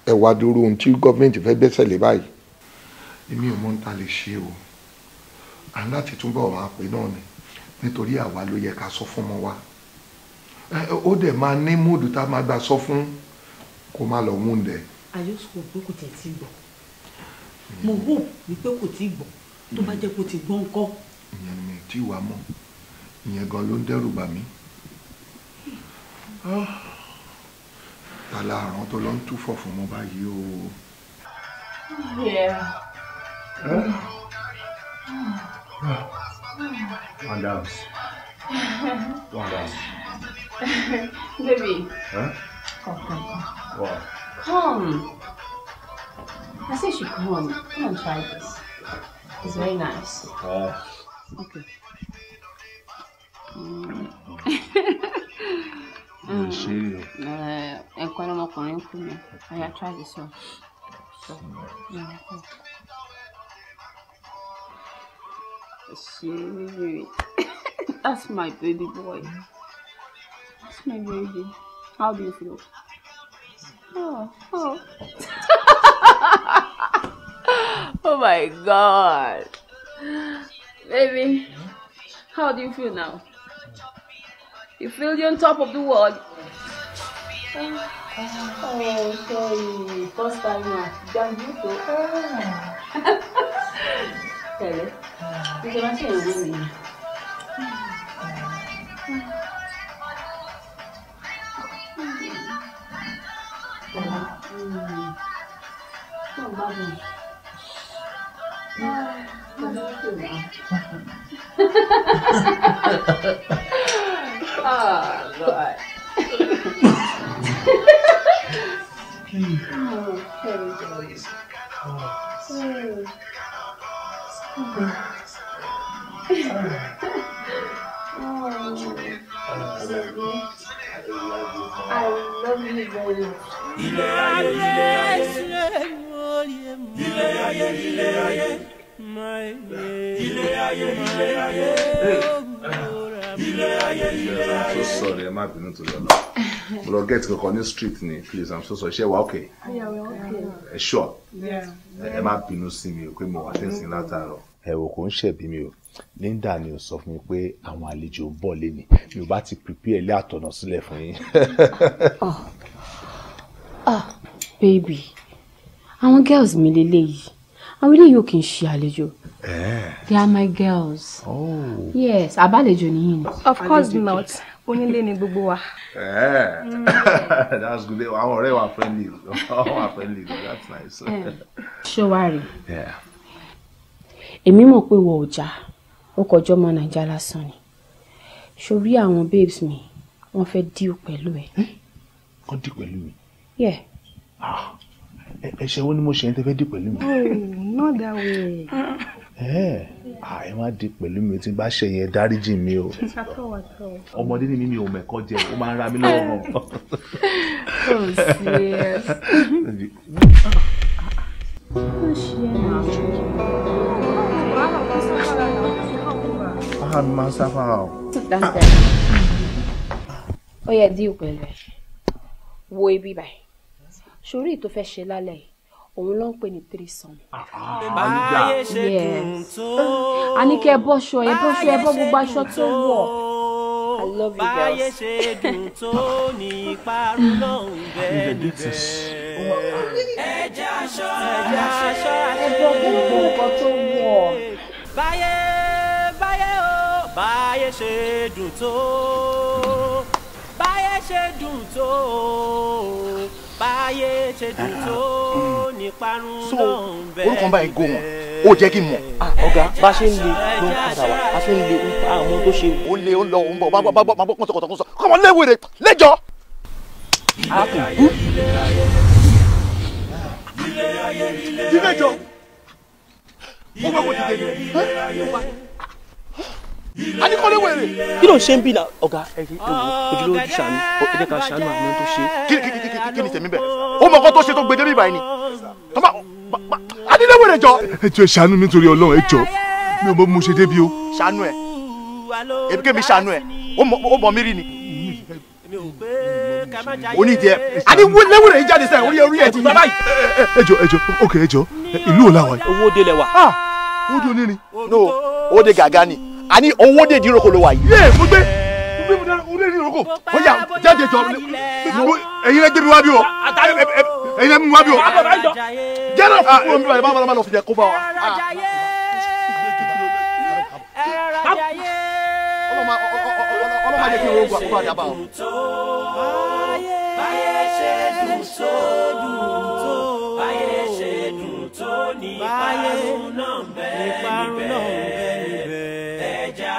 [SPEAKER 9] ẹ wá dúró ohun tí gọ́ọ̀mẹ̀ntì fẹ́ gbẹ́sẹ̀ lé báyìí èmi ò mọ̀ ń ta lè ṣe o à ń láti túbọ̀ máa pè náà ni nítorí àwa ló yẹ ká sọ fún ọmọ wa ó dẹ̀ máa ní múùdù tá a máa gbà sọ fún kó má lọ mú un dẹ̀.
[SPEAKER 10] àyọ̀sọ̀ pé kò tẹ̀ tí gbọ́ mo hope wípé kò tí gbọ́ tó bá jẹ́ kó ti gbọ́ ńkọ́.
[SPEAKER 9] ìyẹn mi tí wàá mọ̀ ìyẹn gan ló ń dẹ́rù bà mí. tàlà àrùn tó lọ ń túfọ̀ fún mọ́ báyìí o.
[SPEAKER 3] One down. One down.
[SPEAKER 19] Baby.
[SPEAKER 3] Huh?
[SPEAKER 19] Come.
[SPEAKER 3] What?
[SPEAKER 19] Come. I said you should come. Come and try this. It's very nice. Okay. Ẹ̀kọ́ ọmọkùnrin kú mi. I try this one. That's my baby boy. That's my baby. How do you feel? Oh. Oh my God. Baby, how do you feel now? You feel you're on top of the world? Oh, sorry. First time now. Don't you too? Tell it. You can see you with me. Oh, God. I love you very much.
[SPEAKER 3] I'm so sorry, I'm not going to the We'll get to the street, please. I'm so sorry. She okay?
[SPEAKER 11] Yeah, we're okay.
[SPEAKER 3] Sure.
[SPEAKER 11] Yeah.
[SPEAKER 3] I'm not going to see me. Okay, more attention later. Wò kò ń ṣẹ̀bi mi o. Linda ni ó sọ fún mi pé àwọn àlejò ń bọ̀ lẹ́ni. Mi ò bá ti prepare ilé àtọ̀nà sílẹ̀ fún yín.
[SPEAKER 19] Baby. Àwọn girls mi lélẹ́yìí. Àwọn eléyìí ò kì í ṣe àlejò. They are my girls.
[SPEAKER 3] Oh.
[SPEAKER 19] Yes, àbálejò nìyí.
[SPEAKER 20] Of course not. Onílé ni gbogbo wa.
[SPEAKER 3] That's good. Àwọn ọ̀rẹ́ wa friendly. Our friendly. That's nice.
[SPEAKER 19] Ṣọwárì.
[SPEAKER 3] Yeah.
[SPEAKER 19] Èmi mọ̀ pé wọ ọjà. Ó kọjọ́ mọ́ Naija lásán ni. Ṣorí àwọn babes mi. Wọ́n fẹ́ deal pẹ̀lú ẹ.
[SPEAKER 3] Wọ́n deal pẹ̀lú mi?
[SPEAKER 19] Yeah.
[SPEAKER 3] Ẹ̀ṣẹ̀ wo ni mo ṣe ń tẹ́ fẹ́ deal pẹ̀lú mi?
[SPEAKER 20] Oh, not that way.
[SPEAKER 3] Ẹ má deal pẹ̀lú mi tí bá ṣe yẹn dáríjì mi o. Ọmọdé ni mi ò mẹ̀kọ́ jẹ, ó máa ń ra mí lọ́wọ́ gan.
[SPEAKER 19] Oh, serious.
[SPEAKER 3] Máa ń sáfárà o.
[SPEAKER 19] Ó yẹ deal pẹ̀lú ẹ. Wo ibi báyìí. Ṣorí tó fẹ́ ṣe lálẹ́ yìí. Òun ló ń pè ní threesome. Yes. A ní kẹ́ bọ́ṣọ ẹ bọ́ gbogbo aṣọ tó wọ̀. I love you girls. Ẹ bọ́ gbogbo nǹkan tó wọ̀.
[SPEAKER 1] Báyé ṣe dùn tó. Báyé ṣe dùn tó. Báyé ṣe dùn tó ní parun náà ń bẹ.
[SPEAKER 21] Orúkọ báyìí go wọn ó jẹ́ kí n mọ̀.
[SPEAKER 6] Ọ̀gá bá ṣe ń le ló ń padà wá bá ṣe ń le ń pa àwọn tó ṣe.
[SPEAKER 21] Ó lé ó lọ ó ń bọ̀ bá bọ́ kọ́ńtọ̀kọ́ńtọ̀ sọ kọ́mọ léwèrè lẹ́jọ́. Jíjẹ́jọ́ ó gbọ́ kó ti dé ní. A ní kọ́ léwèrè.
[SPEAKER 6] Kí ló ń ṣe ń bí na ọ̀gá ẹ̀yìn ojúlówó ti ṣàánú ẹ̀jẹ̀ ká ṣàánú àwọn tó ṣe.
[SPEAKER 21] Kí ni tèmi bẹ̀? Ó mọ̀ kó tó ṣe tó gbé débi báyìí ni. A ní léwèrè jọ.
[SPEAKER 3] Ẹ jọ̀ọ́ ṣàánú mi torí Ọlọ́run ẹ jọ̀ọ́ mi ò mọ̀ mo ṣe débi o.
[SPEAKER 21] Ṣàánú ẹ̀ èmi kémi ṣàánú ẹ̀ ó mọ̀ mí rí ni. Onídìí ẹ̀ a ní léwèrè yìí jáde sẹ́yìn orí ẹ̀ ti yí.
[SPEAKER 3] Ẹ jọ̀ọ́ ok ẹ jọ̀ọ́ ìlú ò láwa.
[SPEAKER 6] Owó dé lẹ́wà.
[SPEAKER 3] Owó dé ní.
[SPEAKER 21] No owó dé gàgá ni a ní owó dé ìdíròkò ló wà yìí.
[SPEAKER 3] Yé mo gbé mo dára owó dé ìdíròkò. Ó yá jáde jọ ẹ̀yin lẹ gbé mi wá bí o ẹ̀yin lẹ mú mi wá bí o.
[SPEAKER 21] Jẹ́rọ̀ fún omi báyìí báwo la máa lọ fi jẹ kó bá wa. Ọlọ́mọ ajẹ́ kí n wo ogun àkókò àdàbà o.
[SPEAKER 1] Báyé ṣe dùn tó dùn tó. Báyé ṣe dùn tó ní parun náà ń bẹ níbẹ̀. Ẹja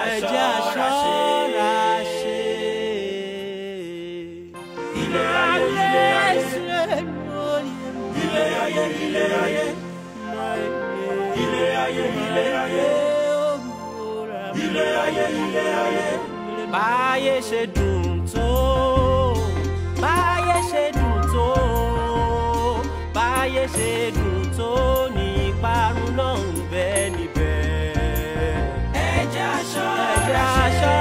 [SPEAKER 1] ṣọ́ra ṣe. Ilé ayé. Ilé ayé. ilé ayé, ilé ayé, ilé ayé. Báyé ṣe dùn tó, báyé ṣe dùn tó, báyé ṣe dùn tó ní ìparun náà ń bẹ níbẹ̀. Ẹja ṣọ́ra ṣe.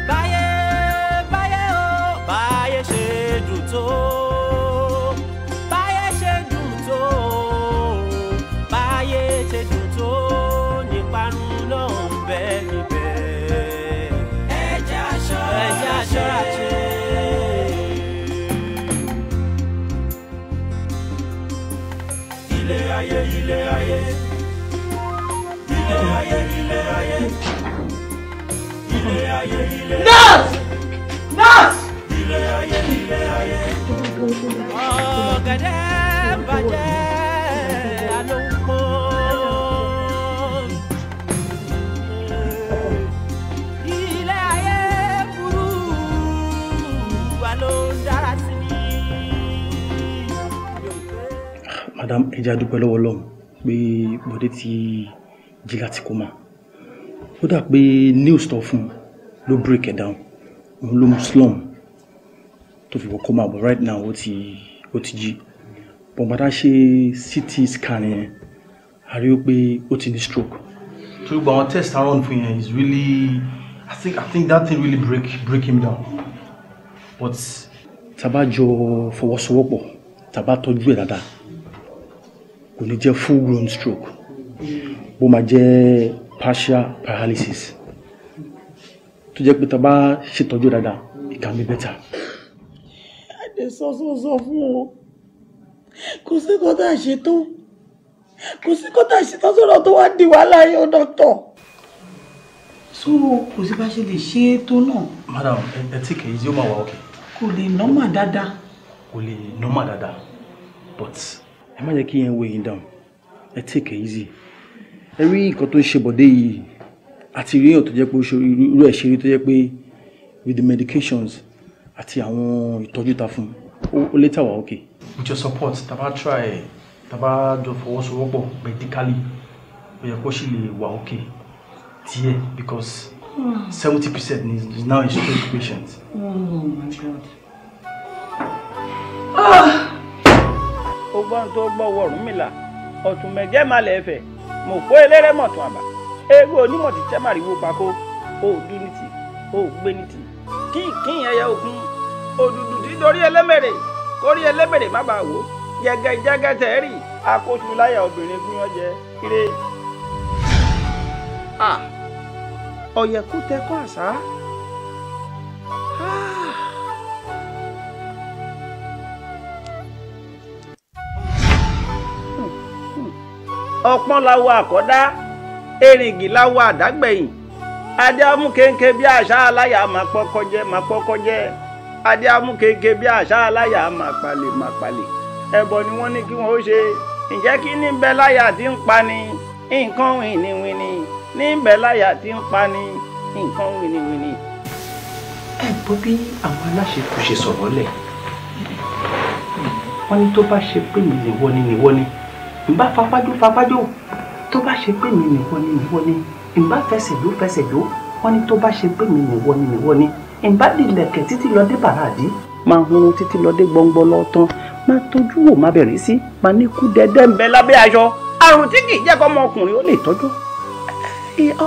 [SPEAKER 1] Báyé o, báyé ṣe dùn tó, báyé ṣe dùn tó, báyé ṣe dùn tó ní ìparun náà ń bẹ níbẹ̀. Ẹja ṣọ́ra ṣe. Ilé ayé, ilé ayé, ilé ayé, ilé ayé, ilé ayé, ilé ayé. Nurse! Nurse! Ilé ayé, ilé ayé. Ọ̀gẹ̀dẹ̀ bàjẹ́ àlòkò. Ilé ayé burú wà ló ń dára sí mi.
[SPEAKER 8] Madam, ẹ jẹ́ a dúpẹ́ lọ́wọ́ Ọlọ́run pé Bọ̀dé ti jí láti kómà. Ó dà pé news tó fún ló break it down. Òun ló mú slum tó fi wọ kómà, but right now ó ti jí. Bọ̀mọ̀dá ṣe CT scan yẹn, a rí i pé ó ti ní stroke. So gbogbo àwọn test around fún yẹn is really, I think that thing really break him down. But tá bá jọ fọwọ́sowọ́pọ̀, tá bá tọ́jú ẹ̀ dáadáa, kò ní jẹ́ full grown stroke, bó máa jẹ́ partial paralysis tó jẹ́ pé tá bá ṣètọ́jú dáadáa it can be better.
[SPEAKER 2] Adé sọ fún wọn kò sí kó tá a ṣe tó, kò sí kó tá a ṣe tó sọ̀rọ̀ tó wá di wàhálà yìí ó dọ́kítọ̀. So kò sí bá ṣe lè ṣe é tó náà.
[SPEAKER 8] Madam, ẹ tí kìí yóò máa wà ókè.
[SPEAKER 2] Kò lè nọ́mà dáadáa.
[SPEAKER 8] Kò lè nọ́mà dáadáa, but ẹ má jẹ́ kí yẹn weigh down, ẹ take it easy. Ẹ rí nǹkan tó ń ṣe Bọ̀dé yìí àti rí èèyàn tó jẹ́ pé irú ẹ̀ ṣe rí tó jẹ́ pé with the medications àti àwọn ìtọ́jú ta fún ó lè tà wá okay. With your support, tàbá try tàbá jọ fọwọ́sowọ́pọ̀ medically ó yẹ kó sì lè wà okay díẹ̀ because 70% is now a stroke patient.
[SPEAKER 2] Oh my God.
[SPEAKER 22] Ogbon tó gbọ́wọ́ Ọ̀rúnmìlà ọ̀tún mẹ́jẹ́ má lẹ́fẹ̀ẹ́ mo kó eléré mọ̀tún àbá eégún onímọ̀ ti tẹ́ màrìwò pako ó dún ní tì ó gbé ní tì kínkín ẹyẹ òkun òdùdù tí dorí ẹlẹ́mẹ̀rẹ̀ kórí ẹlẹ́mẹ̀rẹ̀ má bàa wò jẹgẹjẹgẹ tẹ̀rì akóṣù láyà obìnrin gúnyán jẹ kéré. Ọ̀yẹ̀kú tẹkọ̀ àṣà. Ọpọ́n láwọ àkọ́dá èrìgì láwọ àdágbẹ̀yìn adé amúkéńké bí àṣà aláyà máa pọ́kọ́ jẹ́ adé amúkéńké bí àṣà aláyà máa palẹ̀ ẹbọ ni wọ́n ní kí wọ́n ó ṣe ǹjẹ́ kí ní bẹ láyà tí ń pa ni nǹkan wìnìwìnì ní bẹ láyà tí ń pa ni nǹkan wìnìwìnì.
[SPEAKER 23] Ẹ gbọ́ bí àwọn aláṣẹ kò ṣe sọ̀rọ̀ lẹ̀ wọ́n ní tó bá ṣe pé mi nìwọ ni ìbá fapájó tó bá ṣe pé mi nìwọ ni ìbá fẹsẹ̀ jó wọ́n ní tó bá ṣe pé mi nìwọ ni ìbá dìlẹ̀kẹ̀ títí lọ dé bàràdí máa hun títí lọ dé gbọ̀ngbọ̀n lọ tán máa tójú wò má bẹ̀rẹ̀ sí máa ní kú dẹ́dẹ́ ń bẹ lábẹ́ aṣọ àrùn tí kì í jẹ́ kọ́ ọmọkùnrin ó lè tọ́jú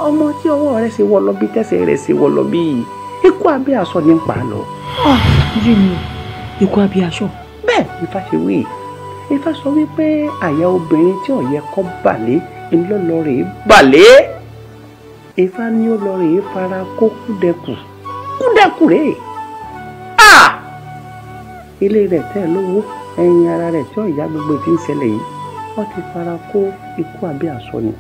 [SPEAKER 23] ọmọ tí ọwọ́ rẹ̀ ṣe wọ́ lọ bí tẹ́sẹ̀ rẹ̀ ṣe wọ́ lọ bí ikú abẹ́ aṣọ ní pa lọ.
[SPEAKER 2] rí mi ikú abẹ́ aṣọ.
[SPEAKER 23] bẹ́ẹ̀ Ifá ṣe wí Ifá sọ wípé àyà obìnrin tí ó yẹ kó balẹ̀ ńlọ́lọ́ rẹ̀ balẹ̀ Ifá ní ó lọ rẹ̀ fara kó kúdẹ̀kù rẹ̀ ilé rẹ̀ tẹ́ lówó ẹ̀yìn ara rẹ̀ tí ó yá gbogbo tí ń ṣẹlẹ̀ yìí wọ́n ti fara kó ikú abẹ́ aṣọ ni.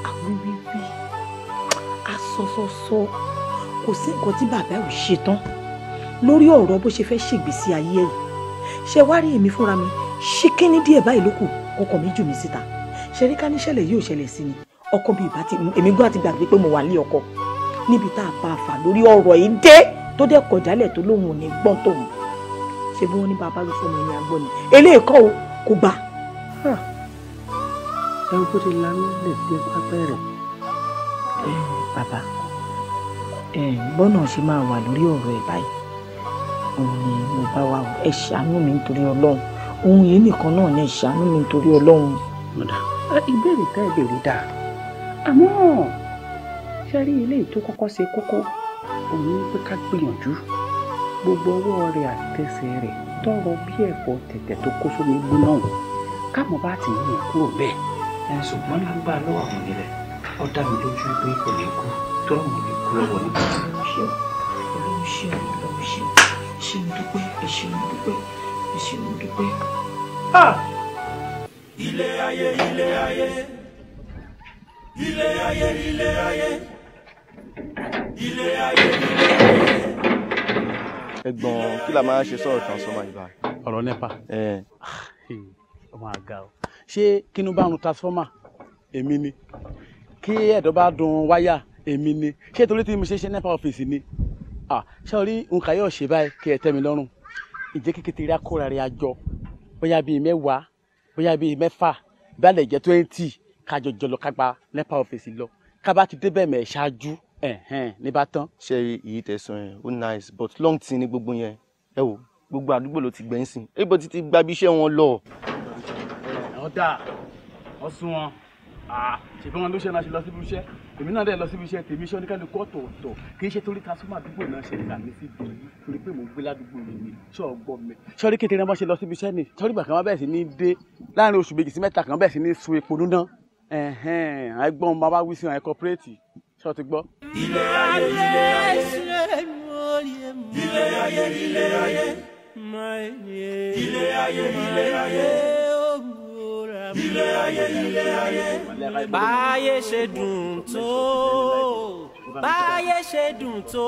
[SPEAKER 10] àwíwíwí asọsọsọ kò sí nǹkan tí bàbá ò ṣe tán lórí ọ̀rọ̀ bó ṣe fẹ́ ṣègbésí ayé yìí ṣe wá rí èmi fúnra mi ṣí kíní díẹ̀ báyìí ló kù ọkọ mi jù mí síta ṣe rí ká níṣẹ̀lẹ̀ yóò ṣẹlẹ̀ sí ni ọkọ mi ìbá ti èmi gbọ́ àti gbàgbé pé mo wà ní ọkọ níbi tá a bá a fà lórí ọ̀rọ̀ yìí dé tó dẹ̀ kọ̀ jálẹ̀ tó lóun ò ní gbọ́n tòun ṣe bí wọ́n ní bàbá wí fún ọmọ ẹni àgbọ̀ ni eléyìí kọ́ o kò gbà.
[SPEAKER 23] ẹ wo bó ti lanú lè fi pápẹ́ rẹ̀.
[SPEAKER 10] bàbá bọ́nà ṣe máa wà lórí ọ̀rọ̀ ẹ̀ báyìí òun ni mo bá wà ẹ ṣàánú mi nítorí ọlọ́run òun yìí nìkan náà ní ẹ ṣàánú mi nítorí ọlọ́run.
[SPEAKER 23] ìbéèrè tẹ́ ẹ béèrè dáa àmọ́ ṣe rí eléyìí tó kọ́kọ́ ṣe kókó òun ní pé ká gbìyànjú gbogbo ọwọ́ rẹ̀ àtẹsẹ̀ rẹ̀ tọrọ bí ẹ̀fọ́ tẹ̀tẹ̀ tó kó sómi gbóná ọ̀hún káàmọ́ bá ti yàn kúrò bẹ́ẹ̀. ṣùgbọ́n lágbára lọ́wọ́ àwọn nílẹ̀ ó dá mi lójú pé kò lè kú tó àwọn lè kú lọ́wọ́ nípa
[SPEAKER 1] ilé ayé ilé ayé ilé ayé ilé ayé ilé ayé ilé ayé.
[SPEAKER 17] Ẹ̀gbọ́n kí la máa ṣe sọ̀rọ̀ transformer yìí báyìí.
[SPEAKER 8] ọ̀rọ̀ nepa ọmọ àga o ṣé kínú bá run transformer èmi ni kí ẹ̀dọ̀ bá dun wáyà èmi ni ṣé torí tí mo ṣe nepa ọ́fíìsì ni ṣé orí nǹkan yóò ṣe báyìí kí ẹ tẹ́ mi lọ́rùn ìjẹ́ kékeré akóra rẹ̀ àjọ bóyá bíi 10 bóyá bíi 6 bá lè jẹ́ 20 kájọ jọlọ ká gba nepa ọ́fíìsì lọ ká bá ti débẹ̀ mẹ́ ṣáájú ní bá tán.
[SPEAKER 17] ṣé èyí tẹ̀sán yẹn ó nice but long tí ní gbogbo yẹn ẹ wò gbogbo àdúgbò ló ti gbẹ̀yìn sí ebo ti gba ibi iṣẹ́ wọn lọ.
[SPEAKER 8] ọ̀dà ọ̀sùn wọn ṣèbí wọn ló ṣe náà ṣe lọ síbi iṣẹ́ èmi náà dẹ̀ lọ síbi iṣẹ́ tèmi iṣẹ́ oníkálukú ọ̀tọ̀ọ̀tọ̀ kì í ṣe torí transformer àdúgbò náà ṣe gbà mí síbi torí pé mò ń gbé ládùúgbò yìí ni ṣọ́ọ̀gbọ́ mi. sọ́rí kékeré wọn ṣe lọ síbi iṣẹ́ ni sọ́rí ìgbà kan wọn bẹ̀rẹ̀ sí ní dé láàrin oṣù 2 sí 3 kan bẹ̀rẹ̀ sí ní sun epo núná ẹgbọ́n máa wá wí sí àwọn ẹ̀kọ́pẹ́rẹ́tì ṣọ́ ti gbọ́.
[SPEAKER 1] ilé ayé ilé ayé ilé ayé ilé ayé ilé ayé ilé ayé ilé ayé ilé ayé. báyé ṣe dùn tó báyé ṣe dùn tó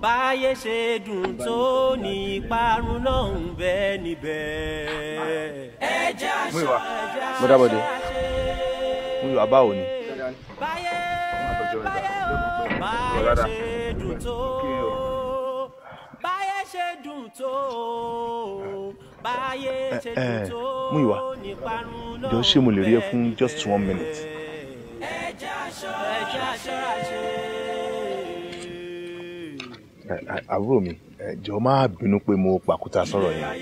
[SPEAKER 1] báyé ṣe dùn tó ní ìparun náà ń bẹ níbẹ̀. ẹja ṣe ẹja ṣe
[SPEAKER 17] mo dábọ̀ dé mo yọ abáwo ni.
[SPEAKER 1] báyé ṣe dùn tó báyé ṣe dùn tó báyé ṣe dùn tó
[SPEAKER 3] Múyìwá jọ ṣé mo lè rí ẹ fún just 1 minute. àbúrò mi jọ má bínú pé mo pàkúta sọ̀rọ̀ yẹn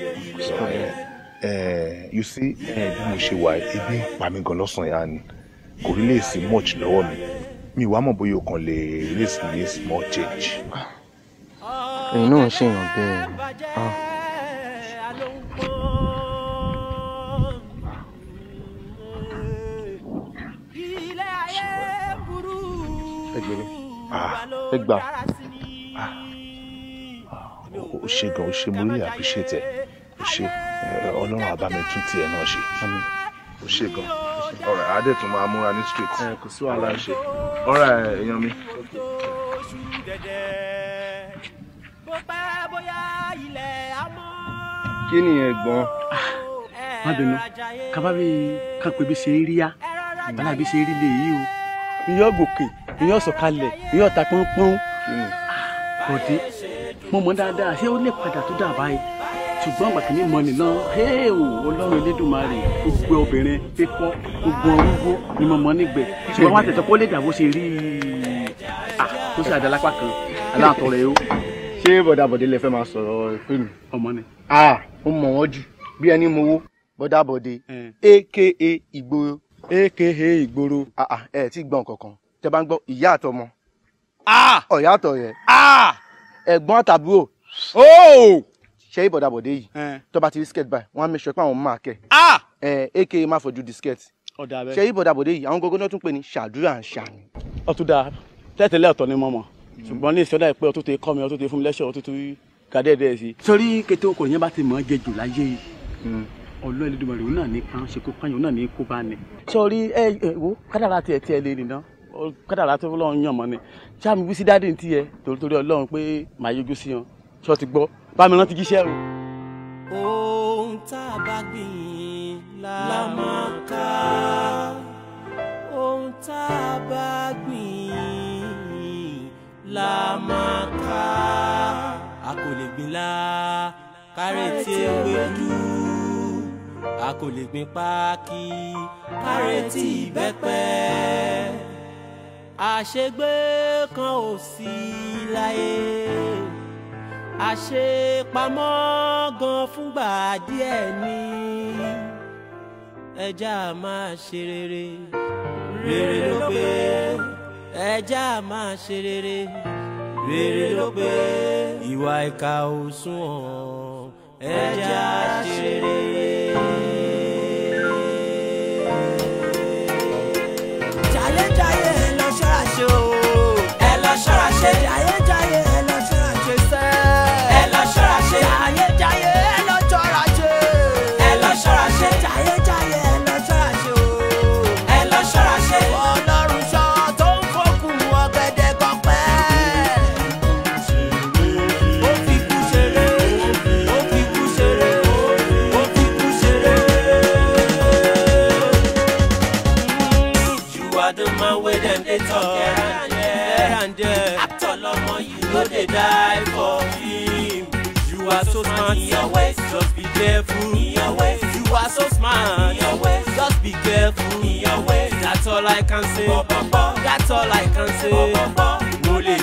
[SPEAKER 3] you see bí mo ṣe wà ebi ń pa mí gan lọ́sàn-án yá ni kò rí lè sí much lọ́wọ́ mi wá mọ̀ bóyá o kàn lè raise me small change.
[SPEAKER 17] ẹ̀yin náà ṣèyàn bẹ́ẹ̀ ẹ gbà.
[SPEAKER 3] o ṣe gan o ṣe mo really appreciate ẹ o ṣe Ọlọ́run á bá mi tún tiẹ̀ náà ṣe o ṣe gan ọ̀rẹ́ adé tún máa múra ní street
[SPEAKER 17] kò sí wàhálà
[SPEAKER 3] ṣe ọ̀rẹ́ èèyàn mi.
[SPEAKER 17] kí ni ẹ̀gbọ́n.
[SPEAKER 8] má bínú kábàbí kápẹ́ bí ṣe rí yá bàlá bí ṣe rí lè yí o ìyọ́ gòkè ìyọ́ sọ̀kalẹ̀ ìyọ́ ta pọ́npọ́n òde mo mọ̀ dáadáa ṣé ó lè padà tó dà báyìí ṣùgbọ́n àgbàkì ní mọ́ni náà Ọlọ́run Elédùmarè gbogbo obìnrin pípọ́ gbogbo orúgbó ni mo mọ̀ nígbẹ̀ ṣùgbọ́n wọ́n tẹ̀sán kó lè dà bó ṣe rí tó ṣe àdálápá kan aláǹtọ̀ rẹ̀ ó.
[SPEAKER 17] ṣé bọ̀dà bọ̀dé lè fẹ́ máa sọ̀rọ̀ fíìmù.
[SPEAKER 8] ọmọ ni.
[SPEAKER 17] ó mọ̀ wọ́n jù bí ẹni mowó bọ̀dà bọ̀dé aka ìgboro.
[SPEAKER 8] aka ìgboro.
[SPEAKER 17] ẹ tí gbọ́n kankan tẹ bá ń gbọ́ ìyá àtọmọ ọ̀yá àtọ̀ yẹ ẹ̀gbọ́n àtàbúrò ṣe ìbọ̀dà bọ̀dé yìí tó bá ti rí skirt báyìí wọ́n á make sure pé àwọn máa kẹ́ aka má fojú di skirt ṣe ìbọ̀dà bọ̀dé yìí àwọn gógó náà tún pè ní ṣàdúrà ń ṣà ni.
[SPEAKER 8] ọtún dáa tẹ́tẹ̀lẹ́ ọ̀tọ̀ ni mọ̀mọ́ ṣùgbọ́n ní ìṣọ́dá ìpẹ́ ọtún tẹ kọ́ mi ọtún tẹ fún mi lẹ́ṣọ̀ ọtún tẹ gàdẹ́ẹ̀dẹ́ sí. sọrí kété okòrò yẹn bá ti mọ̀ ọ́ jẹ jù láyé yìí Ọlọ́run Elédùmarè òun náà ní kan ṣe kó pààyàn òun náà ní kó bá ní. sọrí wo kádàrá tiẹ̀ lé nìyẹn kádàrá tó lọ́run yàn mọ́ ni ṣáà mi wí sí dáadé ní tiẹ̀ torí Ọlọ́run pé màá yọjú sí wọn ṣọ́ ti gbọ́ bá mi rántí jíṣẹ́ o.
[SPEAKER 1] ohun tá a bá gbìn la máa ká ohun tá a bá gbìn la máa ká a kò lè gbìn lá kárètí ewédú, a kò lè gbìn pákí kárètí ìbẹ́pẹ. Àṣegbé kan ò sí láyé, àṣepamọ́ gan fúngbà díẹ̀ ni. Ẹja máa ṣe rere, rere ló pé. Ẹja máa ṣe rere, rere ló pé. Ìwà ìkà ò sunwọ̀n, ẹja ṣe rere. Jayéjayé ẹ lọ ṣọ́ra ṣe o, ẹ lọ ṣọ́ra ṣe. Jayéjayé ẹ lọ ṣọ́ra ṣe sẹ́, ẹ lọ ṣọ́ra ṣe. Jayéjayé ẹ lọ ṣọ́ra ṣe, ẹ lọ ṣọ́ra ṣe. Jayéjayé ẹ lọ ṣọ́ra ṣe o, ẹ lọ ṣọ́ra ṣe. Ọlọ́run ṣọ́ tó ń fòkùn ọ̀gẹ̀dẹ̀ kan pẹ́. Ó fi kú ṣeré, ó fi kú ṣeré, ó fi kú ṣeré. You are the man wey dem dey talk here and there. Actor lọmọ you no dey die for him. You are so smart in your ways, just be careful in your ways. You are so smart in your ways, just be careful in your ways. That's all I can say. That's all I can say. Mo lè